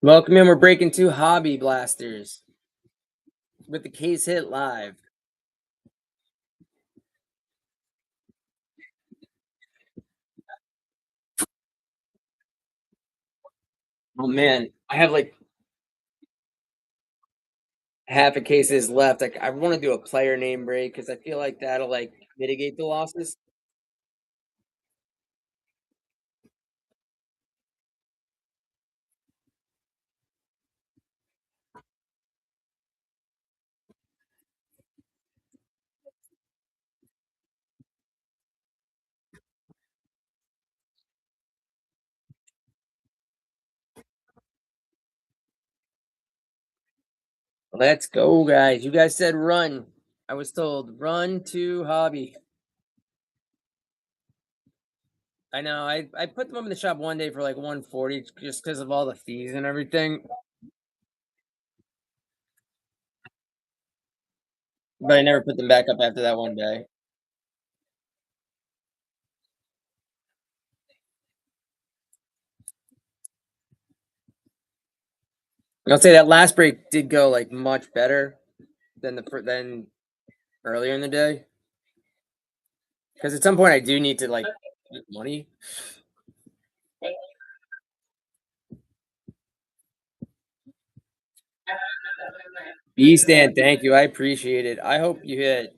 S1: Welcome in. We're breaking 2 Hobby Blasters with the case hit live. Oh man, I have like half a cases left. Like I want to do a player name break because I feel like that'll like mitigate the losses. Let's go, guys. You guys said run. I was told run to Hobby. I know. I put them up in the shop one day for like 140 just because of all the fees and everything. But I never put them back up after that one day. I'll say that last break did go like much better than than earlier in the day. Because at some point I do need to like get money. B stand, thank you. I appreciate it. I hope you hit.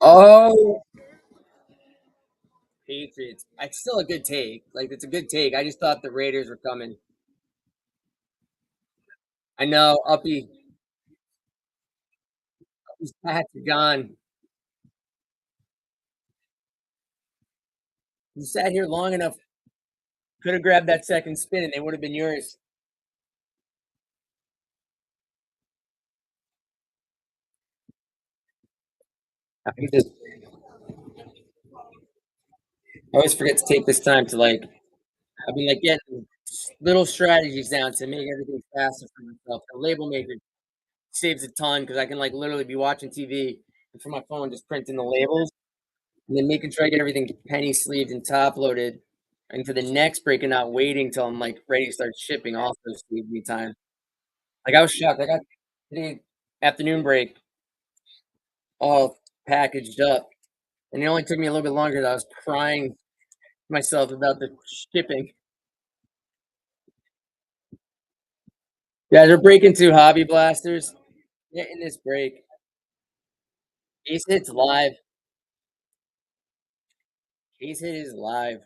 S1: Oh, Patriots. It's still a good take. Like it's a good take. I just thought the Raiders were coming. I know, Uppy. Uppy's Pats are gone. You sat here long enough. Could have grabbed that second spin and they would have been yours. I just I always forget to take this time to like I've been like getting little strategies down to make everything faster for myself. The label maker saves a ton because I can like literally be watching TV and from my phone just printing the labels and then making sure I get everything penny sleeved and top loaded. And for the next break and not waiting till I'm like ready to start shipping also saves me time. Like I was shocked. I got the afternoon break all packaged up. And it only took me a little bit longer because I was crying myself about the shipping. Guys, we're breaking 2 Hobby Blasters. Getting this break. Case Hit's live. Case Hit is live.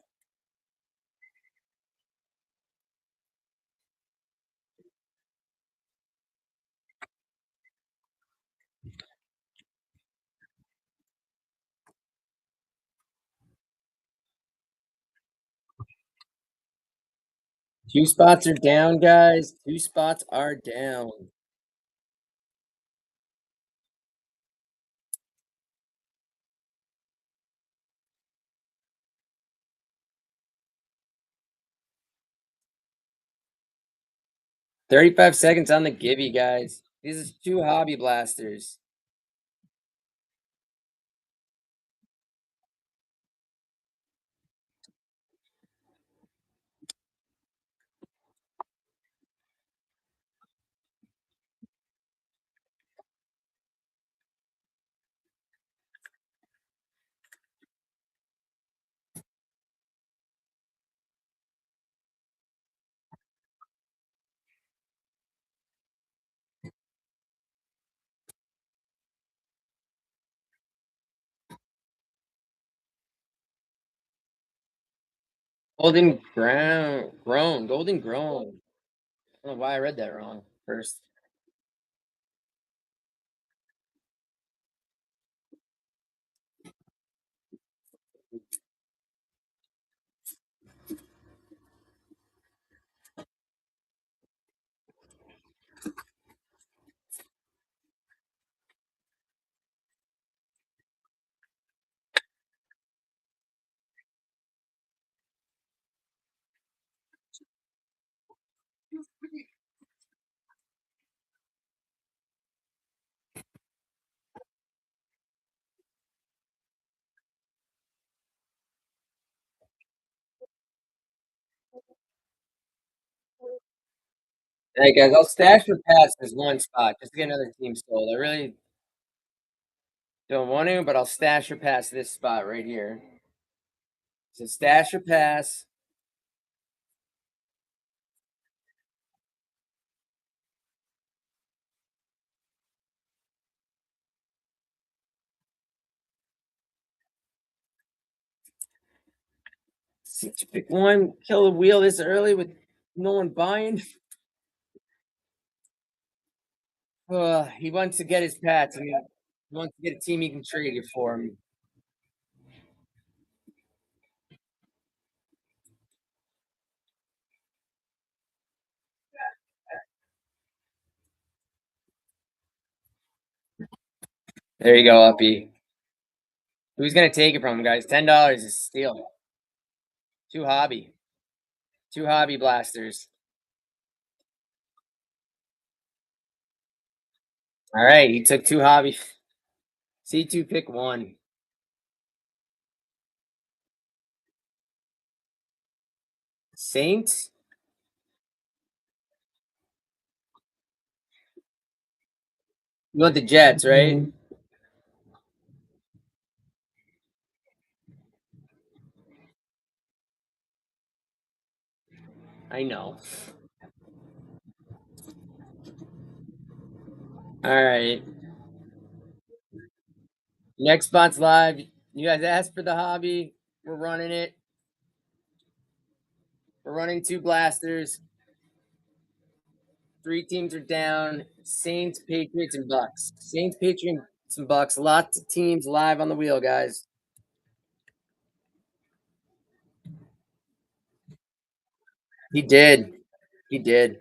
S1: Two spots are down, guys. 2 spots are down. $35 seconds on the Gibby, guys. These is 2 Hobby Blasters. Golden grown. Golden grown. I don't know why I read that wrong first. Hey guys, I'll stash or pass this one spot just to get another team sold. I really don't want to, but I'll stash or pass this spot right here. So stash or pass. See, pick one, kill the wheel this early with no one buying. He wants to get his Pats. I mean, he wants to get a team he can trade it for him. There you go, Uppy. Who's gonna take it from him, guys? $10 is steal. Two hobby blasters. All right, he took two hobby. C2 pick one. Saints. You want the Jets, right? I know. All right. Next spot's live. You guys asked for the hobby. We're running it. We're running two blasters. Three teams are down. Saints, Patriots, and Bucks. Saints, Patriots, and Bucks. Lots of teams live on the wheel, guys. He did. He did.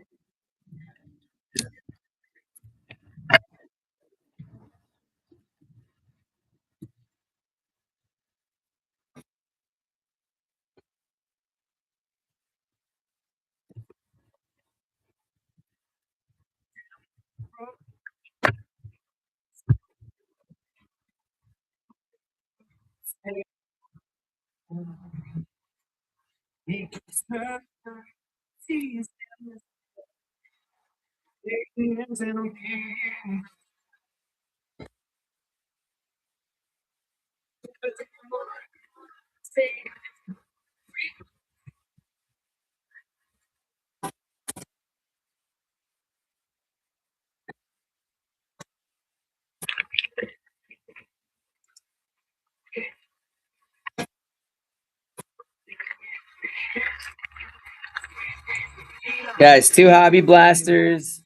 S1: Guys, two hobby blasters.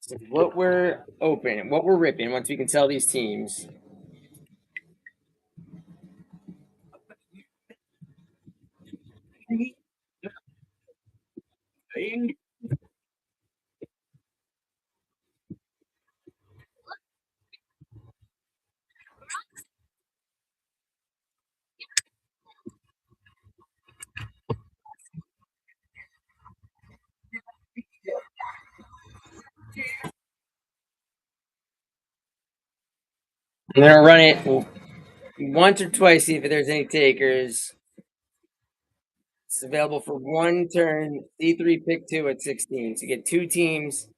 S1: So what we're open, what we're ripping once we can sell these teams. I'm gonna run it once or twice, see if there's any takers. It's available for one turn. C3 pick two at 16. So you get two teams,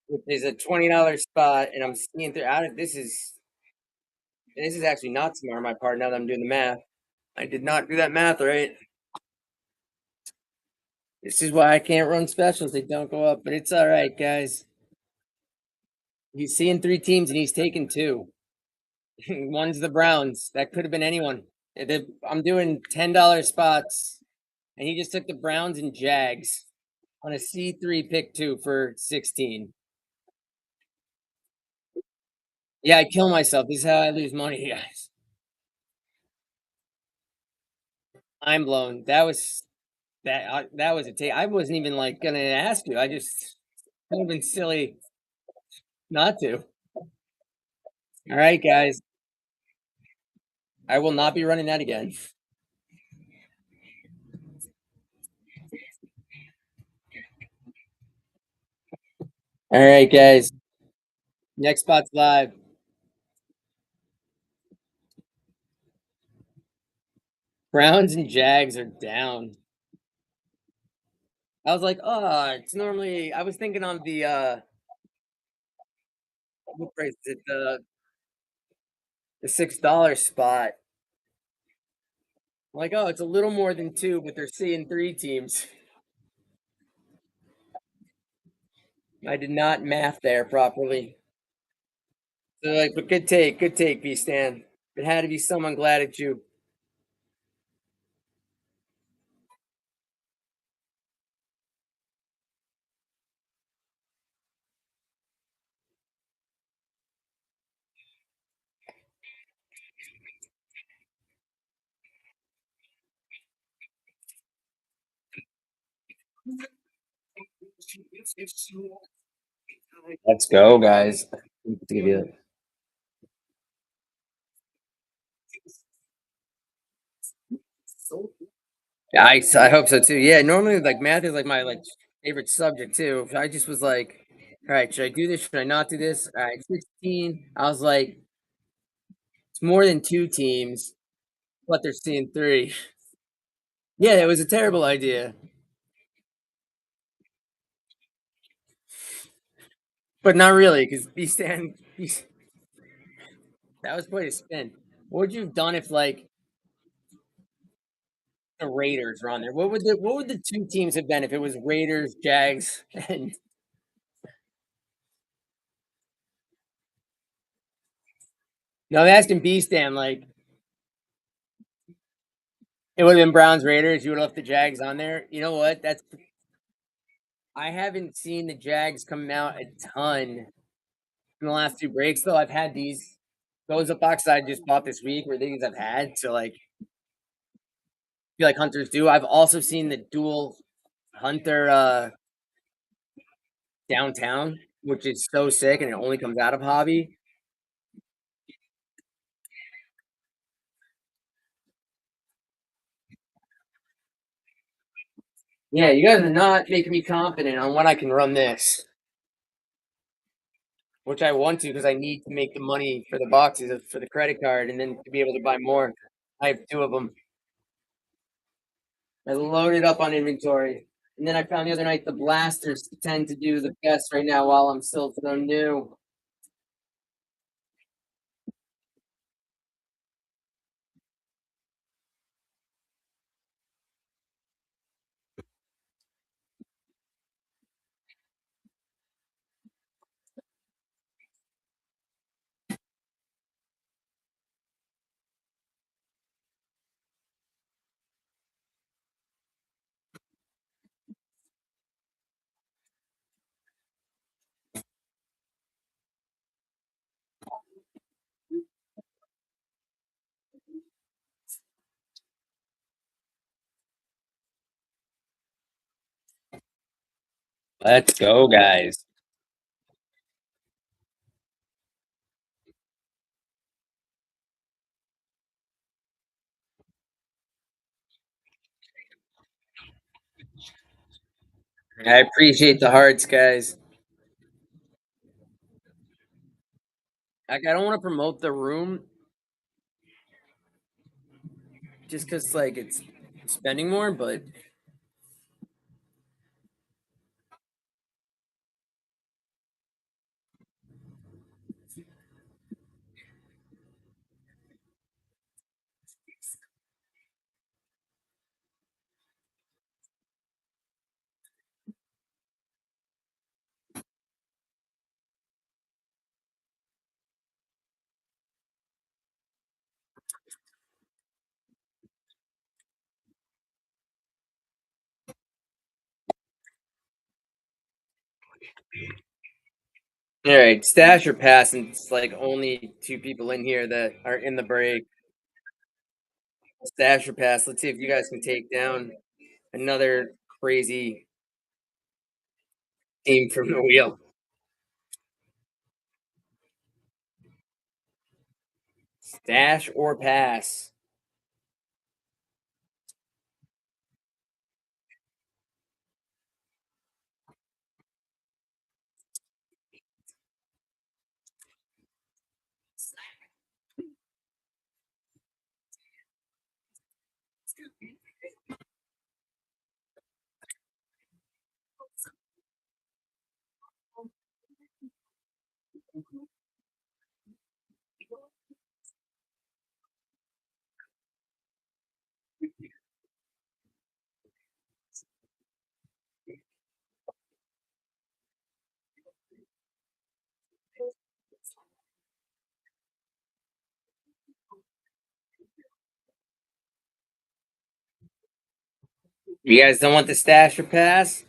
S1: which is a $20 spot, and I'm seeing through out of this is actually not smart on my part now that I'm doing the math. I did not do that math right. This is why I can't run specials. They don't go up, but it's all right, guys. He's seeing three teams and he's taking two. One's the Browns. That could have been anyone. I'm doing $10 spots, and he just took the Browns and Jags on a C3 pick 2 for 16. Yeah, I kill myself. This is how I lose money, guys. I'm blown. That was a take. I wasn't even like gonna ask you. I just would have been silly not to. All right, guys. I will not be running that again. All right, guys. Next spot's live. Browns and Jags are down. I was like, oh, it's normally. I was thinking on the what price is it? The $6 spot. I'm like, oh, it's a little more than 2, but they're seeing 3 teams. I did not math there properly. So like, but good take, B Stan. It had to be someone glad at you. Let's go, guys. Give you I hope so too. Yeah, normally like math is like my like favorite subject too. I just was like, all right, should I do this? Should I not do this? All right, 16. I was like, it's more than 2 teams, but they're seeing 3. Yeah, it was a terrible idea. But not really, because B Stan that was quite a spin. What would you have done if like the Raiders were on there? What would the 2 teams have been if it was Raiders, Jags, and no, I'm asking B Stan, like it would have been Browns Raiders, you would have left the Jags on there. You know what? That's I haven't seen the Jags come out a ton in the last 2 breaks though. I've had those up boxes I just bought this week were things I've had. So like feel like hunters do. I've also seen the dual hunter downtown, which is so sick and it only comes out of hobby. Yeah, you guys are not making me confident on when I can run this, which I want to because I need to make the money for the boxes for the credit card and then to be able to buy more. I have 2 of them. I loaded up on inventory. And then I found the other night the blasters tend to do the best right now while I'm still so new. Let's go, guys. I appreciate the hearts, guys. Like, I don't want to promote the room just because, like, it's spending more, but All right, stash or pass, and it's like only two people in here that are in the break. Stash or pass. Let's see if you guys can take down another crazy team from the wheel. Stash or pass. You guys don't want the stash or pass?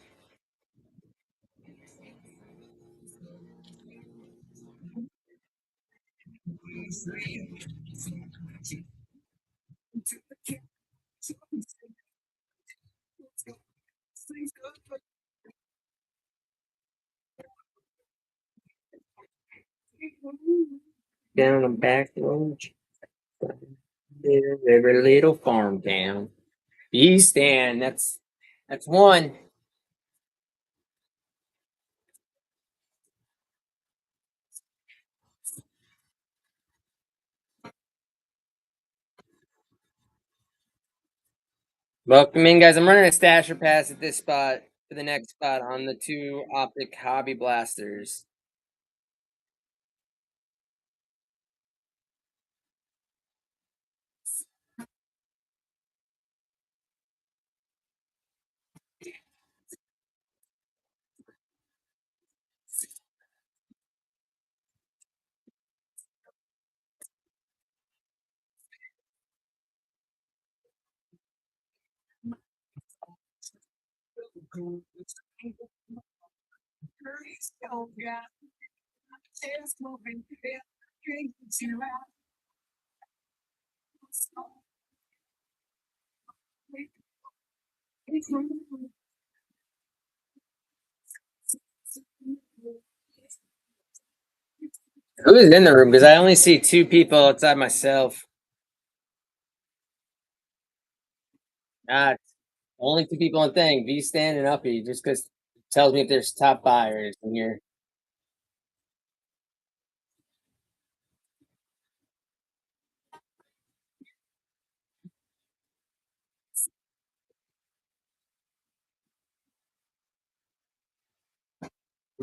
S1: Down a back road. Every little farm town. East Stand. That's one. Welcome in, guys. I'm running a stash or pass at this spot to the next spot on the two optic hobby blasters. Who is in the room? Because I only see two people outside myself. Ah, only two people on thing. V Stand and Uppy, just because tells me if there's top buyers in here.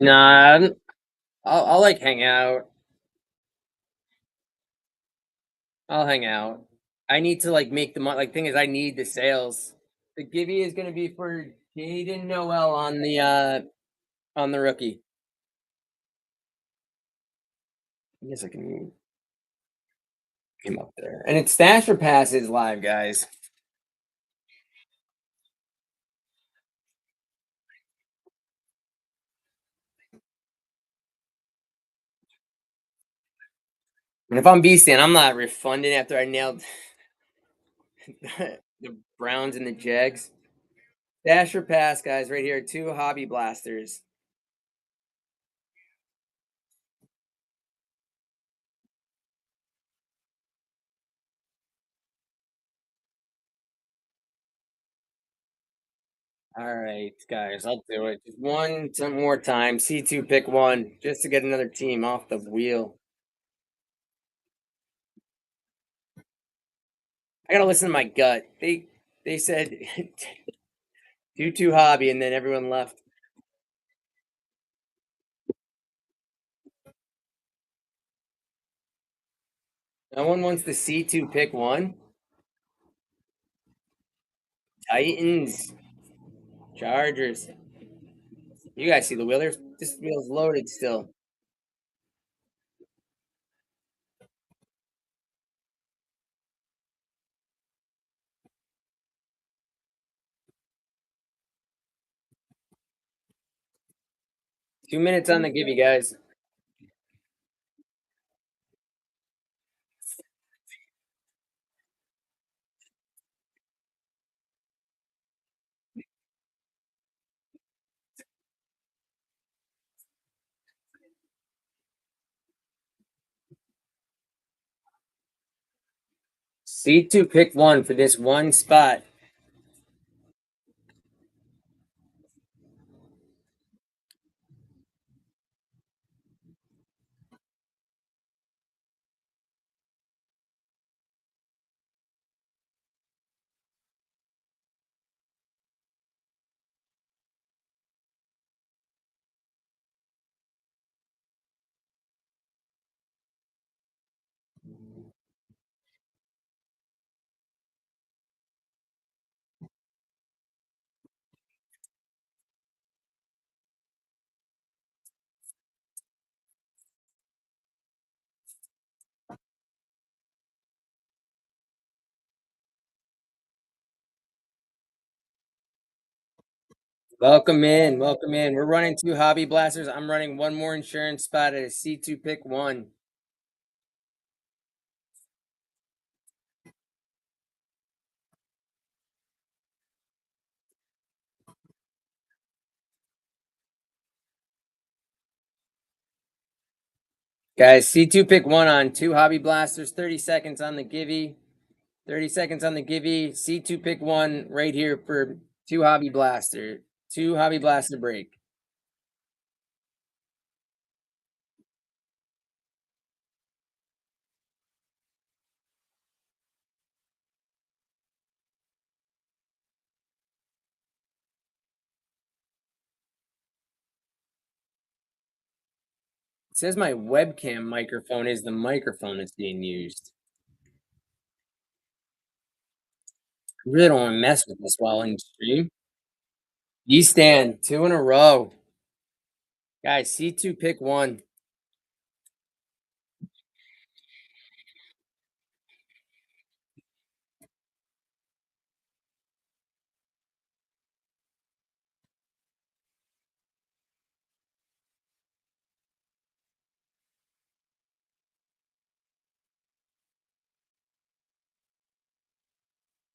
S1: Nah, I'll like hang out. I'll hang out. I need to like make the money. Like thing is, I need the sales. The givey is gonna be for Jaden Noel on the rookie. I guess I can him up there. And it's stash or passes live, guys. And if I'm beasting, I'm not refunding after I nailed the Browns and the Jags. Dash or pass, guys, right here. Two hobby blasters. All right, guys, I'll do it. Just some more time. C2 pick one just to get another team off the wheel. I gotta listen to my gut. They said do two hobby, and then everyone left. No one wants the C2 pick one. Titans, Chargers. You guys see the wheel? This wheel's loaded still. 2 minutes on the give you guys. C2 pick one for this one spot. Welcome in, welcome in. We're running 2 hobby blasters. I'm running one more insurance spot at a C2 pick one. Guys, C2 pick one on 2 hobby blasters, 30 seconds on the givey. 30 seconds on the givey. C2 pick one right here for 2 hobby blaster. 2 hobby blaster break. It says my webcam microphone is the microphone that's being used. I really don't want to mess with this while in stream. E-stand, 2 in a row. Guys, C2 pick one.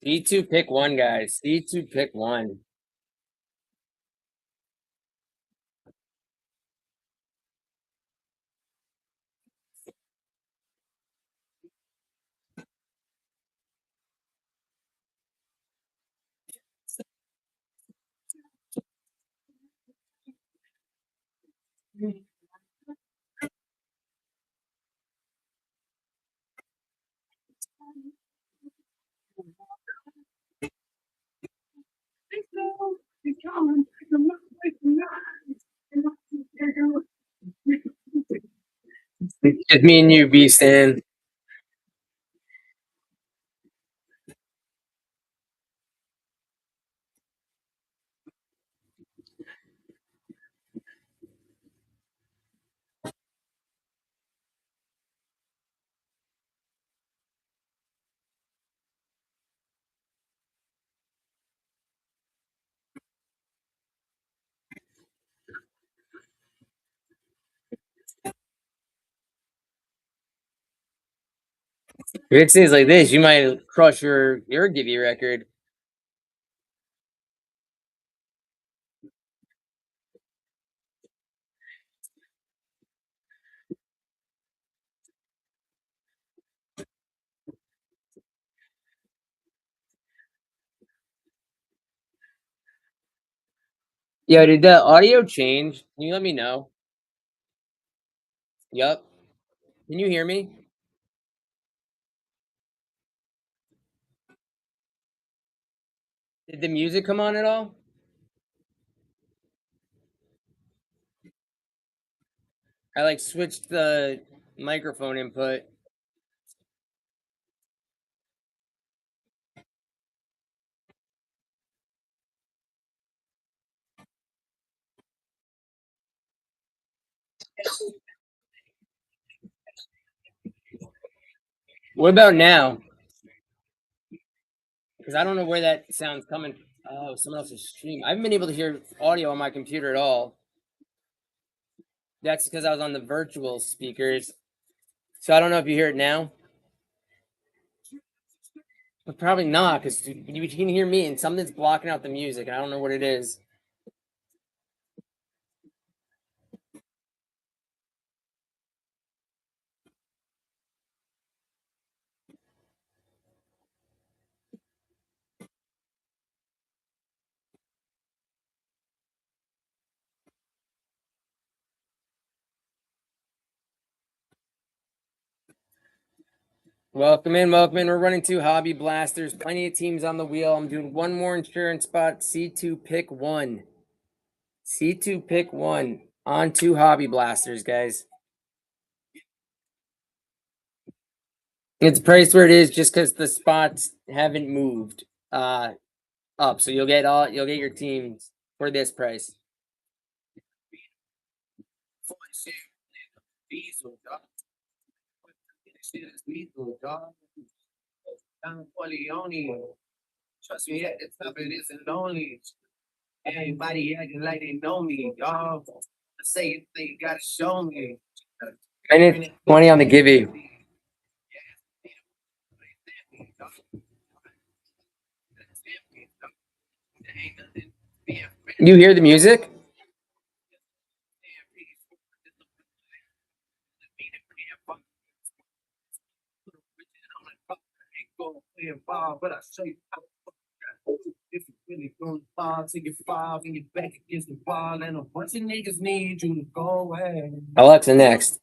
S1: C2 pick one, guys. C2 pick one. It's me and you, B-stand. If it stays like this, you might crush your givey record. Yo, did the audio change? Can you let me know? Yup. Can you hear me? Did the music come on at all? I like switched the microphone input. What about now? Because I don't know where that sound's coming. Oh, someone else's stream. I haven't been able to hear audio on my computer at all. That's because I was on the virtual speakers. So I don't know if you hear it now. But probably not, because you can hear me and something's blocking out the music, and I don't know what it is. Welcome in, welcome in. We're running 2 Hobby Blasters. Plenty of teams on the wheel. I'm doing one more insurance spot. C2 pick 1. C2 pick 1 on 2 Hobby Blasters, guys. It's priced where it is just because the spots haven't moved up. So you'll get your teams for this price.
S6: Trust me, at the top it isn't lonely. Everybody acting like they know me, dog. Say it, they gotta show me.
S1: Minute 20 on the Gibby. You hear the music?
S6: But I show you if you really gonna fall, take your fall and get back against the wall, and a bunch of niggas need you to go away.
S1: Alexa next.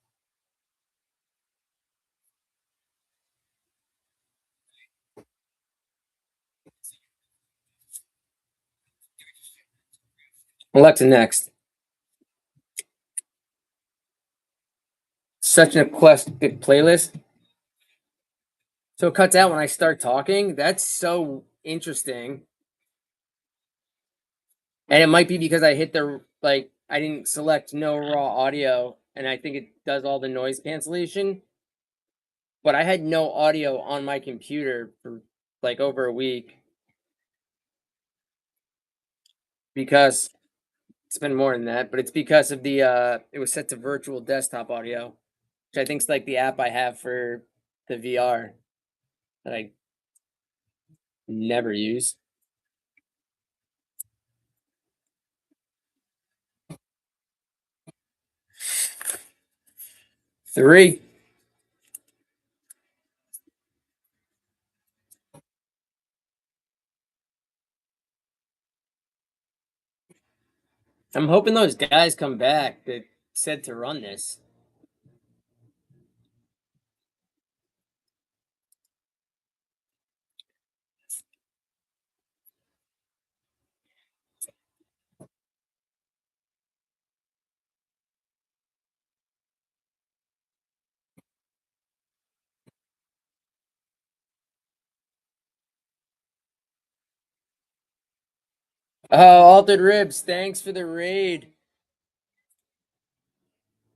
S1: Alexa next. Such an eclectic playlist. So it cuts out when I start talking. That's so interesting. And it might be because I hit I didn't select no raw audio, and I think it does all the noise cancellation. But I had no audio on my computer for like over a week. Because it's been more than that, but it's because of the it was set to virtual desktop audio, which I think is like the app I have for the VR that I never use. Three. I'm hoping those guys come back that said to run this. Oh, Altered Ribs, thanks for the raid.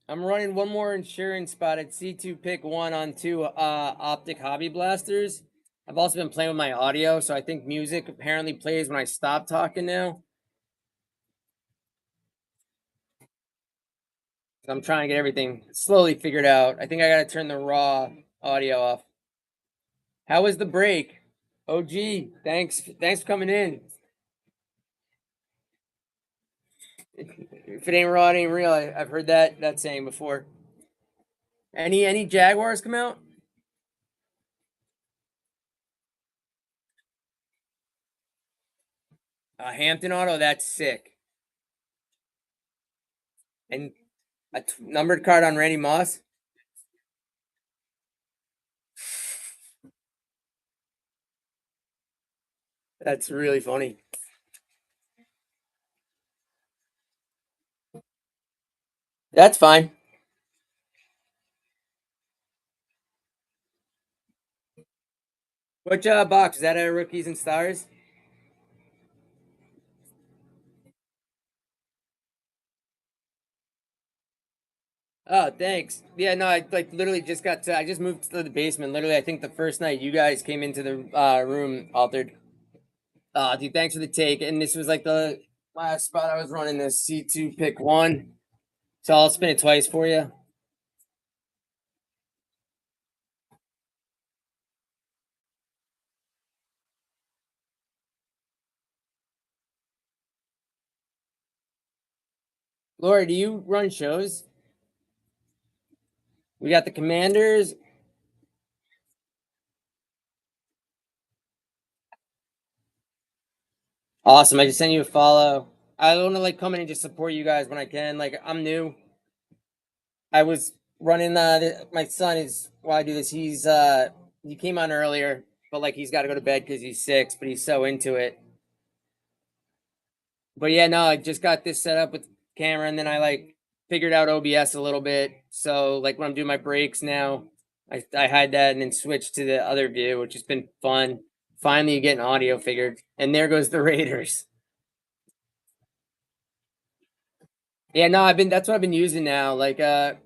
S1: I'm running one more insurance spot at C2 pick 1 on 2 optic Hobby Blasters. I've also been playing with my audio, so I think music apparently plays when I stop talking now. I'm trying to get everything slowly figured out. I think I gotta turn the raw audio off. How was the break? OG, thanks for coming in. If it ain't raw, it ain't real. I've heard that saying before. Any Jaguars come out? Hampton Auto, that's sick. And a numbered card on Randy Moss. That's really funny. That's fine. Which box? Is that a Rookies and Stars? Oh, thanks. Yeah, no, I like literally just I just moved to the basement. Literally, I think the first night you guys came into the room, Altered. Dude, thanks for the take. And this was like the last spot I was running this C2 pick 1. So I'll spin it twice for you. Laura, do you run shows? We got the Commanders. Awesome. I just sent you a follow. I want to like come in and just support you guys when I can. Like I'm new. I was running my son is while I do this, he came on earlier, but like he's gotta go to bed because he's 6, but he's so into it. But yeah, no, I just got this set up with camera and then I like figured out OBS a little bit. So like when I'm doing my breaks now, I hide that and then switch to the other view, which has been fun. Finally getting audio figured. And there goes the Raiders. Yeah, no, that's what I've been using now. Like I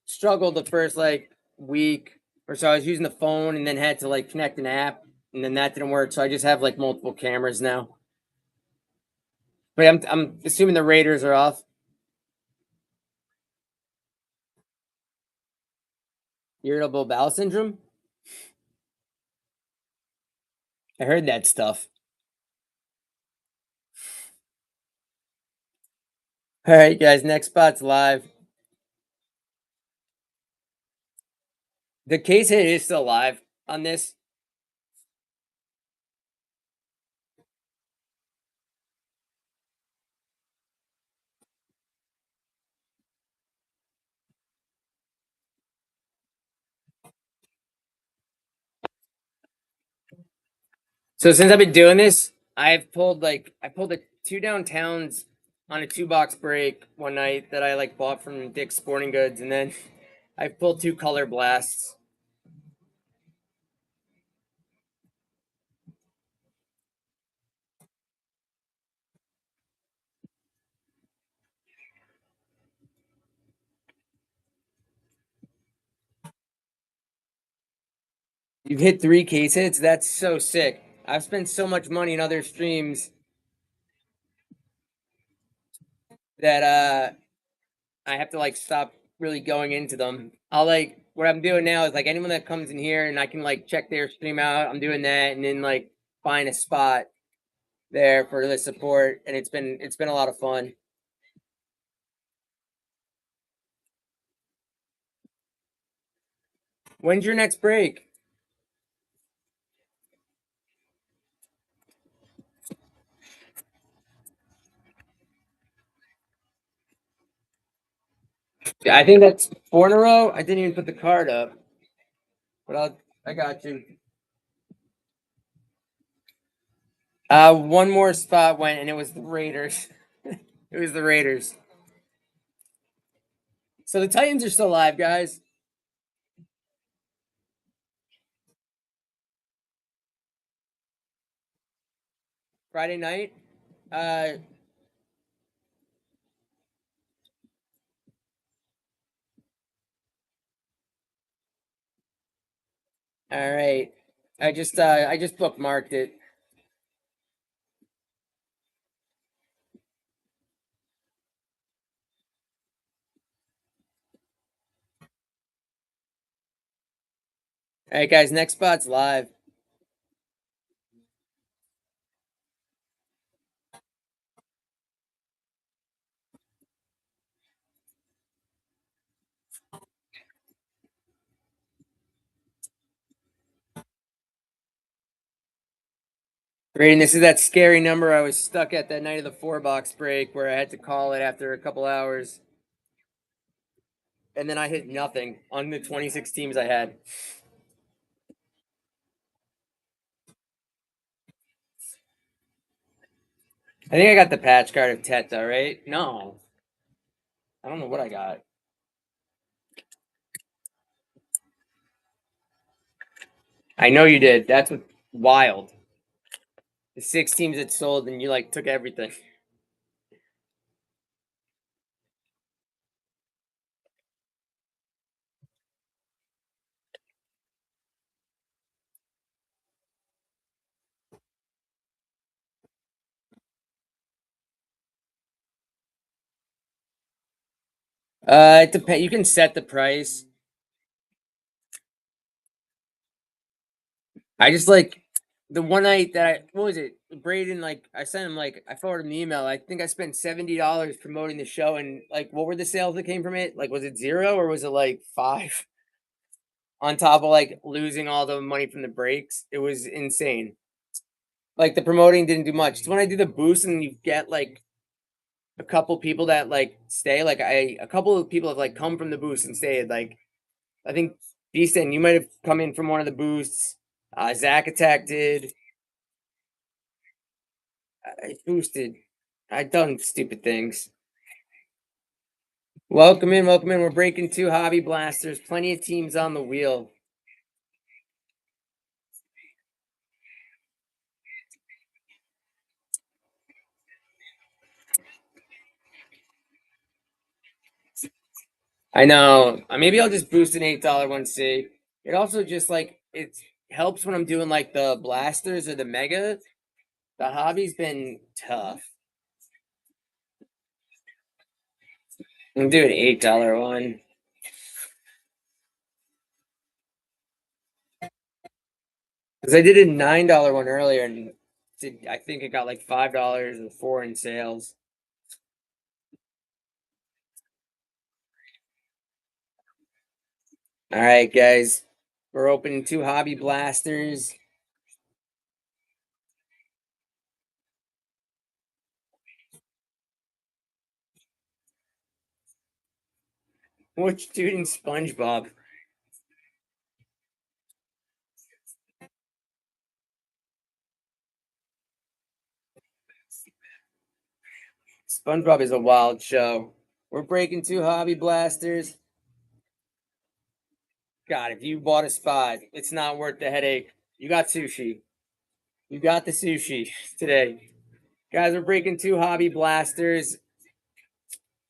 S1: struggled the first like week or so. I was using the phone and then had to like connect an app and then that didn't work. So I just have like multiple cameras now. But I'm assuming the Raiders are off. Irritable bowel syndrome? I heard that stuff. All right, guys, next spot's live. The case hit is still live on this. So since I've been doing this, I pulled the 2 downtowns on a 2 box break one night that I like bought from Dick's Sporting Goods, and then I pulled 2 color blasts. You've hit 3 case hits. That's so sick. I've spent so much money in other streams that I have to like stop really going into them. I'll like what I'm doing now is like anyone that comes in here and I can like check their stream out. I'm doing that and then like find a spot there for the support, and it's been a lot of fun. When's your next break? I think that's 4 in a row. I didn't even put the card up, but I got you. One more spot went, and it was the Raiders. It was the Raiders. So the Titans are still alive, guys. Friday night. All right. I just bookmarked it. All right, guys. Next spot's live. Great, and this is that scary number I was stuck at that night of the 4 box break where I had to call it after a couple hours. And then I hit nothing on the 26 teams I had. I think I got the patch card of Teta, right? No. I don't know what I got. I know you did. That's what wild. The 6 teams that sold and you like took everything. It depends. You can set the price. I just like the one night that what was it? Braden, like I sent him like I forwarded him the email. I think I spent $70 promoting the show, and like what were the sales that came from it? Like was it 0 or was it like 5? On top of like losing all the money from the breaks. It was insane. Like the promoting didn't do much. So when I do the boost and you get like a couple people that like stay, like a couple of people have like come from the boost and stayed. Like I think Beaston, you might have come in from one of the boosts. Zach Attack did. I boosted. I done stupid things. Welcome in, welcome in. We're breaking 2 hobby blasters. Plenty of teams on the wheel. I know. Maybe I'll just boost an $8 one. See, it also just like it helps when I'm doing like the blasters or the mega. The hobby's been tough. I'm doing $8 one. Because I did a $9 one earlier and I think it got like $5 or 4 in sales. All right, guys. We're opening 2 hobby blasters. Which dude in SpongeBob? SpongeBob is a wild show. We're breaking 2 hobby blasters. God, if you bought a spot, it's not worth the headache. You got sushi. You got the sushi today. Guys, we're breaking 2 hobby blasters.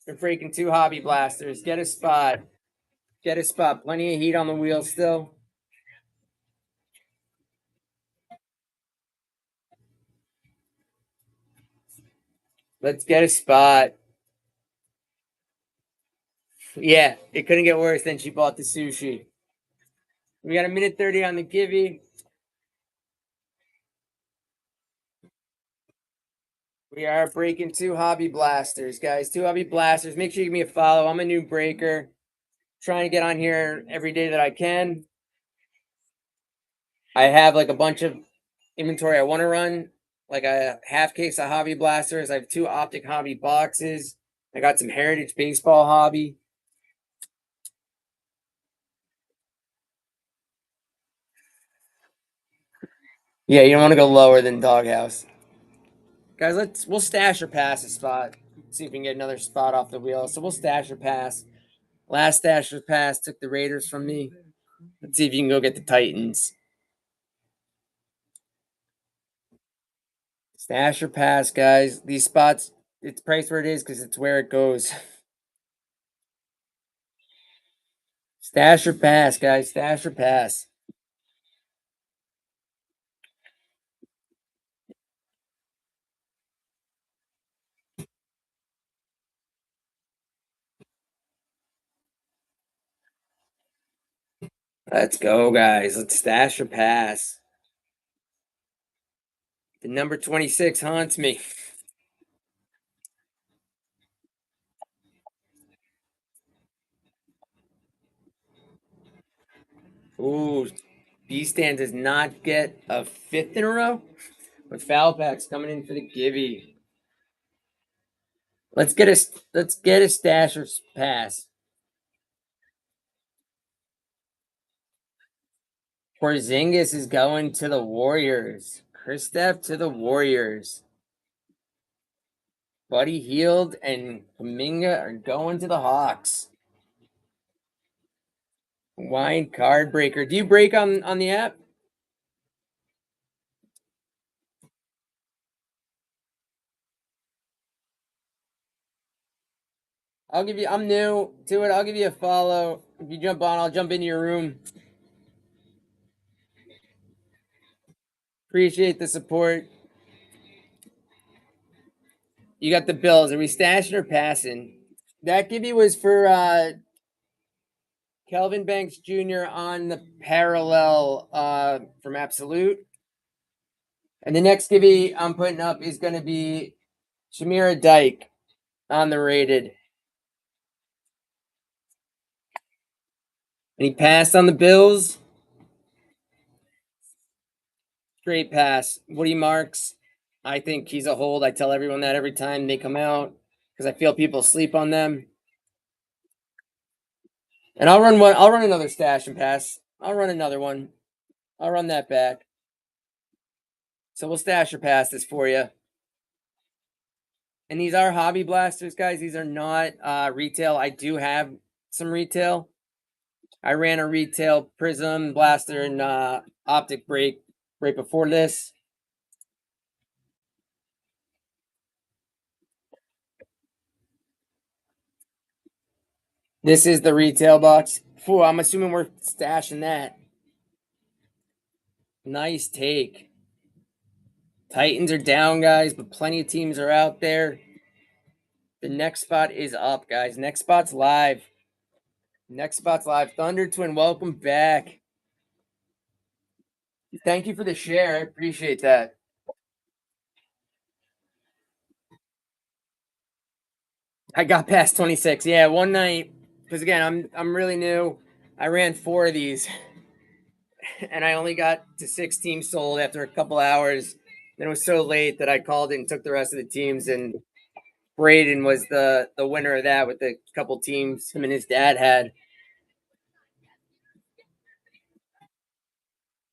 S1: We're breaking 2 hobby blasters. Get a spot. Get a spot. Plenty of heat on the wheel still. Let's get a spot. Yeah, it couldn't get worse than she bought the sushi. We got a minute 30 on the Givey. We are breaking 2 hobby blasters, guys. 2 hobby blasters. Make sure you give me a follow. I'm a new breaker. Trying to get on here every day that I can. I have like a bunch of inventory I want to run. Like a half case of hobby blasters. I have 2 optic hobby boxes. I got some heritage baseball hobby. Yeah, you don't want to go lower than Doghouse. Guys, we'll stash or pass a spot. See if we can get another spot off the wheel. So we'll stash or pass. Last stash or pass took the Raiders from me. Let's see if you can go get the Titans. Stash or pass, guys. These spots, it's priced where it is because it's where it goes. Stash or pass, guys. Stash or pass. Let's go, guys. Let's stash or pass. The number 26 haunts me. Ooh, B-Stand does not get a 5th in a row. With foul backs coming in for the Givey. Let's get a stash or pass. Porzingis is going to the Warriors. Kristaps to the Warriors. Buddy Hield and Kuminga are going to the Hawks. Wine card breaker. Do you break on the app? I'm new to it. I'll give you a follow. If you jump on, I'll jump into your room. Appreciate the support. You got the Bills. Are we stashing or passing? That Gibby was for Kelvin Banks Jr. on the parallel from Absolute. And the next Gibby I'm putting up is going to be Shamira Dyke on the rated. And he passed on the Bills. Great pass. Woody Marks, I think he's a hold. I tell everyone that every time they come out because I feel people sleep on them. And I'll run another stash and pass. I'll run another one. I'll run that back. So we'll stash or pass this for you. And these are hobby blasters, guys. These are not retail. I do have some retail. I ran a retail prism blaster and optic break right before this. This is the retail box. Phew, I'm assuming we're stashing that. Nice take. Titans are down, guys, but plenty of teams are out there. The next spot is up, guys. Next spot's live. Next spot's live. Thunder Twin, welcome back. Thank you for the share. I appreciate that. I got past 26. Yeah, one night, because again, I'm really new. I ran 4 of these, and I only got to 6 teams sold after a couple hours. Then it was so late that I called it and took the rest of the teams, and Braden was the winner of that with the couple teams him and his dad had.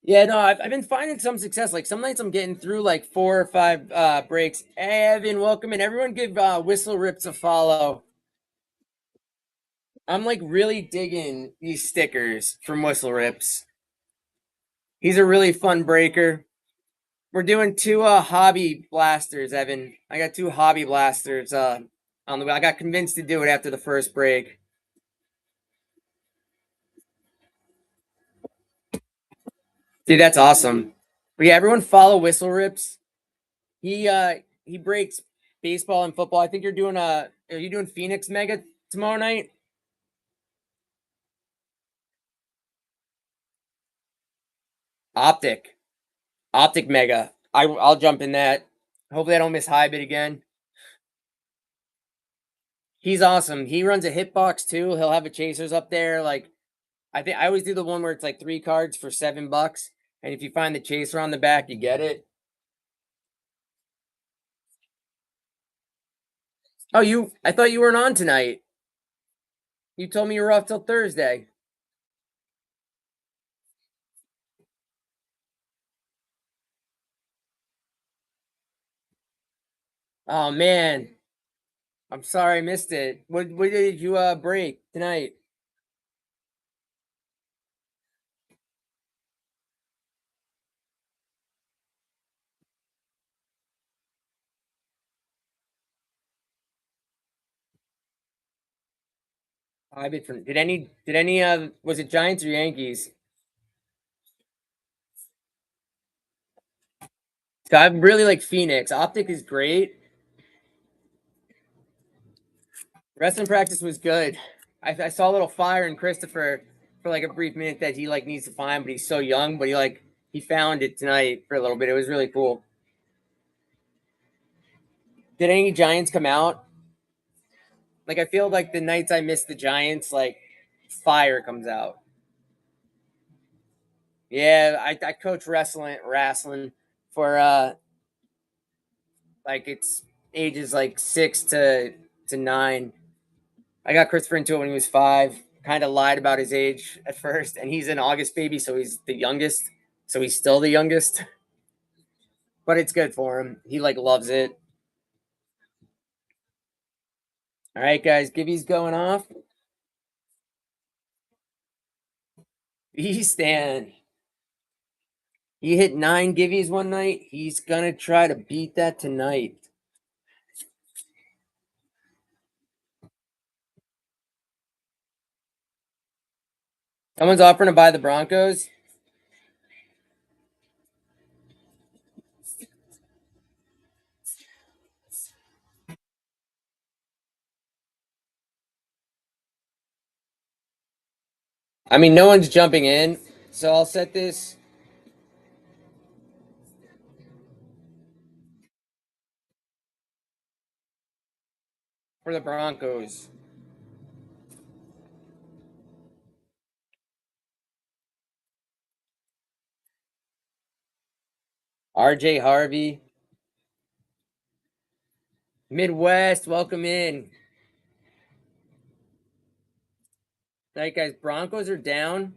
S1: Yeah, no, I've been finding some success. Like some nights I'm getting through like 4 or 5 breaks. Hey, Evan, welcome in. Everyone give Whistle Rips a follow. I'm like really digging these stickers from Whistle Rips. He's a really fun breaker. We're doing 2 hobby blasters, Evan. I got 2 hobby blasters on the way. I got convinced to do it after the first break. Dude, that's awesome. But yeah, everyone follow Whistle Rips. He breaks baseball and football. I think you're doing are you doing Phoenix Mega tomorrow night? Optic. Optic Mega. I'll jump in that. Hopefully I don't miss Hybrid again. He's awesome. He runs a hitbox too. He'll have a chasers up there. Like I think I always do the one where it's like 3 cards for $7. And if you find the chaser on the back, you get it. Oh, I thought you weren't on tonight. You told me you were off till Thursday. Oh man. I'm sorry I missed it. What did you break tonight? I bet from did any was it Giants or Yankees? So I really like Phoenix. Optic is great. Wrestling practice was good. I saw a little fire in Christopher for like a brief minute that he like needs to find, but he's so young. But he found it tonight for a little bit. It was really cool. Did any Giants come out? Like I feel like the nights I miss the Giants, like fire comes out. Yeah, I coach wrestling for like it's ages like 6 to 9. I got Christopher into it when he was 5. Kind of lied about his age at first, and he's an August baby, so he's the youngest. So he's still the youngest, but it's good for him. He like loves it. All right, guys, Gibby's going off. He's Stan. He hit 9 Gibbies one night. He's gonna try to beat that tonight. Someone's offering to buy the Broncos. I mean, no one's jumping in, so I'll set this. For the Broncos. RJ Harvey. Midwest, welcome in. All right, guys, Broncos are down.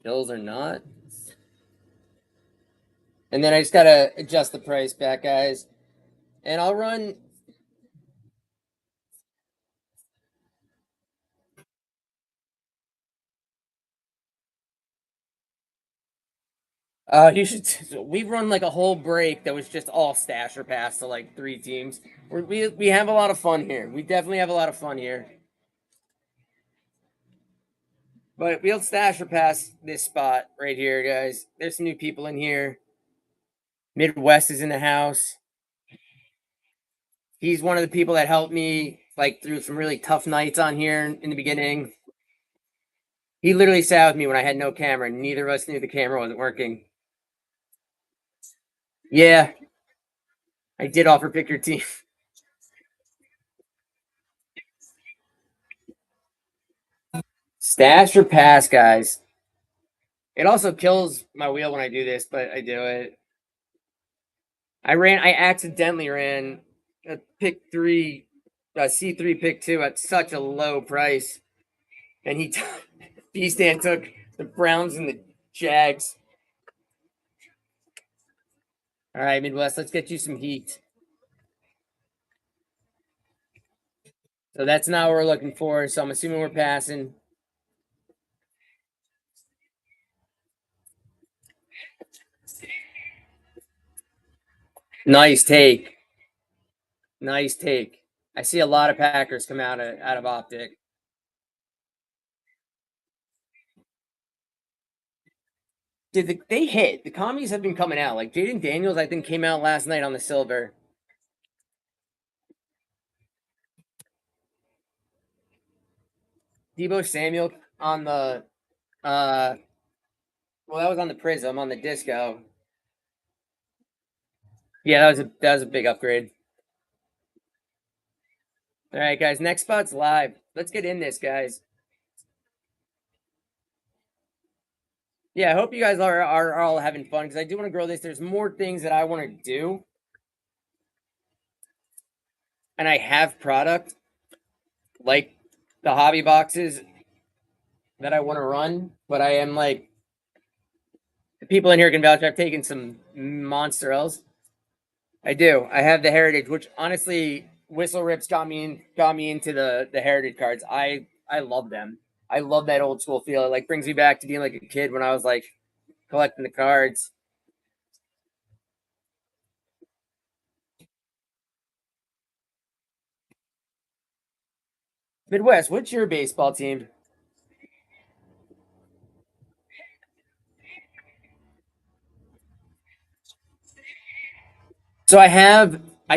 S1: Bills are not. And then I just got to adjust the price back, guys. And I'll run. You should. We run like a whole break that was just all stash or pass to like 3 teams. We have a lot of fun here. We definitely have a lot of fun here. But we'll stash or pass this spot right here, guys. There's some new people in here. Midwest is in the house. He's one of the people that helped me like through some really tough nights on here in the beginning. He literally sat with me when I had no camera, and neither of us knew the camera wasn't working. Yeah, I did offer pick your team. Stash or pass, guys. It also kills my wheel when I do this, but I do it. I accidentally ran a pick 3, a C3 pick 2 at such a low price. And B-Stan took the Browns and the Jags. All right, Midwest, let's get you some heat. So that's not what we're looking for. So I'm assuming we're passing. Nice take. Nice take. I see a lot of Packers come out of optic. They hit? The commies have been coming out. Like Jaden Daniels, I think, came out last night on the silver. Debo Samuel on the well, that was on the Prism on the Disco. Yeah, that was a big upgrade. All right, guys, next spot's live. Let's get in this, guys. Yeah, I hope you guys are all having fun because I do want to grow this. There's more things that I want to do. And I have product like the hobby boxes that I want to run, but I am like the people in here can vouch. I've taken some monster L's. I do. I have the Heritage, which honestly, Whistle Rips got me into the Heritage cards. I love them. I love that old school feel. It like brings me back to being like a kid when I was like collecting the cards. Midwest, what's your baseball team? So I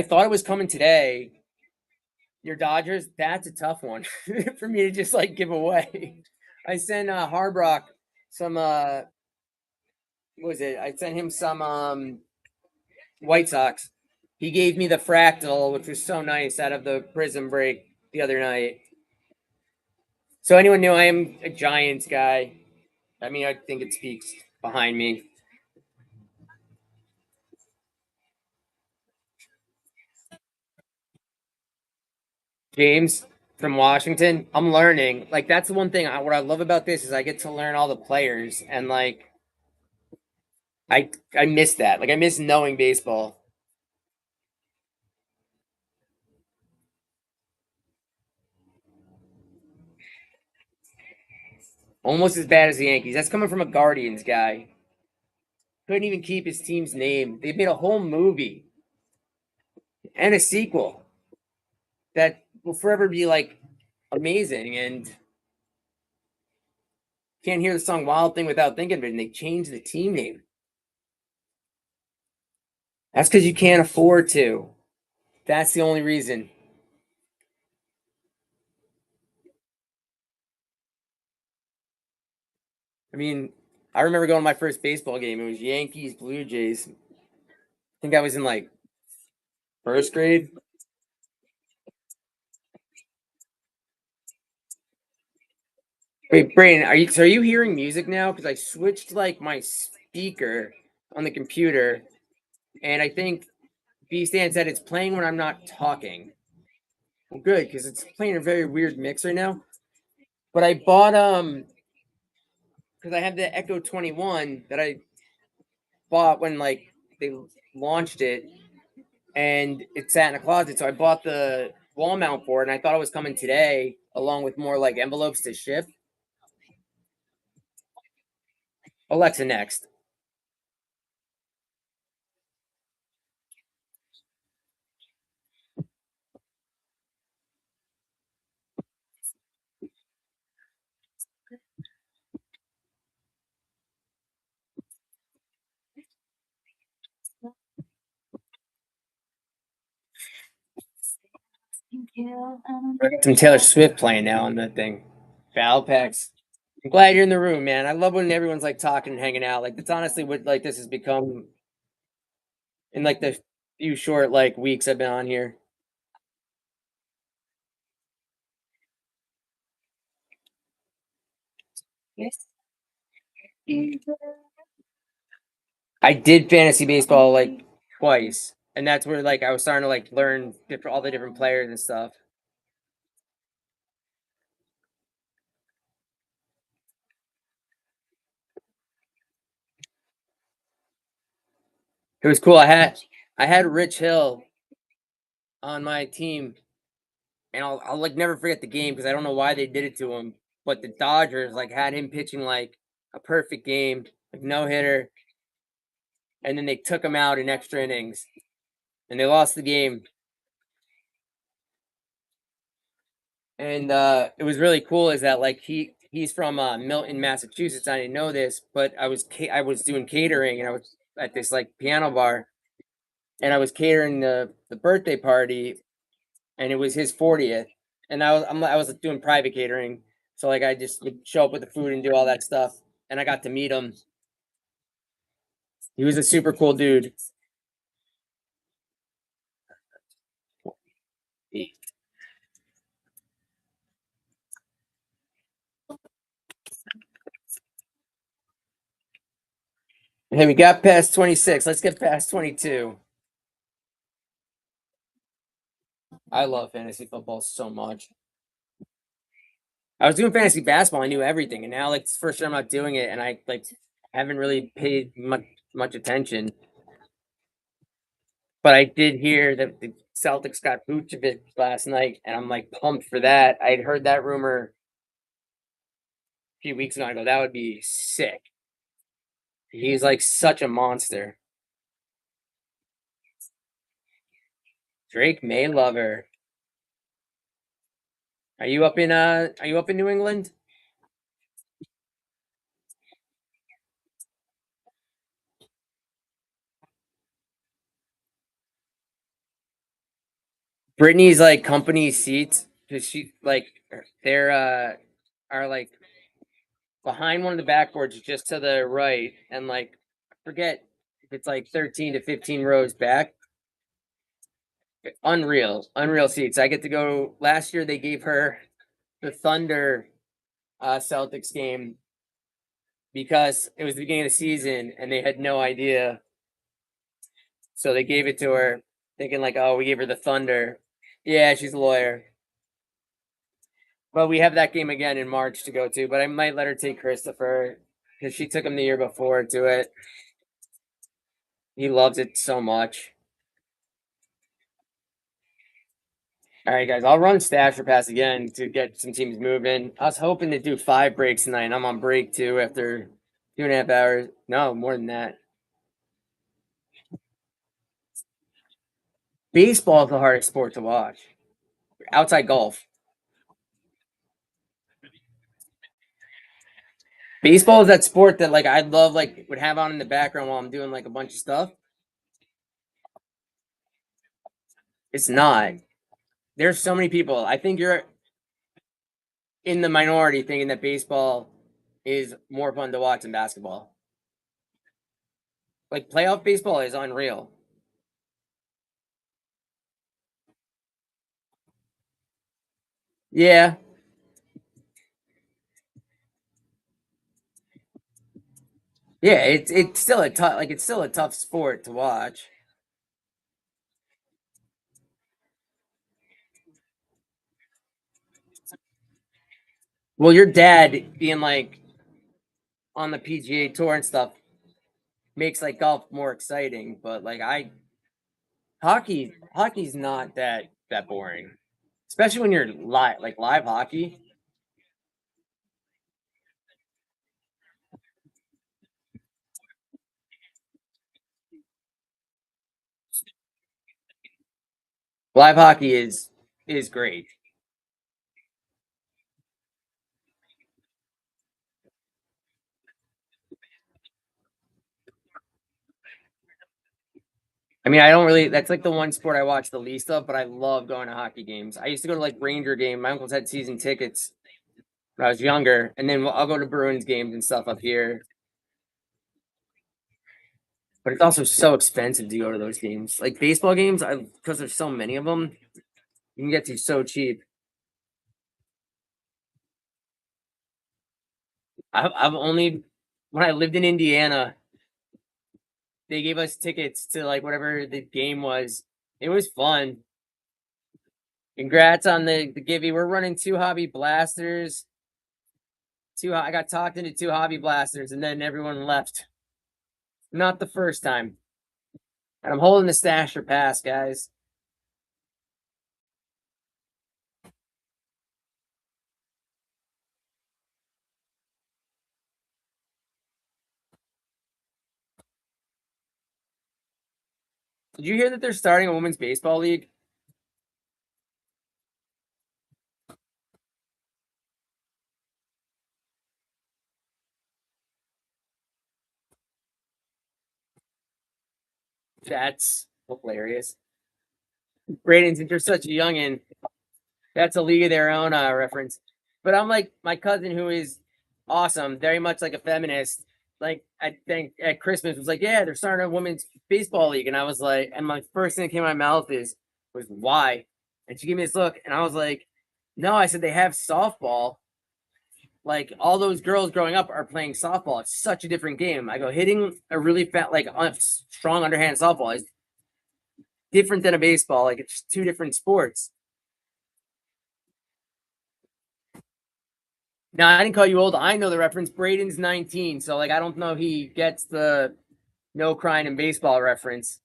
S1: thought it was coming today. Your Dodgers, that's a tough one for me to just like give away. I sent Harbrock some what was it? I sent him some White Sox. He gave me the fractal, which was so nice out of the Prism break the other night. So anyone knew I am a Giants guy. I mean, I think it speaks behind me. James from Washington. I'm learning. Like that's the one thing. What I love about this is I get to learn all the players, and like I miss that. Like I miss knowing baseball. Almost as bad as the Yankees. That's coming from a Guardians guy. Couldn't even keep his team's name. They made a whole movie and a sequel that will forever be like amazing. And can't hear the song Wild Thing without thinking of it. And they changed the team name. That's because you can't afford to. That's the only reason. I mean, I remember going to my first baseball game. It was Yankees, Blue Jays. I think I was in like first grade. Wait, Brayden, are you hearing music now? Because I switched like my speaker on the computer, and I think B-Stan said it's playing when I'm not talking. Well, good, because it's playing a very weird mix right now. But I bought because I have the Echo 21 that I bought when like they launched it, and it sat in a closet. So I bought the wall mount for it, and I thought it was coming today, along with more like envelopes to ship. Alexa, next.
S2: Thank you.
S1: I got some Taylor Swift playing now on that thing. Valpex. I'm glad you're in the room, man. I love when everyone's like talking and hanging out. Like that's honestly what like this has become in like the few short like weeks I've been on here.
S2: Yes.
S1: I did fantasy baseball like twice, and that's where like I was starting to like learn different all the different players and stuff. It was cool. I had Rich Hill on my team, and I'll like never forget the game because I don't know why they did it to him. But the Dodgers like had him pitching like a perfect game, like no hitter, and then they took him out in extra innings, and they lost the game. And it was really cool is that like he's from Milton, Massachusetts. I didn't know this, but I was doing catering, and I was at this like piano bar, and I was catering the birthday party, and it was his 40th, and I was doing private catering, so like I just would show up with the food and do all that stuff, and I got to meet him. He was a super cool dude. Hey, we got past 26. Let's get past 22. I love fantasy football so much. I was doing fantasy basketball. I knew everything, and now like it's the first year I'm not doing it, and I like haven't really paid much attention. But I did hear that the Celtics got Vucevic last night, and I'm like pumped for that. I'd heard that rumor a few weeks ago. I go, that would be sick. He's like such a monster. Drake May lover. Are you up in New England? Brittany's like company seats because she like they're are like behind one of the backboards just to the right, and like I forget if it's like 13 to 15 rows back. Unreal seats. I get to go. Last year they gave her the Thunder Celtics game because it was the beginning of the season and they had no idea. So they gave it to her thinking like, oh, we gave her the Thunder. Yeah, she's a lawyer. But we have that game again in March to go to, but I might let her take Christopher because she took him the year before to it. He loves it so much. All right, guys, I'll run Stash or Pass again to get some teams moving. I was hoping to do 5 breaks tonight, and I'm on break too after 2.5 hours. No, more than that. Baseball is the hardest sport to watch. Outside golf. Baseball is that sport that like I love like would have on in the background while I'm doing like a bunch of stuff. It's not. There's so many people. I think you're in the minority thinking that baseball is more fun to watch than basketball. Like playoff baseball is unreal. Yeah. Yeah, it's still a tough it's still a tough sport to watch. Well, your dad being like on the PGA tour and stuff makes like golf more exciting, but like hockey's not that boring. Especially when you're live hockey. Live hockey is great. I mean, I don't really that's like the one sport I watch the least of, but I love going to hockey games. I used to go to like Ranger game. My uncles had season tickets when I was younger, and then I'll go to Bruins games and stuff up here. But it's also so expensive to go to those games. Like baseball games, I because there's so many of them, you can get to so cheap. I've only when I lived in Indiana, they gave us tickets to like whatever the game was. It was fun. Congrats on the givey. We're running two hobby blasters. I got talked into two hobby blasters, and then everyone left. Not the first time. And I'm holding the stasher pass, guys. Did you hear that they're starting a women's baseball league? That's hilarious. Braden, since you're such a youngin, that's a league of their own reference. But I'm like my cousin who is awesome, very much like a feminist. Like I think at Christmas was like, yeah, they're starting a women's baseball league, and I was like, and my first thing that came out of my mouth was why, and she gave me this look, and I was like, no, I said they have softball. Like all those girls growing up are playing softball. It's such a different game. I go hitting a really fat, like strong underhand softball is different than a baseball. Like it's two different sports. Now I didn't call you old. I know the reference. Braden's 19, so like I don't know if he gets the no crying in baseball reference.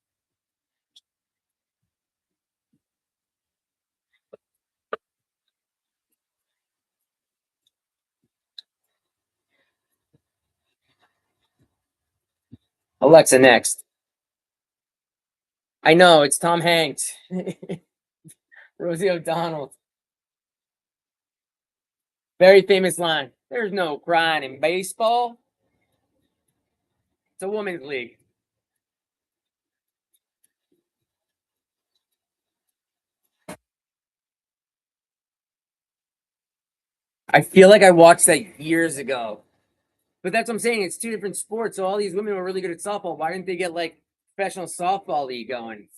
S1: Alexa next. I know it's Tom Hanks. Rosie O'Donnell. Very famous line. There's no crying in baseball. It's a women's league. I feel like I watched that years ago. But that's what I'm saying. It's two different sports. So all these women were really good at softball. Why didn't they get like professional softball league going?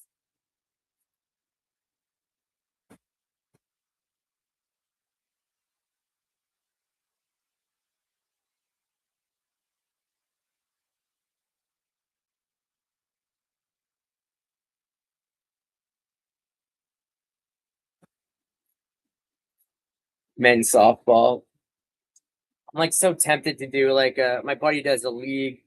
S1: Men's softball. I'm like so tempted to do like my buddy does a league.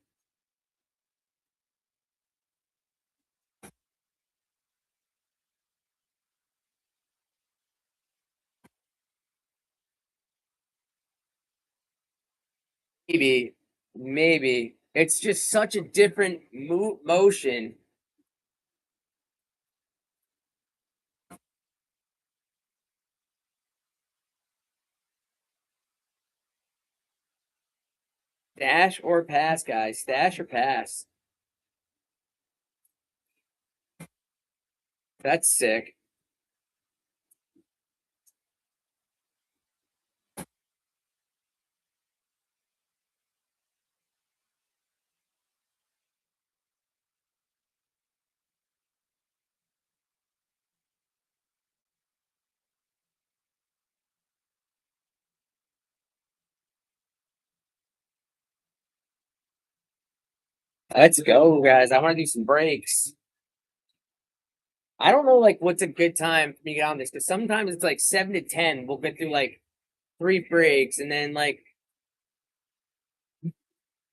S1: Maybe. It's just such a different motion. Dash or pass, guys. Stash or pass. That's sick. Let's go, guys. I want to do some breaks. I don't know like what's a good time for me to get on this because sometimes it's like 7 to 10. We'll get through like 3 breaks, and then like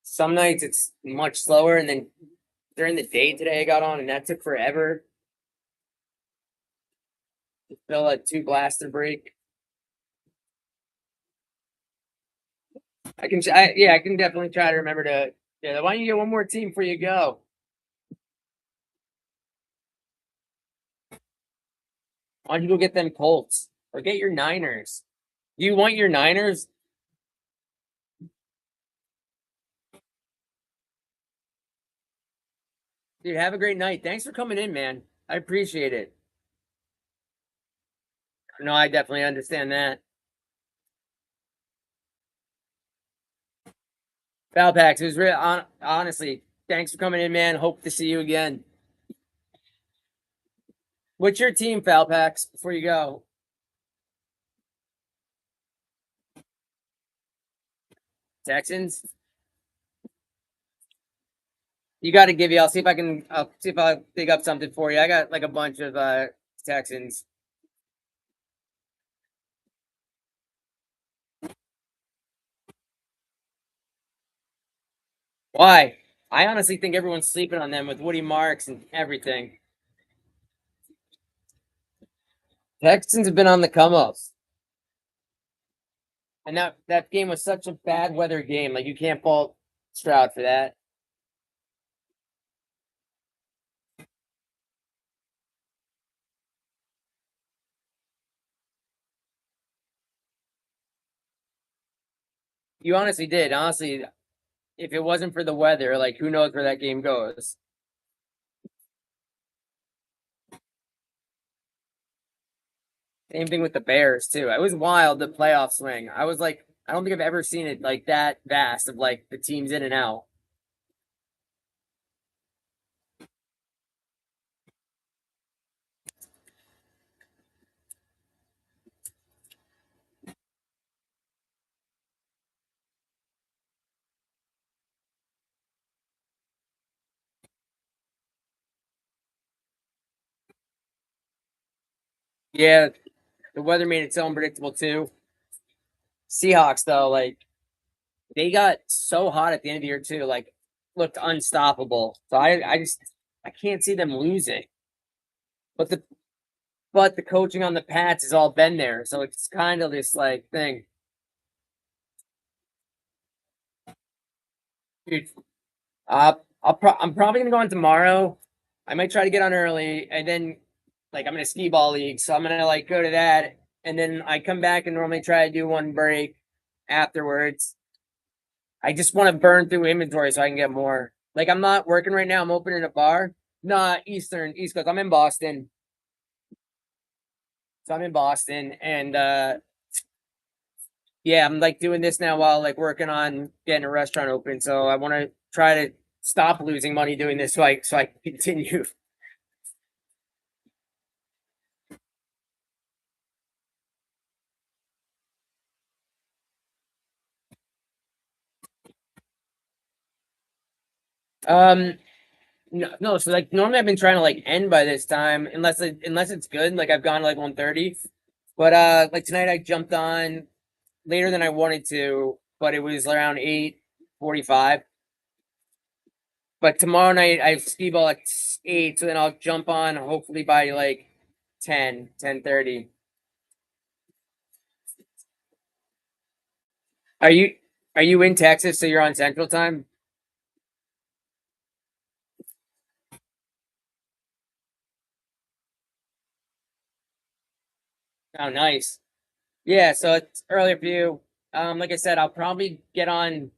S1: some nights it's much slower, and then during the day today I got on and that took forever. To fill a 2 blaster break. I can definitely try to remember to. Yeah, why don't you get one more team before you go? Why don't you go get them Colts or get your Niners? Do you want your Niners? Dude, have a great night. Thanks for coming in, man. I appreciate it. No, I definitely understand that. Valpax, it was real. Honestly, thanks for coming in, man. Hope to see you again. What's your team, Valpax? Before you go, Texans. You got to give you. I'll see if I can. I'll see if I dig up something for you. I got like a bunch of Texans. Why? I honestly think everyone's sleeping on them with Woody Marks and everything. Texans have been on the come up. And that game was such a bad weather game. Like you can't fault Stroud for that. You honestly did. Honestly, if it wasn't for the weather, like who knows where that game goes. Same thing with the Bears too. It was wild the playoff swing. I was like, I don't think I've ever seen it like that vast of like the teams in and out. Yeah, the weather made it so unpredictable too. Seahawks though, like they got so hot at the end of the year too, like looked unstoppable. So I can't see them losing. But the coaching on the Pats has all been there, so it's kind of this like thing. Dude, I'm probably gonna go on tomorrow. I might try to get on early, and then like I'm in a skee ball league, so I'm gonna like go to that, and then I come back and normally try to do one break afterwards. I just want to burn through inventory so I can get more. Like I'm not working right now. I'm opening a bar. Nah, East Coast. I'm in Boston. So I'm in Boston, and yeah, I'm like doing this now while like working on getting a restaurant open. So I want to try to stop losing money doing this so I can continue. Um, no, so like normally I've been trying to like end by this time unless it's good. Like I've gone to like 1:30, but like tonight I jumped on later than I wanted to, but it was around 8:45. But tomorrow night I have ski ball at 8, so then I'll jump on hopefully by like 10:30. Are you are you in Texas so you're on Central Time? Oh, nice. Yeah, so it's earlier for you. Like I said, I'll probably get on.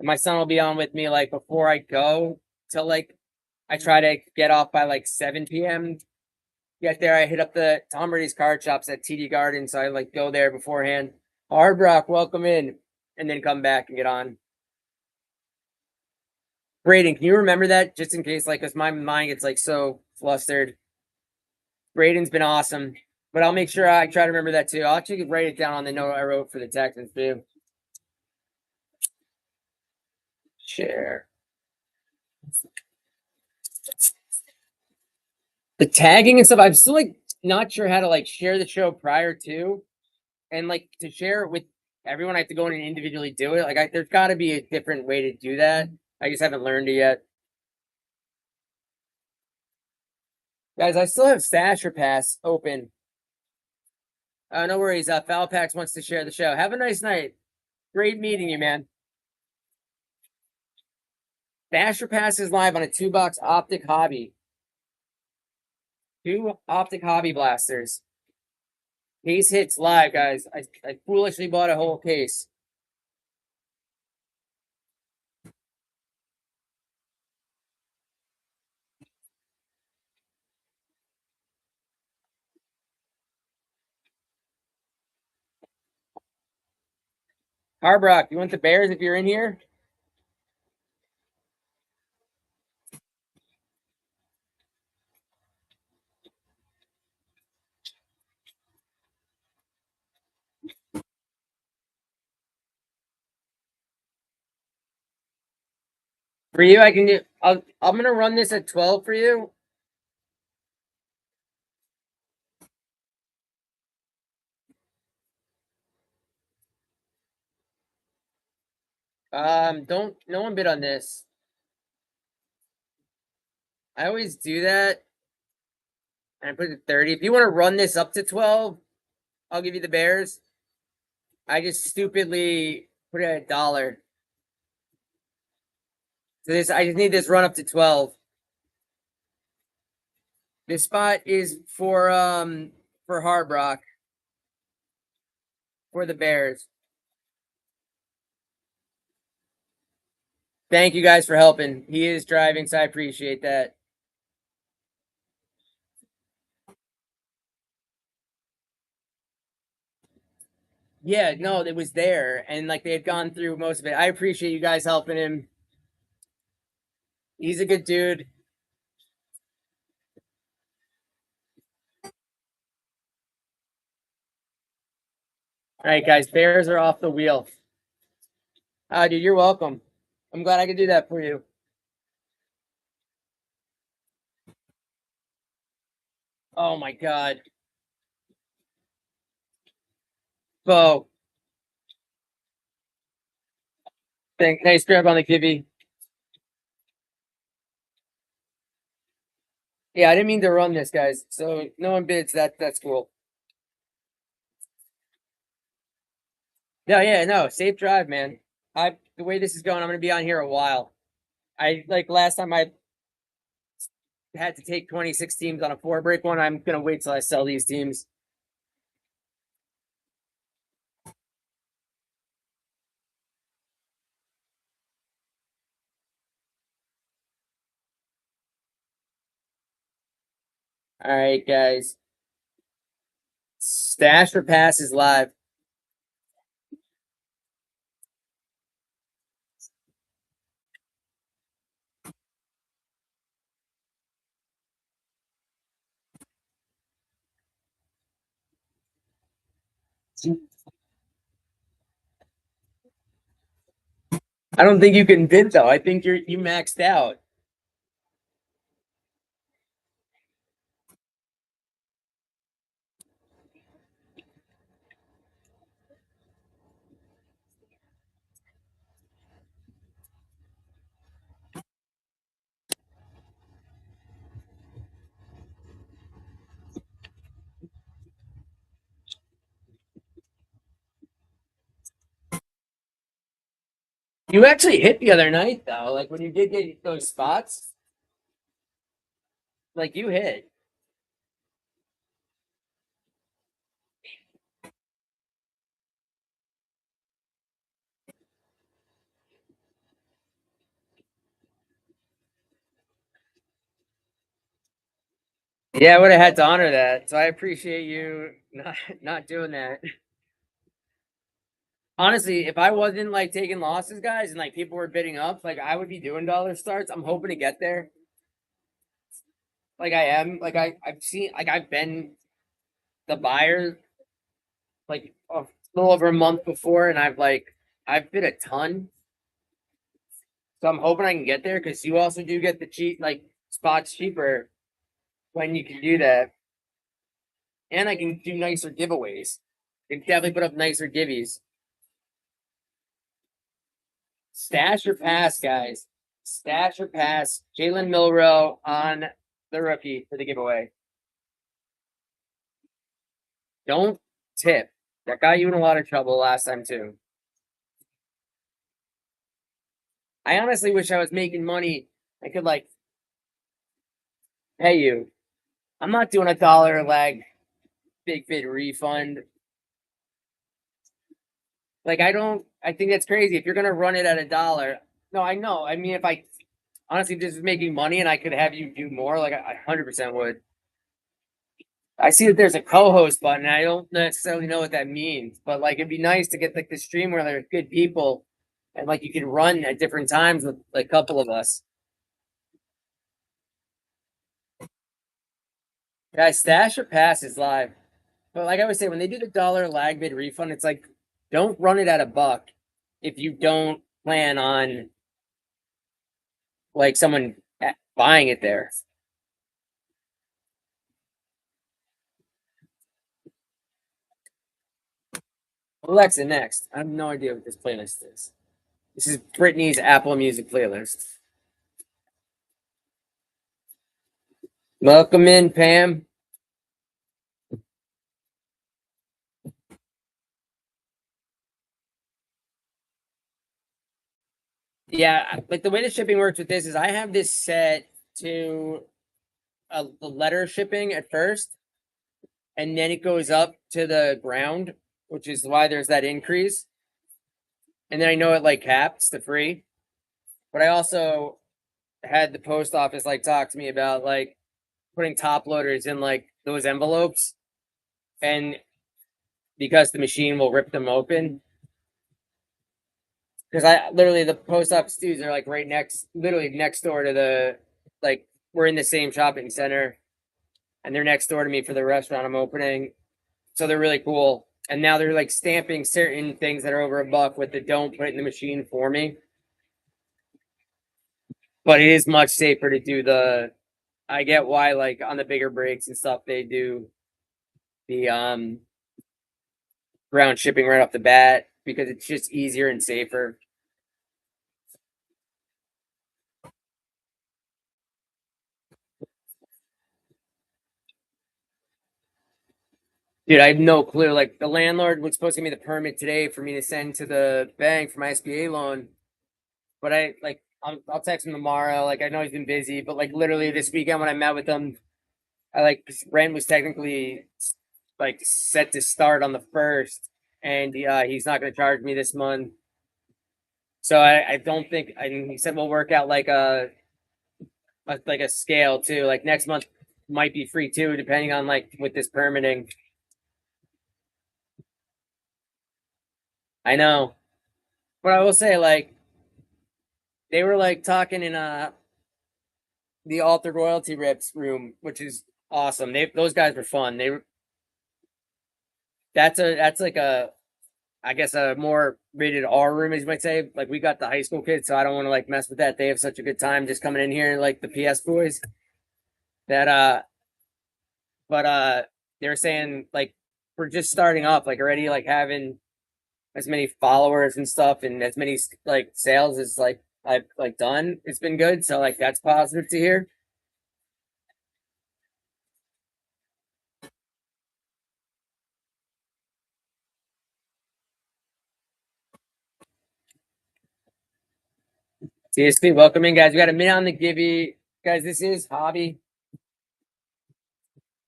S1: My son will be on with me like before I go till like I try to get off by like 7 p.m. Get there, I hit up the Tom Brady's card shops at TD Garden, so I like go there beforehand. Hard Rock, welcome in, and then come back and get on. Braden, can you remember that just in case, like, cause my mind gets like so flustered. Braden's been awesome, but I'll make sure I try to remember that too. I'll actually write it down on the note I wrote for the Texans too. Share. The tagging and stuff, I'm still like not sure how to like share the show prior to, and like to share it with everyone. I have to go in and individually do it. Like, there's got to be a different way to do that. I just haven't learned it yet. Guys, I still have Stasher Pass open. No worries. Foulpax wants to share the show. Have a nice night. Great meeting you, man. Stasher Pass is live on a 2-box optic hobby. 2 optic hobby blasters. Case hits live, guys. I foolishly bought a whole case. Harbrock, you want the Bears if you're in here? For you, I can do. I'm gonna run this at 12 for you. Don't. No one bid on this. I always do that. And I put it at 30. If you want to run this up to 12, I'll give you the Bears. I just stupidly put it at $1. So I just need this run up to 12. This spot is for Harbrock. For the Bears. Thank you guys for helping. He is driving, so I appreciate that. Yeah, no, it was there, and like they had gone through most of it. I appreciate you guys helping him. He's a good dude. All right, guys, Bears are off the wheel. Dude, you're welcome. I'm glad I could do that for you. Oh my God. Bo. Nice grab on the kibby. Yeah, I didn't mean to run this, guys. So no one bids. That's cool. Yeah, no, safe drive, man. The way this is going, I'm gonna be on here a while. I like last time I had to take 26 teams on a 4-break one. I'm gonna wait till I sell these teams. All right, guys. Stash or pass is live. I don't think you can bid though. I think you maxed out. You actually hit the other night though. Like when you did get those spots, like you hit. Yeah, I would have had to honor that. So I appreciate you not doing that. Honestly, if I wasn't like taking losses, guys, and like people were bidding up, like I would be doing dollar starts. I'm hoping to get there. Like I am. Like I've seen like I've been the buyer like a little over a month before, and I've bid a ton. So I'm hoping I can get there because you also do get the cheap like spots cheaper when you can do that. And I can do nicer giveaways. You can definitely put up nicer givvies. Stash or pass, guys. Stash or pass. Jalen Milrow on the rookie for the giveaway. Don't tip. That got you in a lot of trouble last time too. I honestly wish I was making money. I could like pay you. I'm not doing $1 a leg big bid refund. Like I think that's crazy. If you're gonna run it at $1, no, I know. I mean, if I honestly just was making money and I could have you do more, like I 100% would. I see that there's a co-host button. And I don't necessarily know what that means, but like it'd be nice to get like the stream where there's good people and like you can run at different times with like a couple of us. Guys, stash or pass is live. But like I always say, when they do the dollar lag bid refund, it's like don't run it at $1 if you don't plan on like someone buying it there. Alexa, next. I have no idea what this playlist is. This is Britney's Apple Music playlist. Welcome in, Pam. Yeah, like the way the shipping works with this is I have this set to the letter shipping at first, and then it goes up to the ground, which is why there's that increase. And then I know it like caps the free, but I also had the post office like talk to me about like putting top loaders in like those envelopes, and because the machine will rip them open. Because I literally the post office dudes are like literally next door to the like we're in the same shopping center, and they're next door to me for the restaurant I'm opening. So they're really cool. And now they're like stamping certain things that are over $1 with the don't put it in the machine for me. But it is much safer to do I get why like on the bigger breaks and stuff they do the ground shipping right off the bat because it's just easier and safer. Dude, I have no clue. Like the landlord was supposed to give me the permit today for me to send to the bank for my SBA loan, but I'll text him tomorrow. Like I know he's been busy, but like literally this weekend when I met with him, rent was technically like set to start on the 1st, and he's not going to charge me this month. So I don't think he said we'll work out like a scale too. Like next month might be free too, depending on like with this permitting. I know, but I will say like they were like talking in the Altered Royalty Rips room, which is awesome. Those guys were fun. That's like a I guess a more rated R room, as you might say. Like we got the high school kids, so I don't want to like mess with that. They have such a good time just coming in here, like the PS boys. That but they were saying like we're just starting off, like already like having as many followers and stuff, and as many like sales as like I've like done. It's been good, so like that's positive to hear. TSP, welcome in, guys. We got a minute on the gibby. Guys, this is hobby.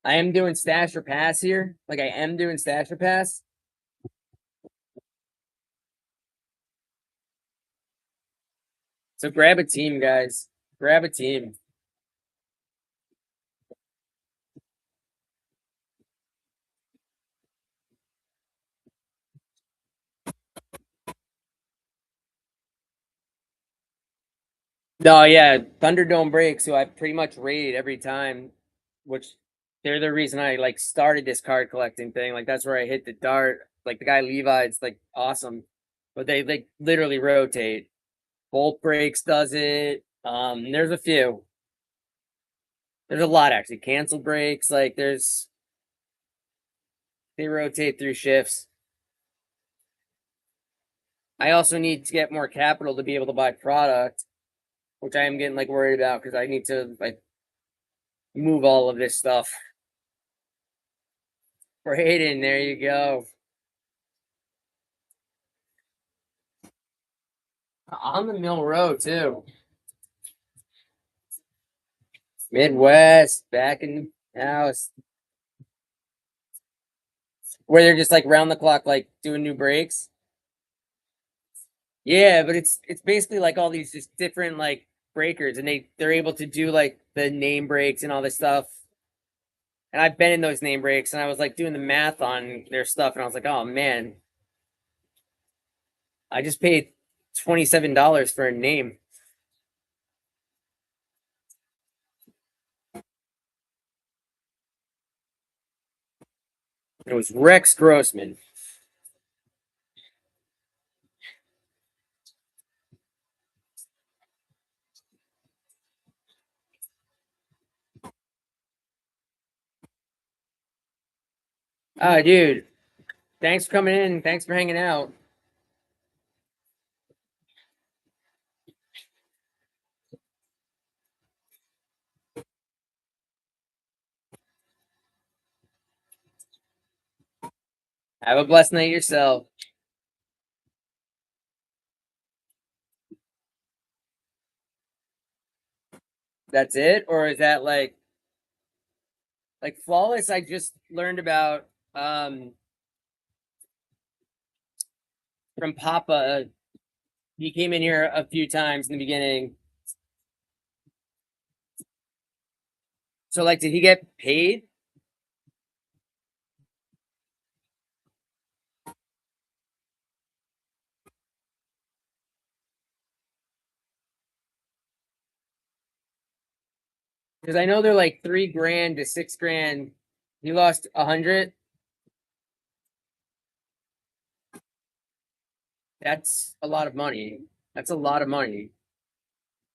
S1: I am doing stash or pass here. Like I am doing stash or pass. So grab a team, guys. Grab a team. No, yeah, Thunderdome breaks, so I pretty much raid every time, which they're the reason I like started this card collecting thing. Like that's where I hit the dart. Like the guy Levi, it's like awesome, but they like literally rotate. Bolt Brakes does it. There's a few. There's a lot actually. Cancel brakes, like they rotate through shifts. I also need to get more capital to be able to buy product, which I am getting like worried about because I need to like move all of this stuff. For Hayden, there you go. On the Mill Road too. Midwest, back in the house. Where they're just like round the clock, like doing new breaks. Yeah, but it's basically like all these just different like breakers, and they're able to do like the name breaks and all this stuff. And I've been in those name breaks, and I was like doing the math on their stuff, and I was like, oh man, I just paid $27 for a name. It was Rex Grossman. Ah, dude, thanks for coming in. Thanks for hanging out. Have a blessed night yourself. That's it? Or is that like Flawless? I just learned about from Papa. He came in here a few times in the beginning. So like, did he get paid? Because I know they're like $3,000 to $6,000. He lost 100. That's a lot of money. That's a lot of money.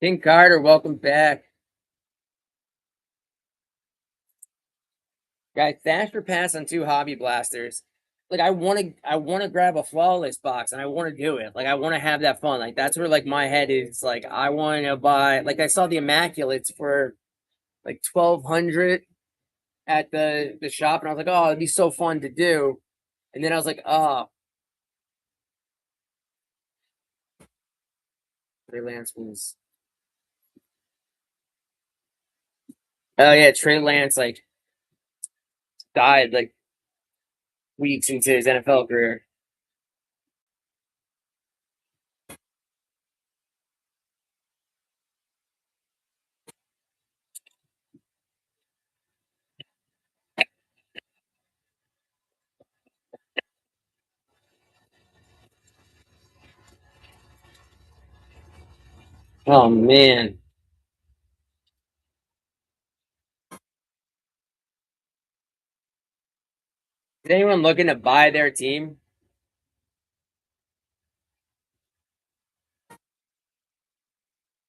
S1: King Carter, welcome back. Guys, faster pass on 2 hobby blasters. Like I wanna grab a Flawless box and I wanna do it. Like I wanna have that fun. Like that's where like my head is. Like I wanna buy, like I saw the Immaculates for like 1,200 at the shop, and I was like, oh, it'd be so fun to do. And then I was like, oh, Trey Lance was. Oh yeah, Trey Lance like died like weeks into his NFL career. Oh man. Is anyone looking to buy their team?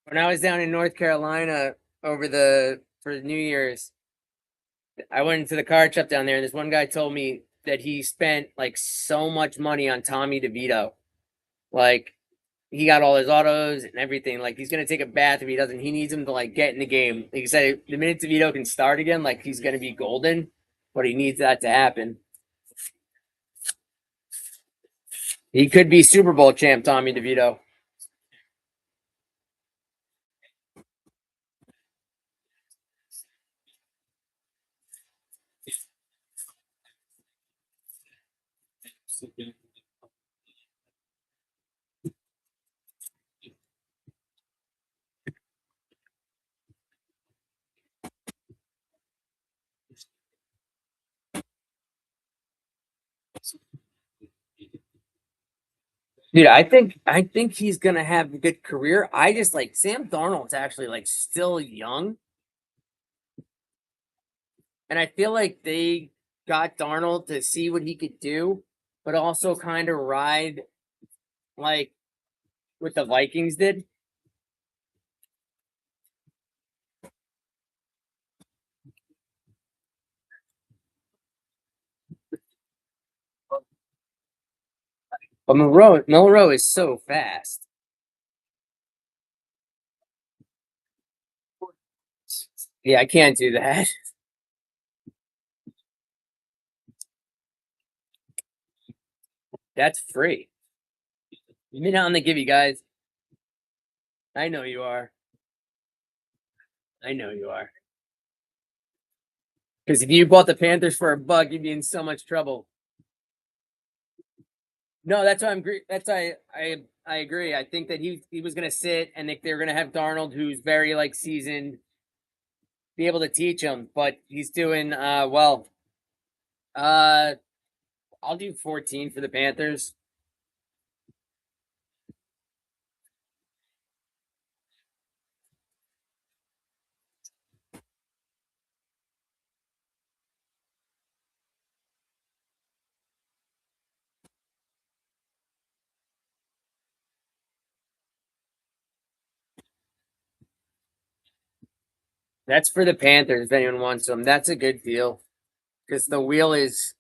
S1: When I was down in North Carolina for New Year's, I went into the car shop down there, and this one guy told me that he spent like so much money on Tommy DeVito. Like he got all his autos and everything. Like he's gonna take a bath if he doesn't. He needs him to like get in the game. Like he said, the minute DeVito can start again, like he's gonna be golden. But he needs that to happen. He could be Super Bowl champ, Tommy DeVito. Dude, I think he's gonna have a good career. I just like Sam Darnold's actually like still young. And I feel like they got Darnold to see what he could do, but also kind of ride like what the Vikings did. But Monroe is so fast. Yeah, I can't do that. That's free. You've been on the give you guys. I know you are. I know you are. Because if you bought the Panthers for $1, you'd be in so much trouble. No, that's why I agree. I think that he was gonna sit and they're gonna have Darnold, who's very like seasoned, be able to teach him, but he's doing well. I'll do 14 for the Panthers. That's for the Panthers if anyone wants them. That's a good deal. Because the wheel is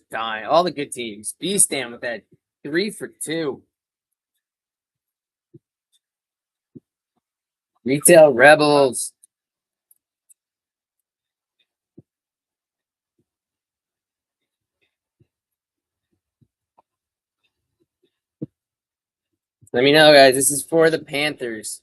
S1: dying. All the good teams. B-Stan with that 3 for 2. Retail Rebels. Let me know, guys. This is for the Panthers.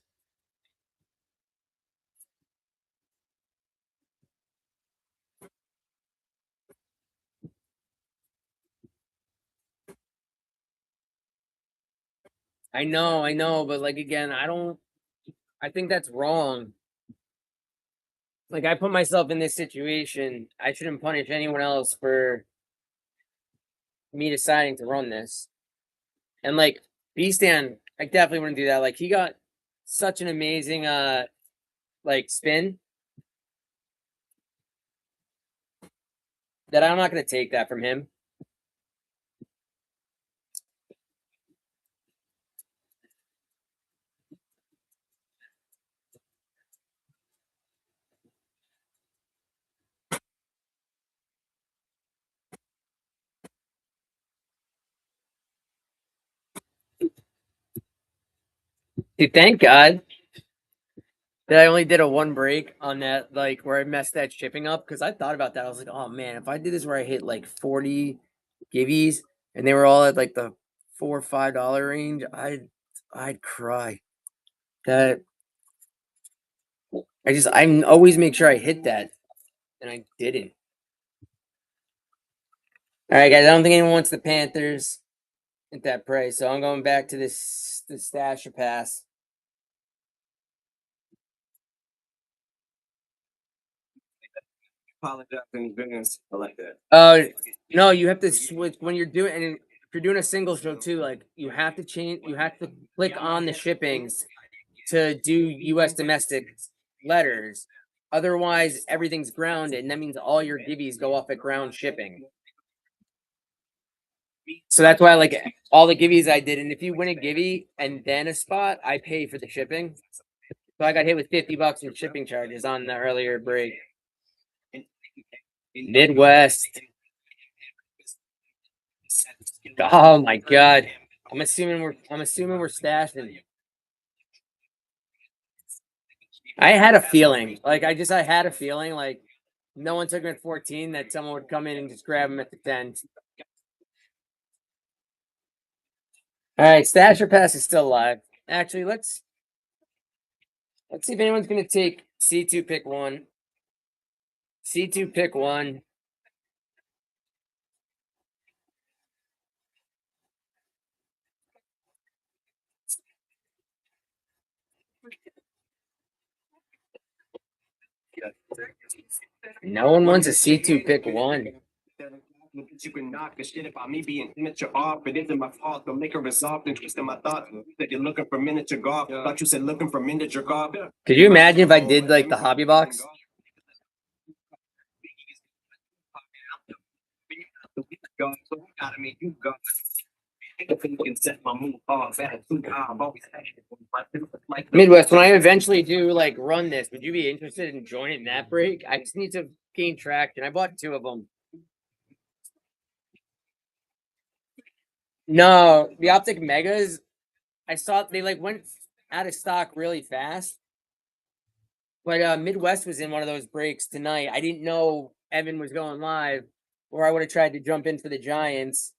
S1: I know, but like again, I think that's wrong. Like I put myself in this situation. I shouldn't punish anyone else for me deciding to run this. And like B-Stan, I definitely wouldn't do that. Like he got such an amazing like spin that I'm not gonna take that from him. Dude, thank God that I only did a 1 break on that, like where I messed that shipping up. Cause I thought about that. I was like, oh man, if I did this where I hit like 40 givvies and they were all at like the $4 or $5 range, I'd cry. That I always make sure I hit that. And I didn't. All right, guys. I don't think anyone wants the Panthers at that price, so I'm going back to the stash or pass.
S6: Apologize in advance. I like that.
S1: No, you have to switch when you're doing, and if you're doing a single show too. Like you have to change. You have to click on the shippings to do U.S. domestic letters. Otherwise, everything's grounded, and that means all your divvies go off at ground shipping. So that's why, like, all the givvies I did, and if you win a givvy and then a spot, I pay for the shipping. So I got hit with $50 in shipping charges on the earlier break. Midwest. Oh my God! I'm assuming we're stashing. I had a feeling, like I had a feeling, like no one took him at 14, that someone would come in and just grab him at the 10. All right, stash or pass is still live. Actually, let's see if anyone's gonna take C2 pick 1. C2 pick 1. No one wants a C2 pick 1.
S6: You can knock the shit about me being immature off. It isn't my fault. Don't make her resolve and twist in my thoughts. That you're looking for miniature golf. Thought you said looking for miniature golf.
S1: Could you imagine if I did like the hobby box? Midwest, when I eventually do like run this, would you be interested in joining that break? I just need to gain traction. I bought 2 of them. No, the Optic Megas, I saw they like went out of stock really fast. But Midwest was in one of those breaks tonight. I didn't know Evan was going live, or I would have tried to jump in for the Giants.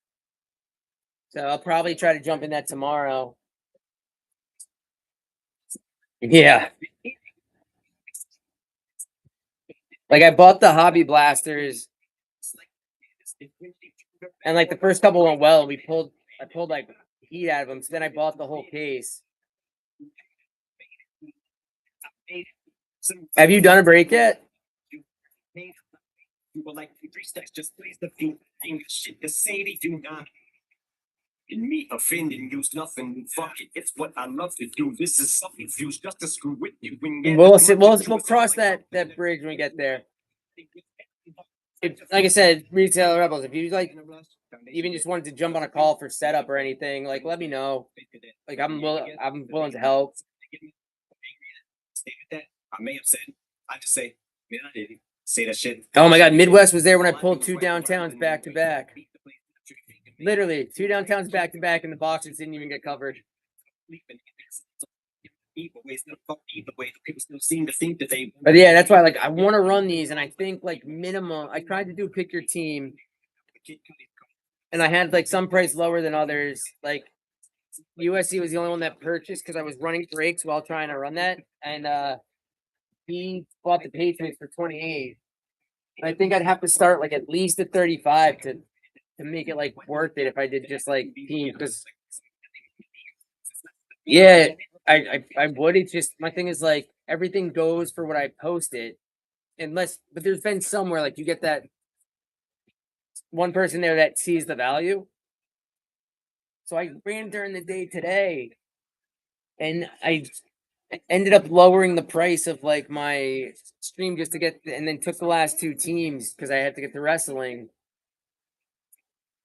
S1: So I'll probably try to jump in that tomorrow. Yeah. Like I bought the Hobby Blasters, and like the first couple went well. I pulled like heat out of them. So then I bought the whole case. Have you done a break yet?
S7: You were like 3 steps, just please the feet. Ain't shit to say they do not. And me offending you's nothing. Fuck it, it's what I love to do. This is something fused just to screw with you.
S1: We'll cross that bridge when we get there. If, like I said, Retail Rebels, if you like even just wanted to jump on a call for setup or anything, like let me know. Like I'm willing to help.
S7: I may have said, I just say, man, I didn't say that shit.
S1: Oh my god, Midwest was there when I pulled 2 downtowns back to back. Literally 2 downtowns back to back, and the boxers didn't even get covered. But yeah, that's why like I want to run these, and I think like minimum. I tried to do pick your team, and I had like some price lower than others. Like USC was the only one that purchased because I was running breaks while trying to run that, and he bought the Patriots for 28. I think I'd have to start like at least at 35 to make it like worth it if I did just like team, because yeah, I would. It's just my thing is like everything goes for what I posted, unless but there's been somewhere like you get that one person there that sees the value. So I ran during the day today, and I ended up lowering the price of like my stream just to get, and then took the last 2 teams because I had to get the wrestling.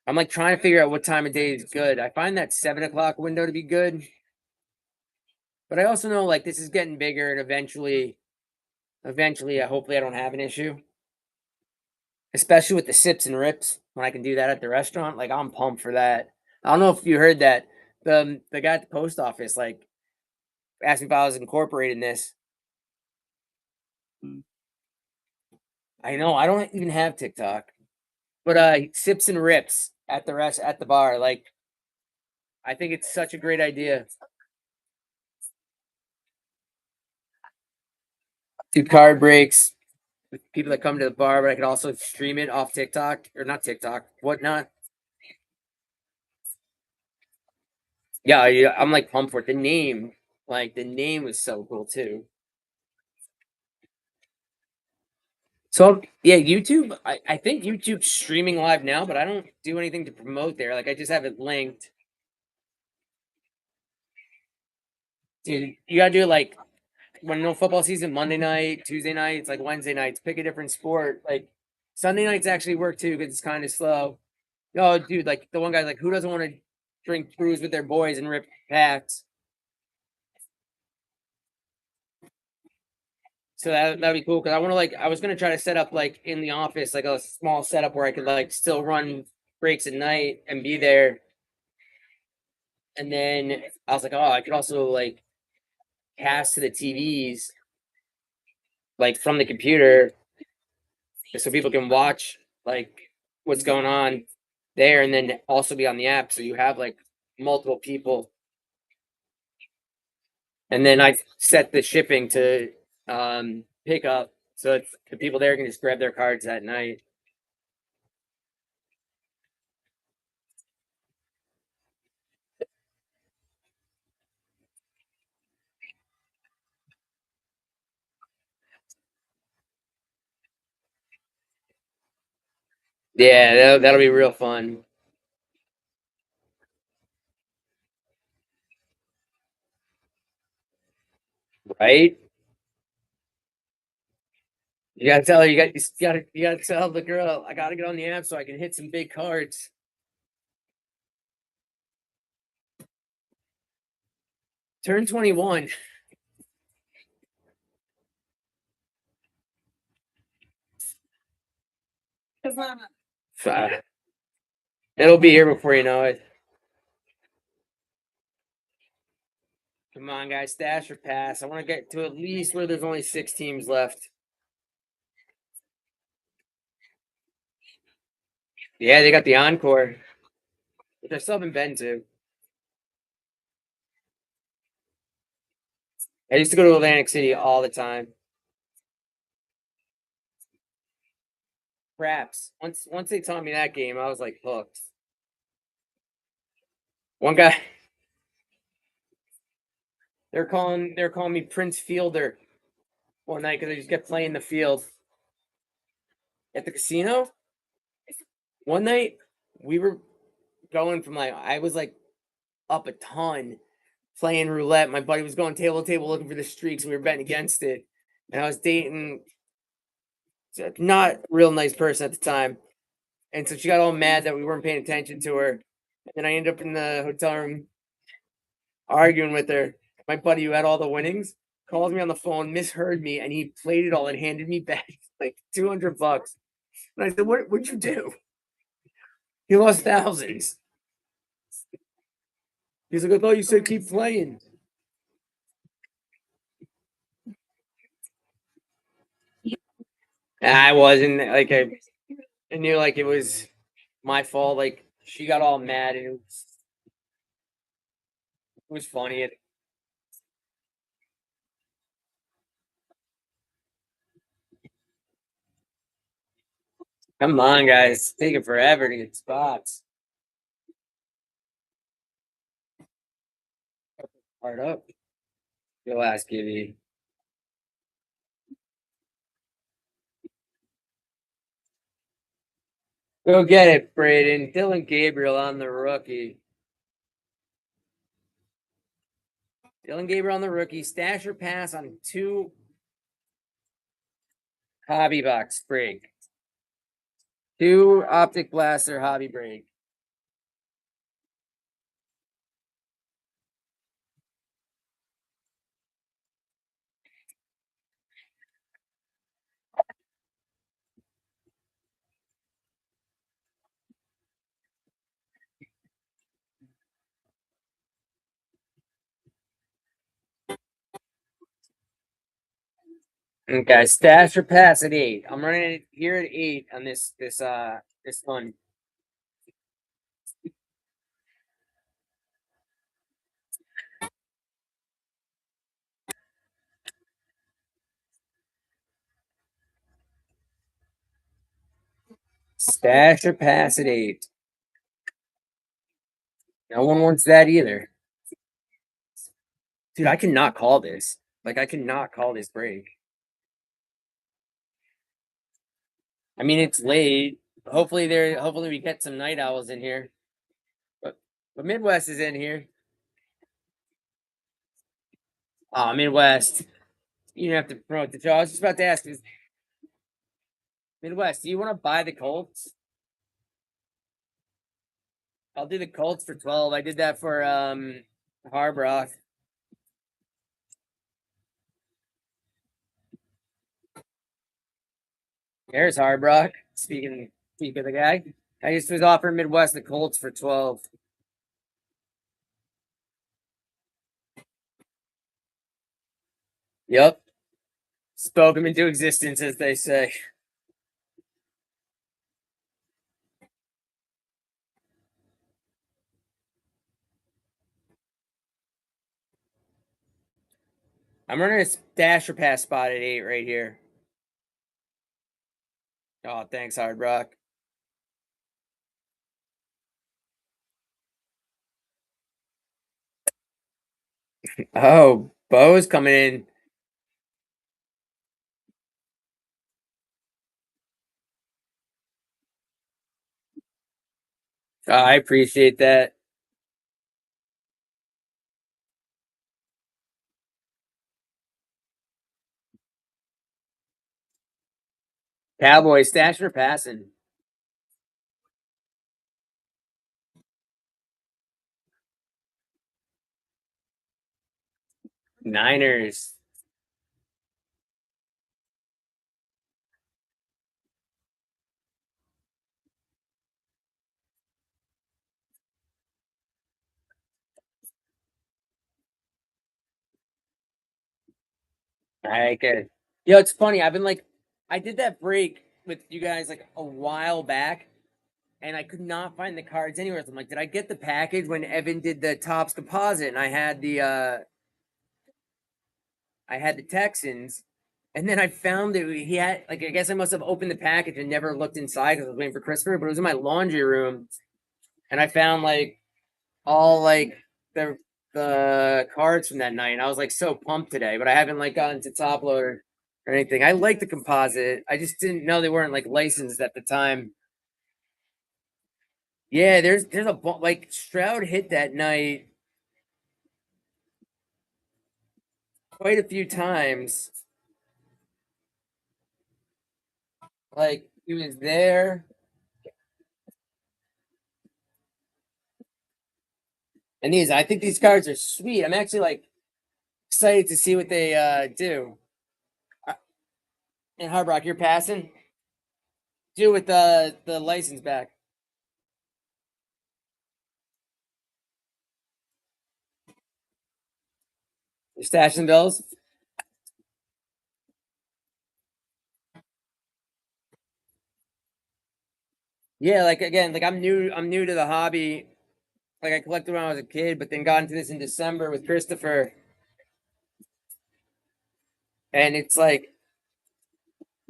S1: I'm like trying to figure out what time of day is good. I find that 7 o'clock window to be good. But I also know like this is getting bigger, and eventually, hopefully I don't have an issue. Especially with the sips and rips when I can do that at the restaurant. Like I'm pumped for that. I don't know if you heard that. The guy at the post office like asked me if I was incorporating this. I know I don't even have TikTok. But sips and rips at the bar. Like I think it's such a great idea. Do card breaks with people that come to the bar, but I could also stream it off TikTok, or not TikTok, whatnot. Yeah, I'm like pumped for it. The name was so cool too. So yeah, YouTube. I think YouTube's streaming live now, but I don't do anything to promote there. Like I just have it linked. Dude, you gotta do it like when no football season, Monday night, Tuesday nights, like Wednesday nights. Pick a different sport. Like Sunday nights actually work too because it's kind of slow. Oh, dude, like the one guy's like, who doesn't want to drink brews with their boys and rip packs? So that'd be cool because I was gonna try to set up like in the office like a small setup where I could like still run breaks at night and be there. And then I was like, oh, I could also like cast to the TVs like from the computer so people can watch like what's going on there, and then also be on the app so you have like multiple people. And then I set the shipping to pick up so the people there can just grab their cards that night. Yeah, that'll be real fun. Right? You gotta tell her you gotta tell the girl I gotta get on the app so I can hit some big cards. Turn 21. It'll be here before you know it. Come on, guys, stash or pass. I want to get to at least where there's only 6 teams left. Yeah, they got the encore, which I still haven't been to. I used to go to Atlantic City all the time. Craps. Once they taught me that game, I was like hooked. One guy, they're calling me Prince Fielder one night because I just kept playing the field at the casino. One night we were going from like I was like up a ton playing roulette. My buddy was going table to table looking for the streaks. And we were betting against it, and I was dating not a real nice person at the time, and so she got all mad that we weren't paying attention to her. And then I ended up in the hotel room arguing with her. My buddy who had all the winnings calls me on the phone, misheard me, and he played it all and handed me back like $200. And I said, What'd you do?" He lost thousands. He's like, "I thought you said keep playing." I wasn't like I knew like it was my fault. Like she got all mad and it was funny. Come on, guys, it's taking forever to get spots. Hard up. Your last givey. Go get it, Braden. Dylan Gabriel on the rookie. Dylan Gabriel on the rookie. Stash or pass on 2 hobby box break. 2 optic blaster hobby break. Okay, stash or pass at 8. I'm running it here at 8 on this one. Stash or pass at 8. No one wants that either. Dude, I cannot call this. Like I cannot call this break. I mean it's late. Hopefully we get some night owls in here. But Midwest is in here. Midwest. You don't have to promote the show. I was just about to ask is Midwest, do you want to buy the Colts? I'll do the Colts for 12. I did that for Harbrock. There's Harbrock. Speaking of the guy. I just was offering Midwest the Colts for 12. Yep. Spoke him into existence, as they say. I'm running a stash or pass spot at 8 right here. Oh, thanks, Hard Rock. Oh, Bo's coming in. Oh, I appreciate that. Cowboys, stash or passing? Niners. I could. Yo, it's funny. I've been like, I did that break with you guys like a while back, and I could not find the cards anywhere. So I'm like, did I get the package when Evan did the Topps composite, and I had the Texans, and then I found it. He had like, I guess I must have opened the package and never looked inside because I was waiting for Christopher. But it was in my laundry room, and I found like all like the cards from that night. And I was like so pumped today, but I haven't like gotten to top loader or anything. I like the composite. I just didn't know they weren't like licensed at the time. Yeah, there's like Stroud hit that night quite a few times. Like he was there. And I think these cards are sweet. I'm actually like excited to see what they do. Uh, And Harbrock, you're passing. Do with the license back. You're stashing bills. Yeah, like again, like I'm new to the hobby. Like I collected when I was a kid, but then got into this in December with Christopher. And it's like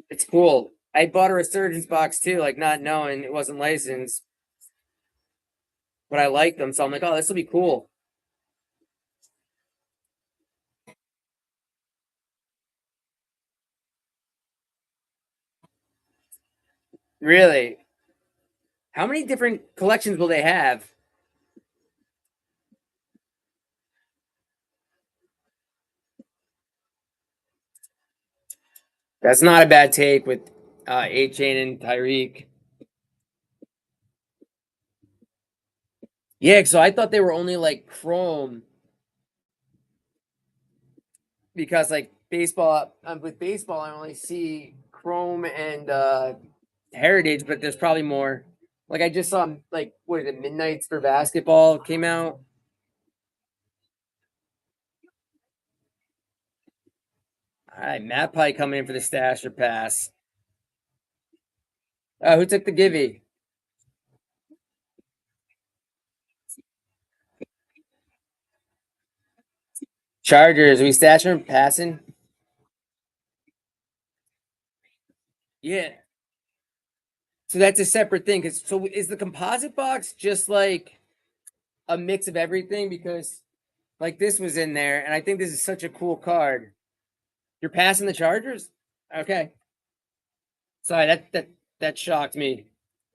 S1: it's cool. I bought a resurgence box too, like not knowing it wasn't licensed, but I like them, so I'm like, oh, this will be cool. Really? How many different collections will they have? That's not a bad take with A-Chain and Tyreek. Yeah, so I thought they were only like Chrome because like baseball with baseball I only see Chrome and Heritage, but there's probably more. Like I just saw like what is it, Midnights for Basketball came out. All right, Matt Pike coming in for the stash or pass. Who took the givey? Chargers. Are we stashing or passing? Yeah. So that's a separate thing. Cause so is the composite box just like a mix of everything? Because like this was in there, and I think this is such a cool card. You're passing the Chargers? Okay. Sorry, that shocked me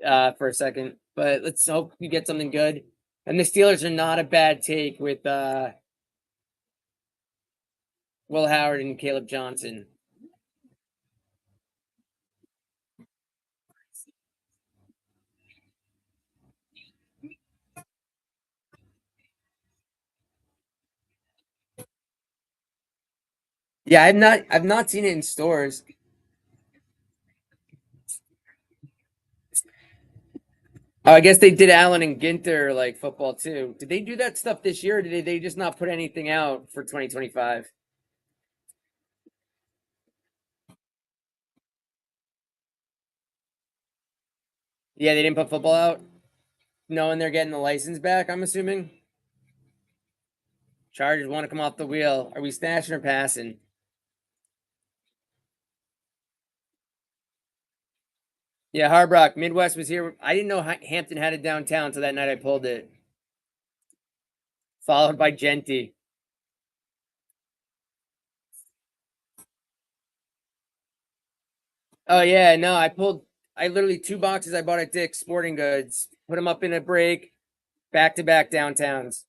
S1: for a second. But let's hope we get something good. And the Steelers are not a bad take with Will Howard and Caleb Johnson. Yeah, I've not seen it in stores. Oh, I guess they did Allen and Ginter like football too. Did they do that stuff this year, or did they just not put anything out for 2025? Yeah, they didn't put football out, knowing they're getting the license back. I'm assuming. Chargers want to come off the wheel. Are we stashing or passing? Yeah, Harbrock, Midwest was here. I didn't know Hampton had it downtown until that night I pulled it. Followed by Genty. Oh yeah, no, I literally 2 boxes I bought at Dick's Sporting Goods, put them up in a break, back to back downtowns.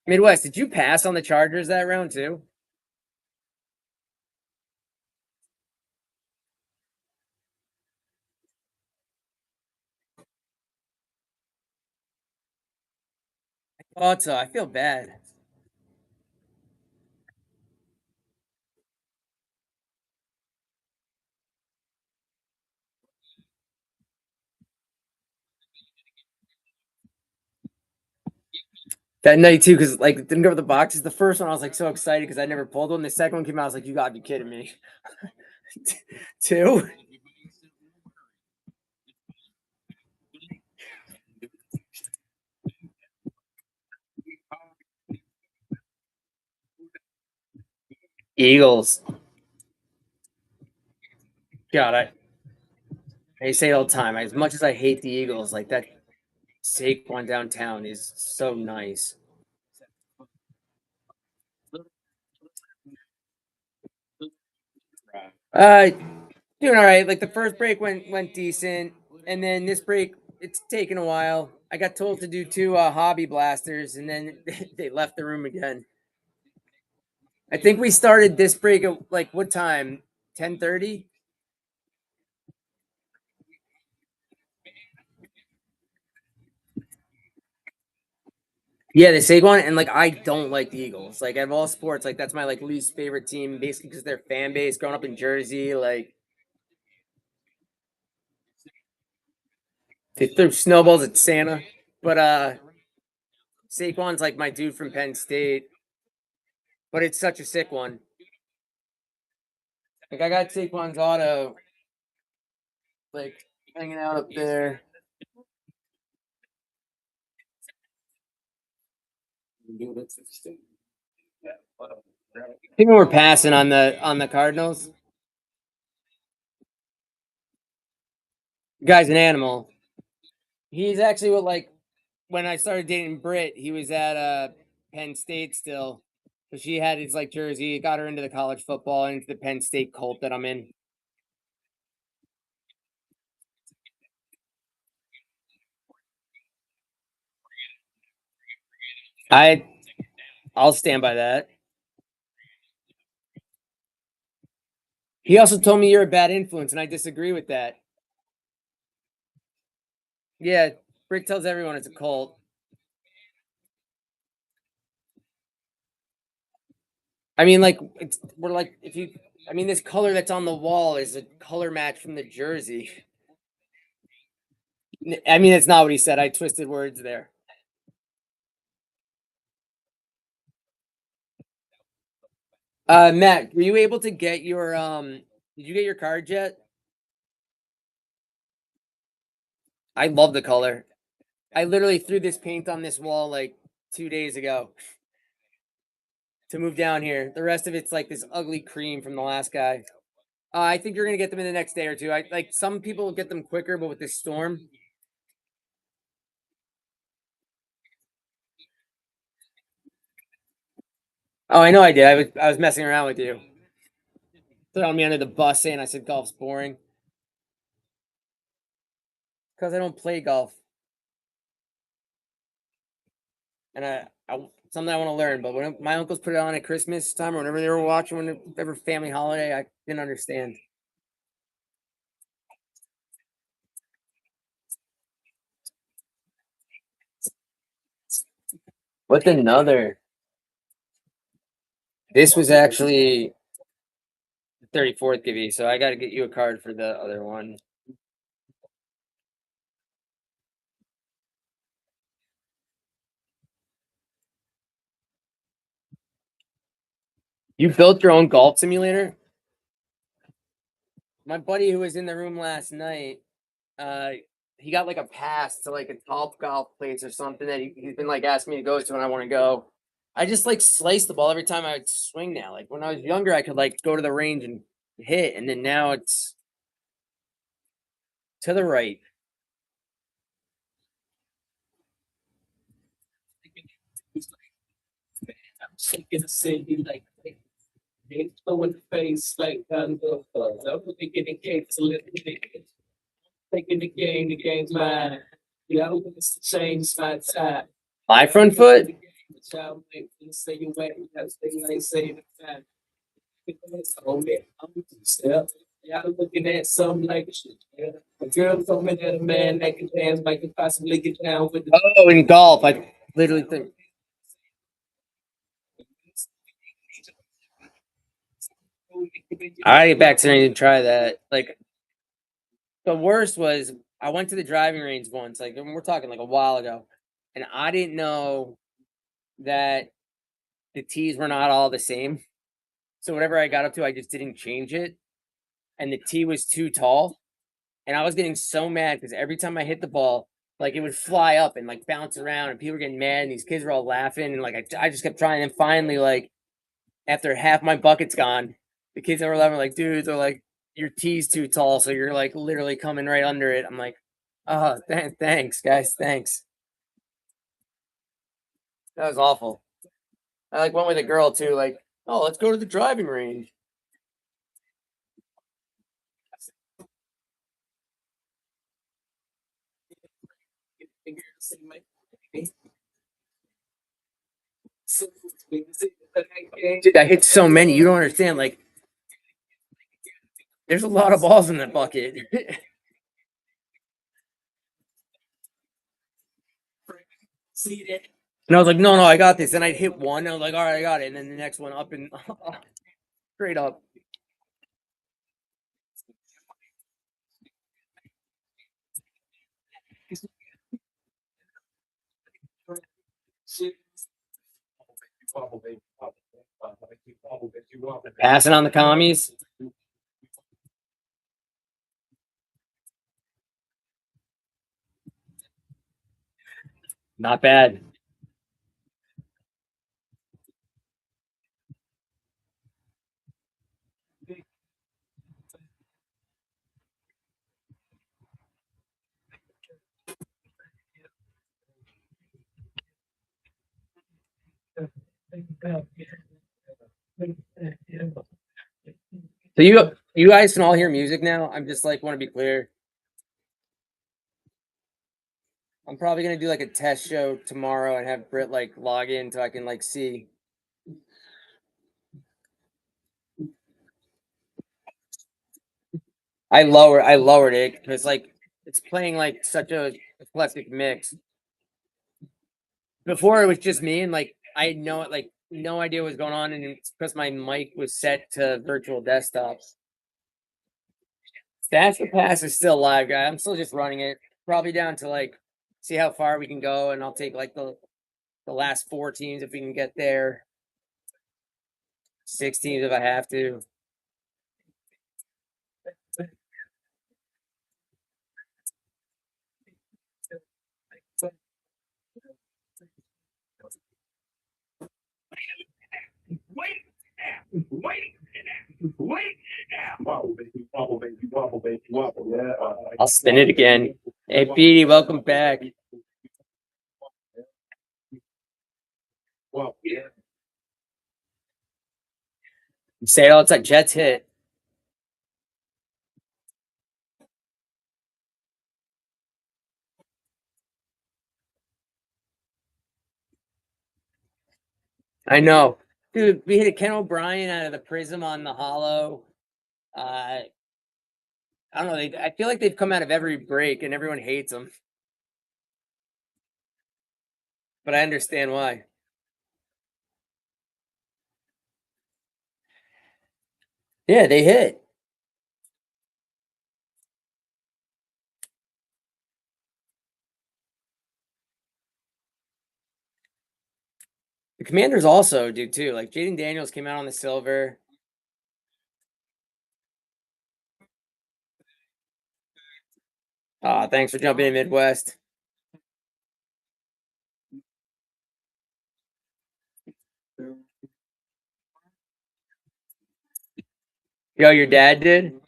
S1: Midwest, did you pass on the Chargers that round too? Thought so. I feel bad. That night too, because like it didn't go with the boxes. The first one I was like so excited because I never pulled one. The second one came out, I was like, you gotta be kidding me. Two? Eagles. God, I say it all the time. As much as I hate the Eagles, like that Saquon downtown is so nice. Doing all right. Like the first break went decent, and then this break it's taken a while. I got told to do two hobby blasters, and then they left the room again. I think we started this break at like what time? 10:30. Yeah, the Saquon, and like I don't like the Eagles. Like out of all sports, like that's my like least favorite team, basically because their fan base growing up in Jersey, like they threw snowballs at Santa. But Saquon's like my dude from Penn State. But it's such a sick one. Like I got Saquon's auto, like hanging out up there. People were passing on the Cardinals. Guy's an animal. He's actually what like when I started dating Britt, he was at Penn State still. So she had his like jersey, got her into the college football, into the Penn State cult that I'm in. I'll stand by that. He also told me you're a bad influence, and I disagree with that. Yeah, Britt tells everyone it's a cult. I mean, like we're like if you. I mean, this color that's on the wall is a color match from the jersey. I mean, that's not what he said. I twisted words there. Matt, were you able to get your did you get your card yet? I love the color. I literally threw this paint on this wall like 2 days ago to move down here. The rest of it's like this ugly cream from the last guy. I think you're gonna get them in the next day or two. I like some people get them quicker, but with this storm. Oh, I know I did. I was messing around with you. Throwing me under the bus saying I said golf's boring. Because I don't play golf. And something I want to learn. But when my uncles put it on at Christmas time or whenever they were watching, whenever family holiday, I didn't understand. What's another? This was actually the 34th Gibby, so I got to get you a card for the other one. You built your own golf simulator? My buddy who was in the room last night, he got like a pass to like a Top Golf place or something that he's been like asking me to go to, and I want to go. I just like slice the ball every time I would swing now. Like when I was younger, I could like go to the range and hit, and then now it's to the right.
S6: Shaking the city like they throw in the face like I'm thinking the game's a little bit. Taking the game's mine. Yeah, I'm gonna change my time.
S1: My front foot.
S6: Say you wait, that's thing they say the time. Yeah, I'm looking at something like shit. A girl told me that a man that can dance might could possibly get down with the
S1: Oh, in golf, I literally think. I get back to to try that. Like the worst was I went to the driving range once, like we're talking like a while ago, and I didn't know that the tees were not all the same. So whatever I got up to, I just didn't change it. And the tee was too tall. And I was getting so mad because every time I hit the ball, like it would fly up and like bounce around, and people were getting mad, and these kids were all laughing, and like I just kept trying. And finally, like after half my bucket's gone, the kids that were laughing were like, dude, they're like, your tee's too tall, so you're like literally coming right under it. I'm like, oh, thanks, guys, thanks. That was awful. I like went with a girl too, like, oh, let's go to the driving range. Dude, I hit so many. You don't understand. Like, there's a lot of balls in that bucket.
S6: See that?
S1: And I was like, no, I got this. And I'd hit one. I was like, all right, I got it. And then the next one up and straight up. Passing on the commies. Not bad. So you guys can all hear music now. I'm just like want to be clear. I'm probably gonna do like a test show tomorrow and have Britt like log in so I can like see. I lowered it because like it's playing like such a eclectic mix. Before it was just me and like I had no idea what was going on, and it's because my mic was set to virtual desktops. That's the pass is still live, guy. I'm still just running it. Probably down to like see how far we can go, and I'll take like the last 4 teams if we can get there. 6 teams if I have to. I'll spin it again. Hey, Petey, welcome back. Say it all the time. Jets hit. I know. Dude, we hit a Ken O'Brien out of the prism on the hollow. I don't know. I feel like they've come out of every break and everyone hates them. But I understand why. Yeah, they hit. The Commanders also do too. Like Jaden Daniels came out on the silver. Thanks for jumping in, Midwest. Yo, your dad did?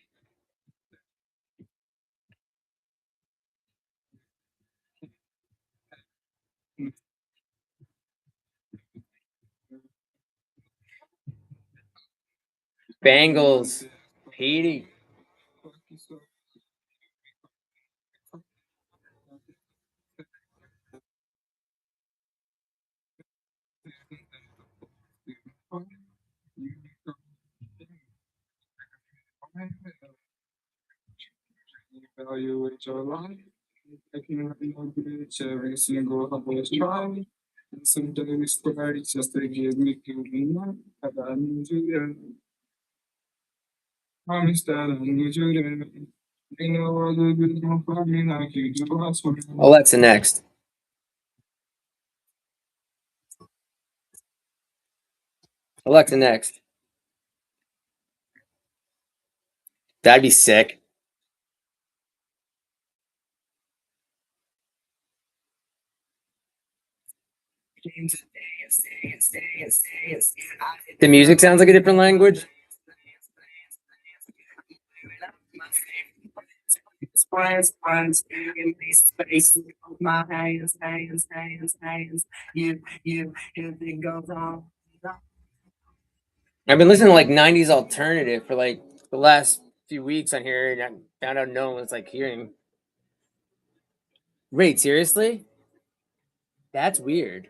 S1: Bengals. Petey.
S8: Evaluate your life. If you have no good, every single humble is trying. And some days party just to give me feeling. I need you there. Promise that I need you there. You know all the good don't fuck me like you do. I swear.
S1: Alexa next. Alexa, next. That'd be sick. The music sounds like a different language.
S6: My hands, you, it goes on.
S1: I've been listening to like 90s alternative for like the last few weeks on here, and I found out no one's like hearing. Wait, seriously? That's weird.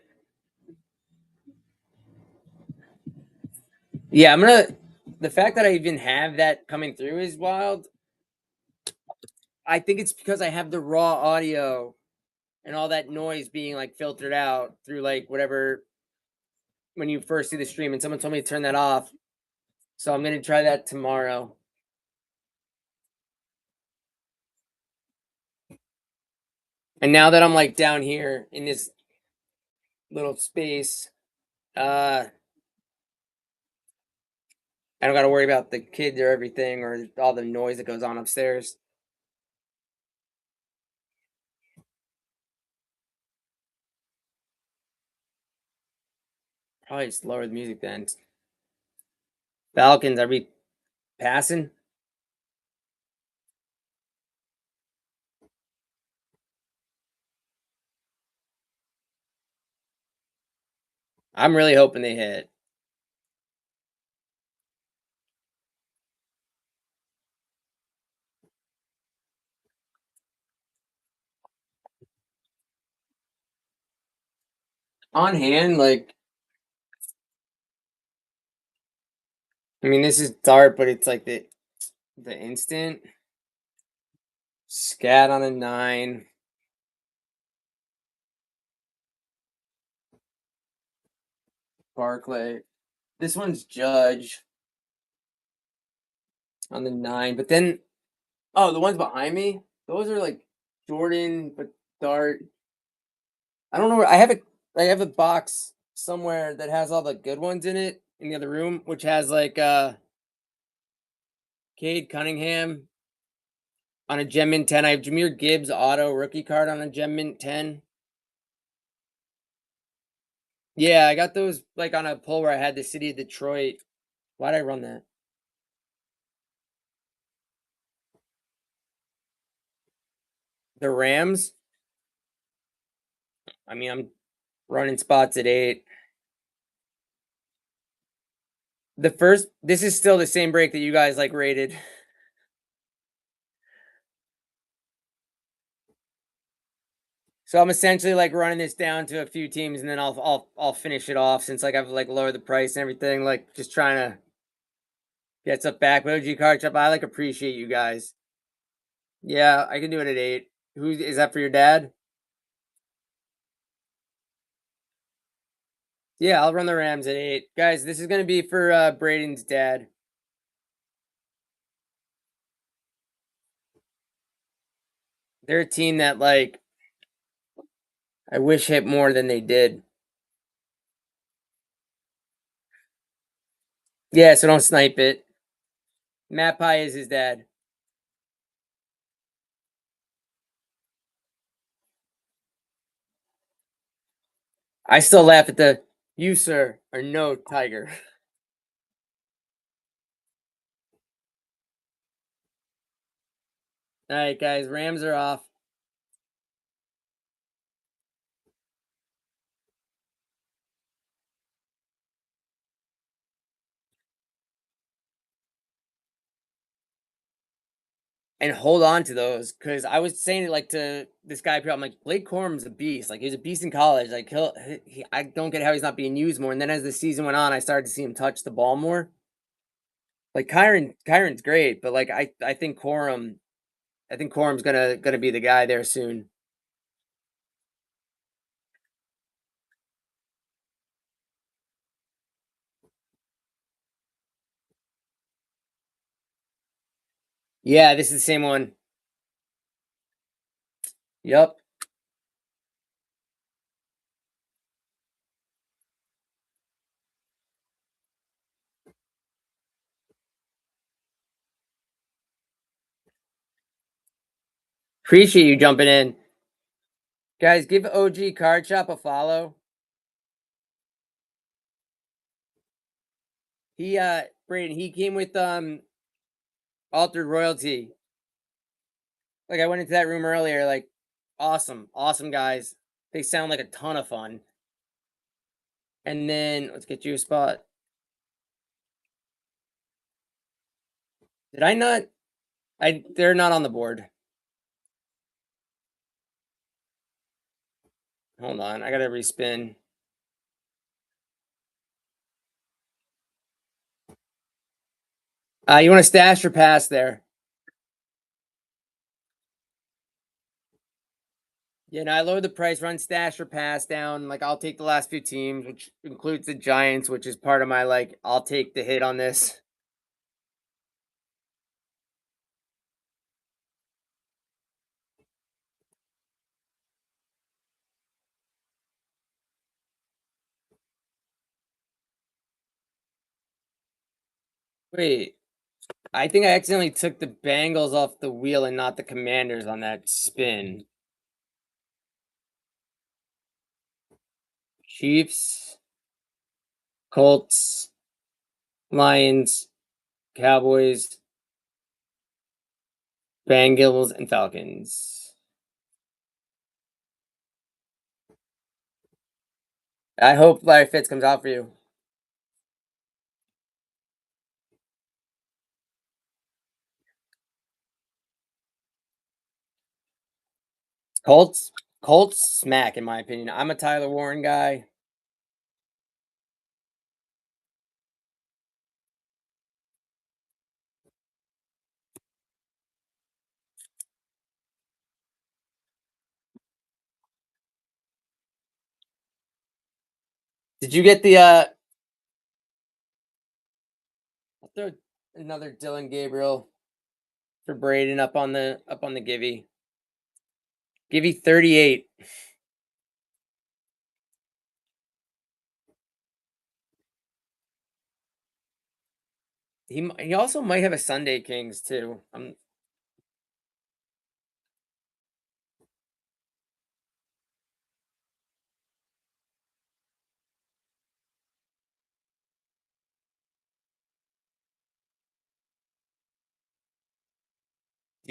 S1: Yeah, I'm gonna. The fact that I even have that coming through is wild. I think it's because I have the raw audio and all that noise being like filtered out through like whatever when you first see the stream, and someone told me to turn that off. So I'm gonna try that tomorrow. And now that I'm like down here in this little space, I don't gotta worry about the kids or everything or all the noise that goes on upstairs. Probably just lower the music then. Falcons, are we passing? I'm really hoping they hit. On hand, like, I mean, this is dart, but it's like the instant. Scat on a 9. Barclay. This one's Judge on the 9. But then, oh, the ones behind me, those are like Jordan, but dart. I don't know where I have a box somewhere that has all the good ones in it in the other room, which has like Cade Cunningham on a Gem Mint 10. I have Jahmyr Gibbs auto rookie card on a Gem Mint 10. Yeah, I got those like on a pull where I had the city of Detroit. Why'd I run that? The Rams. I mean, I'm running spots at 8. This is still the same break that you guys like rated. So I'm essentially like running this down to a few teams, and then I'll finish it off since like I've like lowered the price and everything. Like just trying to get stuff back. But OG card shop, I like appreciate you guys. Yeah, I can do it at 8. Who is that for your dad? Yeah, I'll run the Rams at 8. Guys, this is gonna be for Braden's dad. They're a team that like I wish hit more than they did. Yeah, so don't snipe it. Matt Pie is his dad. I still laugh at the you, sir, are no tiger. All right, guys, Rams are off. And hold on to those because I was saying it like to this guy. I'm like, Blake Corum's a beast. Like, he was a beast in college. Like, I don't get how he's not being used more. And then as the season went on, I started to see him touch the ball more. Like Kyron's great, but like I think Corum's gonna be the guy there soon. Yeah, this is the same one. Yep. Appreciate you jumping in. Guys, give OG Card Shop a follow. He Braden, he came with Altered Royalty. Like I went into that room earlier, like awesome guys. They sound like a ton of fun. And then let's get you a spot. Did I not? They're not on the board. Hold on, I gotta respin. You want to stash or pass there? Yeah, no, I lowered the price, run stash or pass down. Like I'll take the last few teams, which includes the Giants, which is part of my like I'll take the hit on this. Wait, I think I accidentally took the Bengals off the wheel and not the Commanders on that spin. Chiefs, Colts, Lions, Cowboys, Bengals, and Falcons. I hope Larry Fitz comes out for you. Colts smack in my opinion. I'm a Tyler Warren guy. Did you get the I'll throw another Dylan Gabriel for Braden up on the Givey. Givey 38. He also might have a Sunday Kings too. Do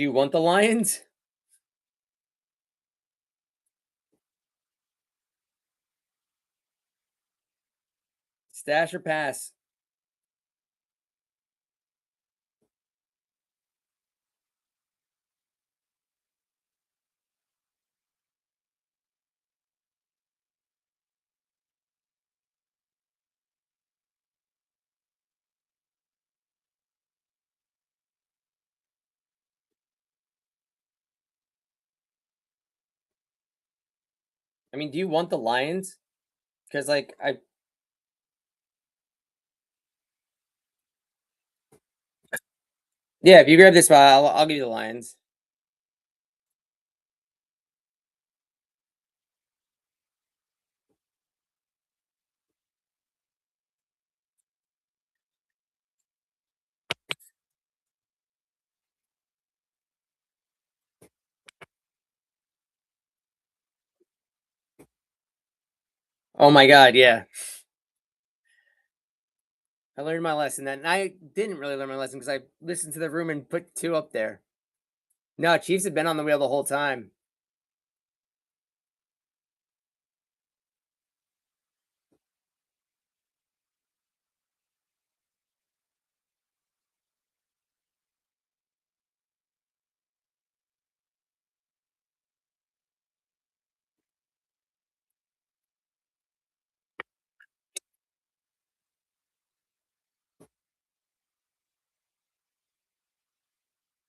S1: you want the Lions? Stash or pass? I mean, do you want the Lions? Because like yeah, if you grab this spot, I'll give you the Lions. Oh my god, yeah. I learned my lesson then. I didn't really learn my lesson because I listened to the room and put 2 up there. No, Chiefs have been on the wheel the whole time.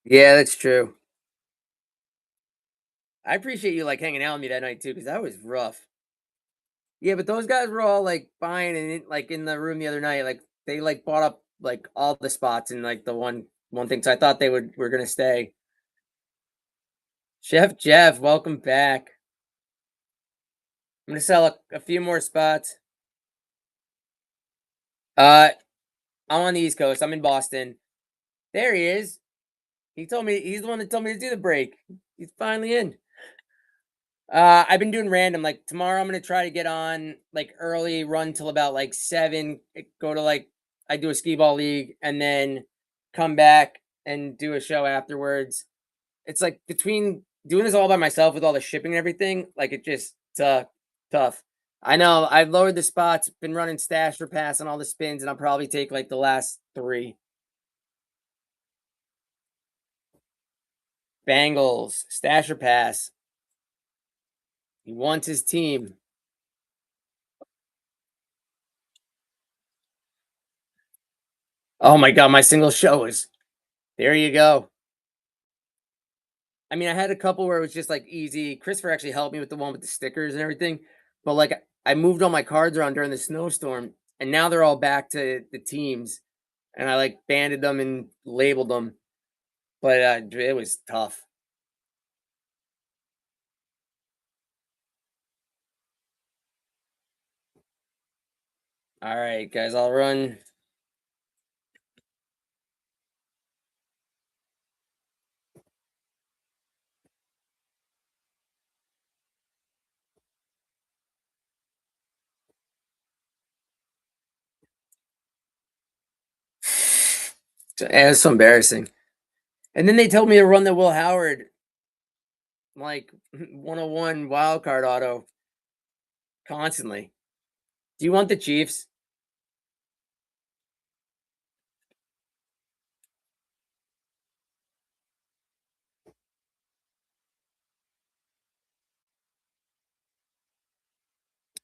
S1: Yeah, that's true. I appreciate you like hanging out with me that night too, because that was rough. Yeah, but those guys were all like buying and like in the room the other night. Like they like bought up like all the spots and like the one thing. So I thought they were gonna stay. Chef Jeff, welcome back. I'm gonna sell a few more spots. I'm on the East Coast. I'm in Boston. There he is. He told me he's the one that told me to do the break. He's finally in. I've been doing random. Like tomorrow, I'm gonna try to get on like early, run till about like 7. Go to like I do a skee ball league, and then come back and do a show afterwards. It's like between doing this all by myself with all the shipping and everything, like it just tough. I know I've lowered the spots, been running stash for pass on all the spins, and I'll probably take like the last 3. Bengals, stash or pass. He wants his team. Oh my god, my single show is there you go. I mean, I had a couple where it was just like easy. Christopher actually helped me with the one with the stickers and everything. But like I moved all my cards around during the snowstorm, and now they're all back to the teams. And I like banded them and labeled them. But it was tough. All right, guys, I'll run. It's so embarrassing. And then they told me to run the Will Howard, like 101 wild card auto constantly. Do you want the Chiefs?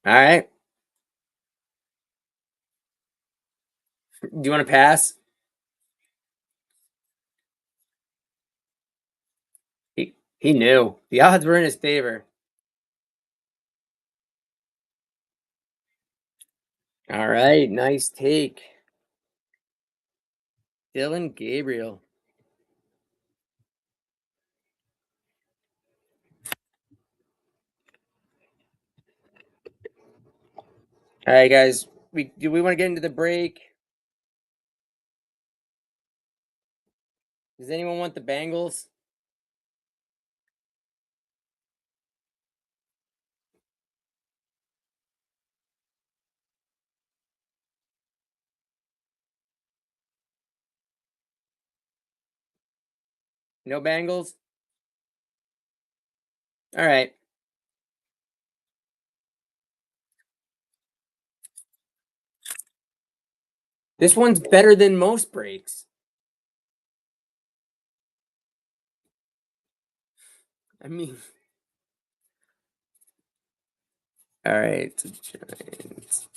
S1: All right. Do you want to pass? He knew. The odds were in his favor. All right, nice take. Dylan Gabriel. All right, guys. Do we want to get into the break? Does anyone want the Bengals? No Bengals? All right. This one's better than most breaks. I mean, all right. Giants.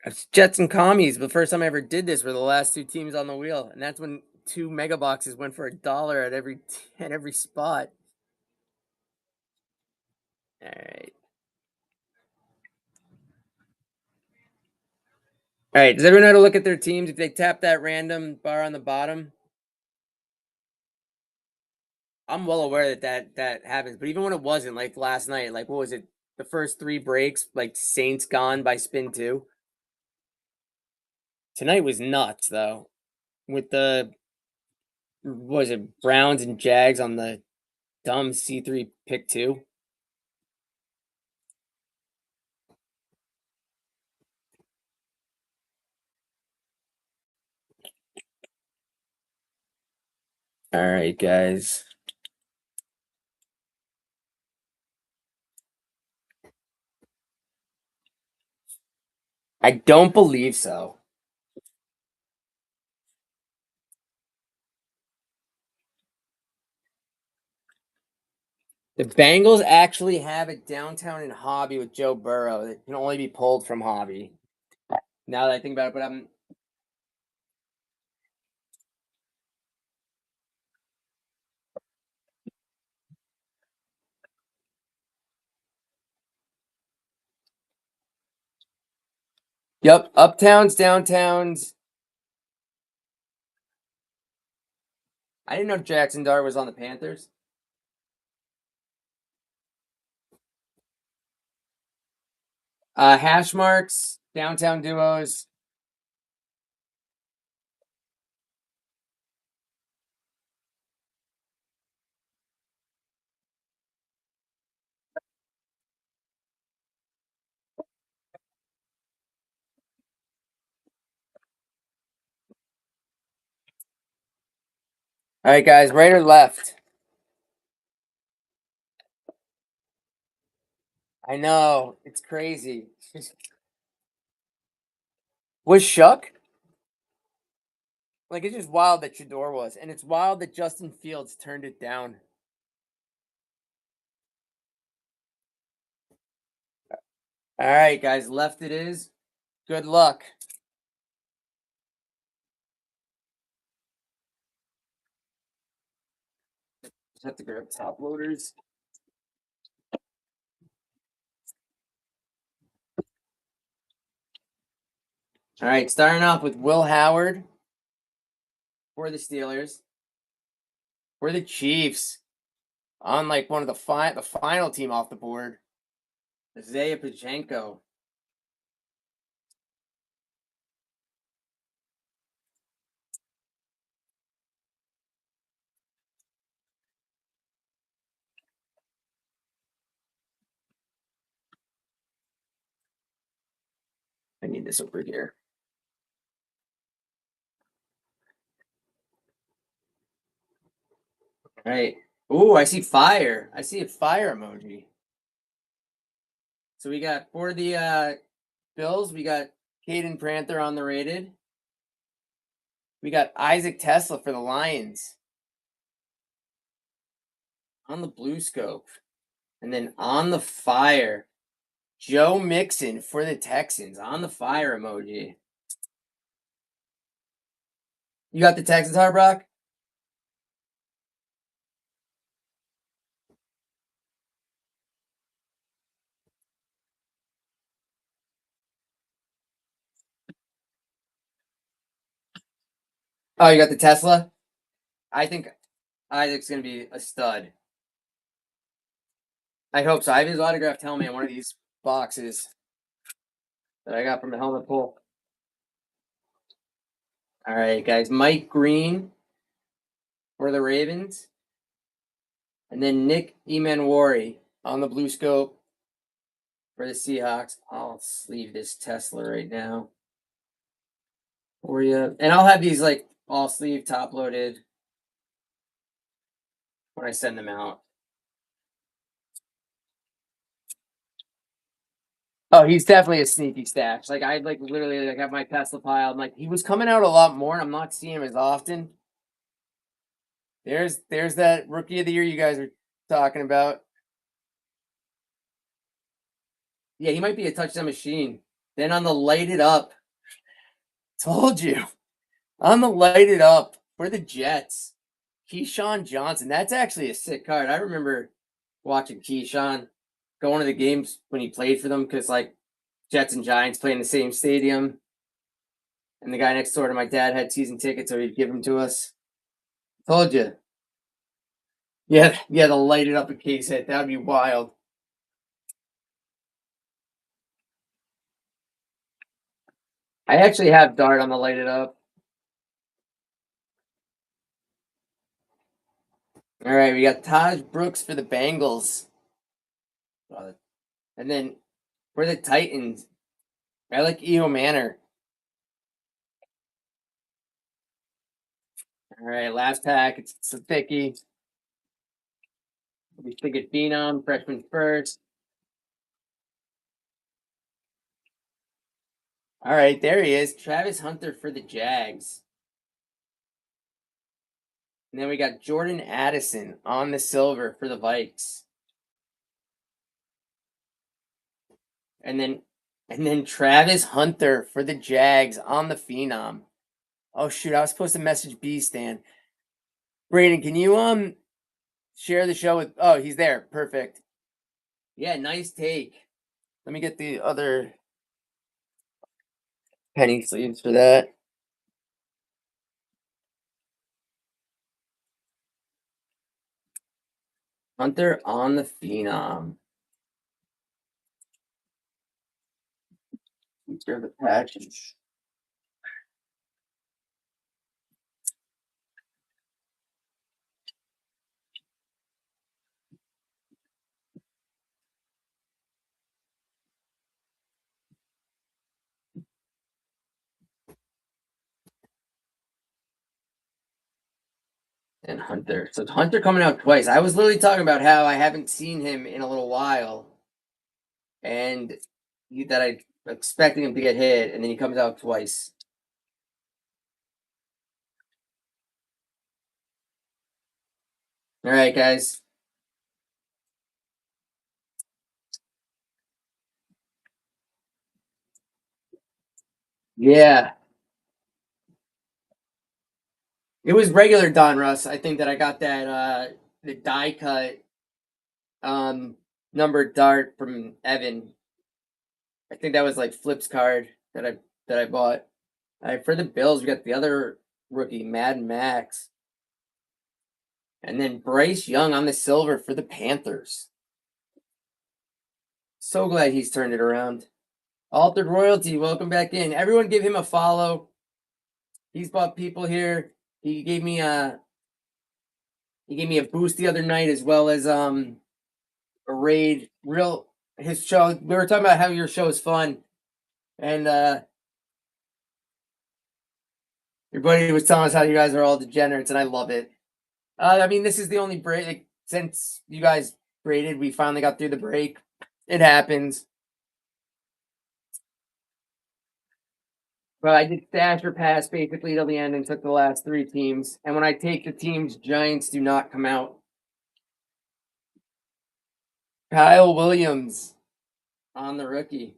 S1: It's Jets and Commies. The first time I ever did this were the last 2 teams on the wheel, and that's when 2 mega boxes went for $1 at every spot. All right. All right. Does everyone know how to look at their teams if they tap that random bar on the bottom? I'm well aware that happens, but even when it wasn't, like last night, like what was it? The first 3 breaks, like Saints gone by spin 2. Tonight was nuts though, with the what was it Browns and Jags on the dumb C3 pick 2. All right, guys. I don't believe so. The Bengals actually have it downtown in Hobby with Joe Burrow. It can only be pulled from Hobby. Now that I think about it, but I'm Yep, uptowns, downtowns. I didn't know Jackson Dart was on the Panthers. Hash marks, downtown duos. All right, guys, right or left? I know it's crazy. Was Shuck? Like, it's just wild that Shador was, and it's wild that Justin Fields turned it down. All right, guys, left it is. Good luck. Just have to grab top loaders. All right, starting off with Will Howard for the Steelers. For the Chiefs, on like one of the final team off the board, Isaiah Pacheco. I need this over here. All right. Ooh, I see fire. I see a fire emoji. So we got for the Bills, we got Caden Prather on the rated. We got Isaac Tesla for the Lions. On the blue scope. And then on the fire, Joe Mixon for the Texans. On the fire emoji. You got the Texans, Harbrock? Oh, you got the Tesla? I think Isaac's going to be a stud. I hope so. I have his autographed helmet in one of these boxes that I got from the helmet pull. All right, guys. Mike Green for the Ravens. And then Nick Emanwari on the blue scope for the Seahawks. I'll sleeve this Tesla right now for you. And I'll have these like all sleeve top loaded when I send them out. Oh, he's definitely a sneaky stash. Like I like literally like have my Tesla pile. I'm like, he was coming out a lot more, and I'm not seeing him as often. There's that rookie of the year you guys are talking about. Yeah, he might be a touchdown machine. Then on the lighted up, told you. On the lighted up for the Jets, Keyshawn Johnson. That's actually a sick card. I remember watching Keyshawn going to the games when he played for them because like Jets and Giants play in the same stadium. And the guy next door to my dad had season tickets, so he'd give them to us. Told you. Yeah, the lighted up a case hit. That would be wild. I actually have Dart on the lighted up. All right, we got Taj Brooks for the Bengals. And then for the Titans, I like E.O. Manor. All right, last pack. It's a thickie. We think it Phenom, freshman first. All right, there he is. Travis Hunter for the Jags. And then we got Jordan Addison on the silver for the Vikes. And then Travis Hunter for the Jags on the Phenom. Oh shoot, I was supposed to message B Stan. Brayden, can you share the show with oh, he's there. Perfect. Yeah, nice take. Let me get the other penny sleeves for that. Hunter on the Phenom. Share the patches. and Hunter. So Hunter coming out twice. I was literally talking about how I haven't seen him in a little while, and that I expecting him to get hit, and then he comes out twice. All right, guys. Yeah. It was regular Donruss. I think that I got that the die cut numbered dart from Evan. I think that was like Flip's card that I bought. All right, for the Bills, we got the other rookie, Mad Max. And then Bryce Young on the silver for the Panthers. So glad he's turned it around. Altered Royalty, welcome back in. Everyone give him a follow. He's bought people here. He gave me a boost the other night, as well as a raid. His show. We were talking about how your show is fun, and your buddy was telling us how you guys are all degenerates, and I love it. I mean, this is the only break since you guys braided. We finally got through the break. It happens. But I did stash or pass basically till the end and took the last 3 teams. And when I take the teams, Giants do not come out. Kyle Williams on the rookie.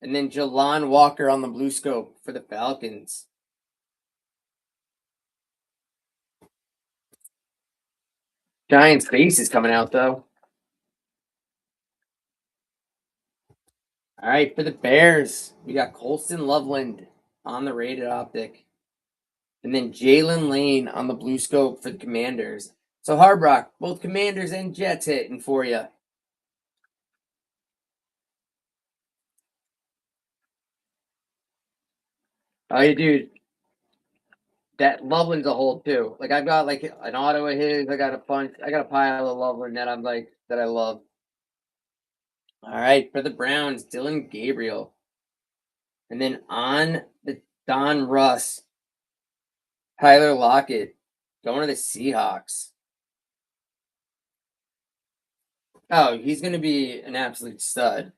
S1: And then Jalon Walker on the blue scope for the Falcons. Giants face is coming out though. All right, for the Bears, we got Colston Loveland on the rated optic. And then Jalen Lane on the blue scope for the Commanders. So Harbrock, both Commanders and Jets hitting for you. Oh, yeah, dude. That Loveland's a hold too. Like I've got like an auto of his. I got a pile of Loveland that I'm like that I love. All right, for the Browns, Dylan Gabriel. And then on the Donruss, Tyler Lockett going to the Seahawks. Oh, he's going to be an absolute stud.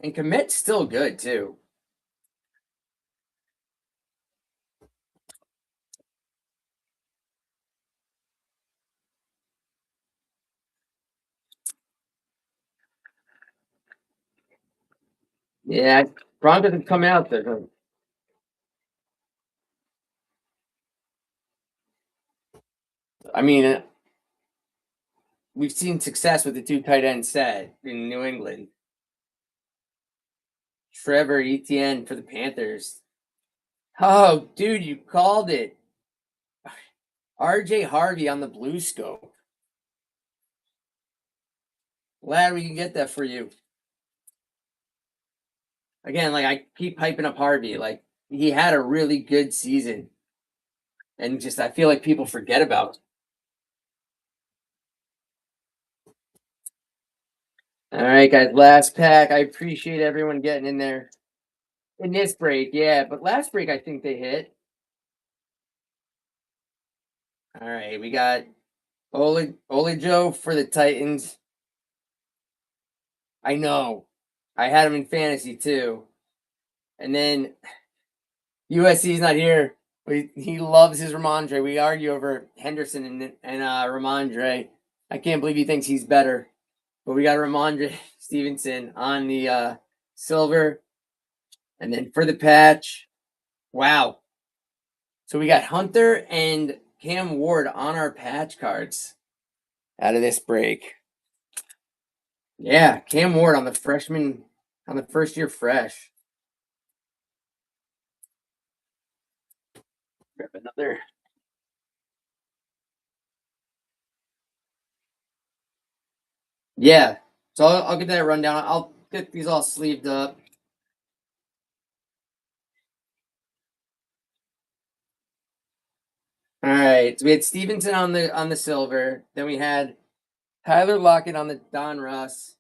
S1: And Commit's still good too. Yeah, Broncos have come out there. I mean, we've seen success with the 2 tight end set in New England. Trevor Etienne for the Panthers. Oh, dude, you called it. RJ Harvey on the blue scope. Glad we can get that for you. Again, like I keep hyping up Harvey. Like he had a really good season. And just I feel like people forget about it. All right, guys, last pack. I appreciate everyone getting in there. In this break, yeah, but last break I think they hit. All right, we got Ole Joe for the Titans. I know. I had him in fantasy too. And then USC's not here, but he loves his Ramondre. We argue over Henderson and Ramondre. I can't believe he thinks he's better. But we got Ramondre Stevenson on the silver. And then for the patch, wow. So we got Hunter and Cam Ward on our patch cards out of this break. Yeah, Cam Ward on the first year fresh. Grab another. Yeah, so I'll get that rundown. I'll get these all sleeved up. All right, so we had Stevenson on the silver. Then we had Tyler Lockett on the Donruss.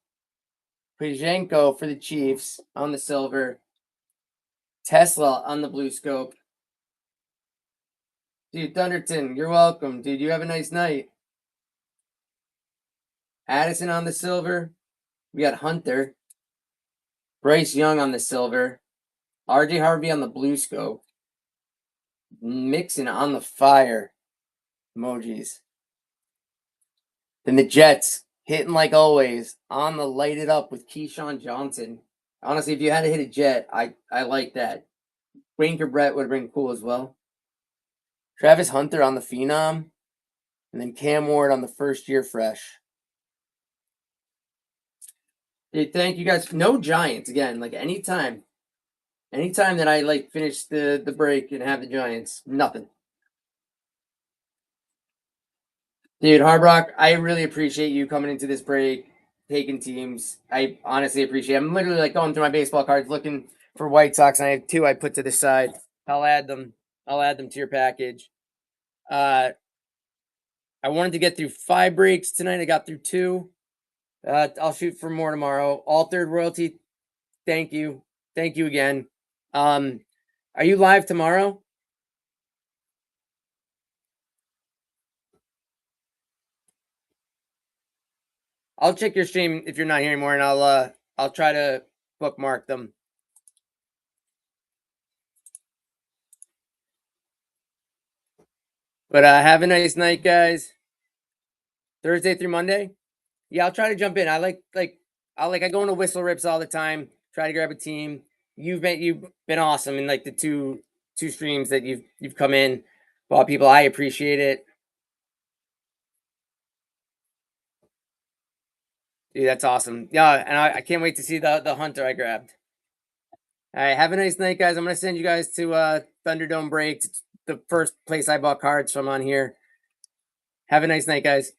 S1: Pizhenko for the Chiefs on the silver. Tesla on the blue scope. Dude, Thunderton, you're welcome. Dude, you have a nice night. Addison on the silver. We got Hunter. Bryce Young on the silver. RJ Harvey on the blue scope. Mixon on the fire. Emojis. Then the Jets hitting like always on the light it up with Keyshawn Johnson. Honestly, if you had to hit a Jet, I like that. Wayne Brett would have been cool as well. Travis Hunter on the Phenom. And then Cam Ward on the first year fresh. Dude, thank you guys. No Giants again. Like anytime that I like finish the break and have the Giants, nothing. Dude, Hard Rock, I really appreciate you coming into this break, taking teams. I honestly appreciate it. I'm literally like going through my baseball cards looking for White Sox, and I have 2 I put to the side. I'll add them to your package. I wanted to get through 5 breaks tonight. I got through 2. I'll shoot for more tomorrow. Altered Royalty, thank you. Thank you again. Are you live tomorrow? I'll check your stream if you're not here anymore, and I'll try to bookmark them. But have a nice night, guys. Thursday through Monday. Yeah, I'll try to jump in. I go into Whistle Rips all the time. Try to grab a team. You've been awesome in like the two streams that you've come in. Well, people, I appreciate it. Dude, that's awesome. Yeah, and I can't wait to see the Hunter I grabbed. All right, have a nice night, guys. I'm gonna send you guys to Thunderdome Breaks. It's the first place I bought cards from on here. Have a nice night, guys.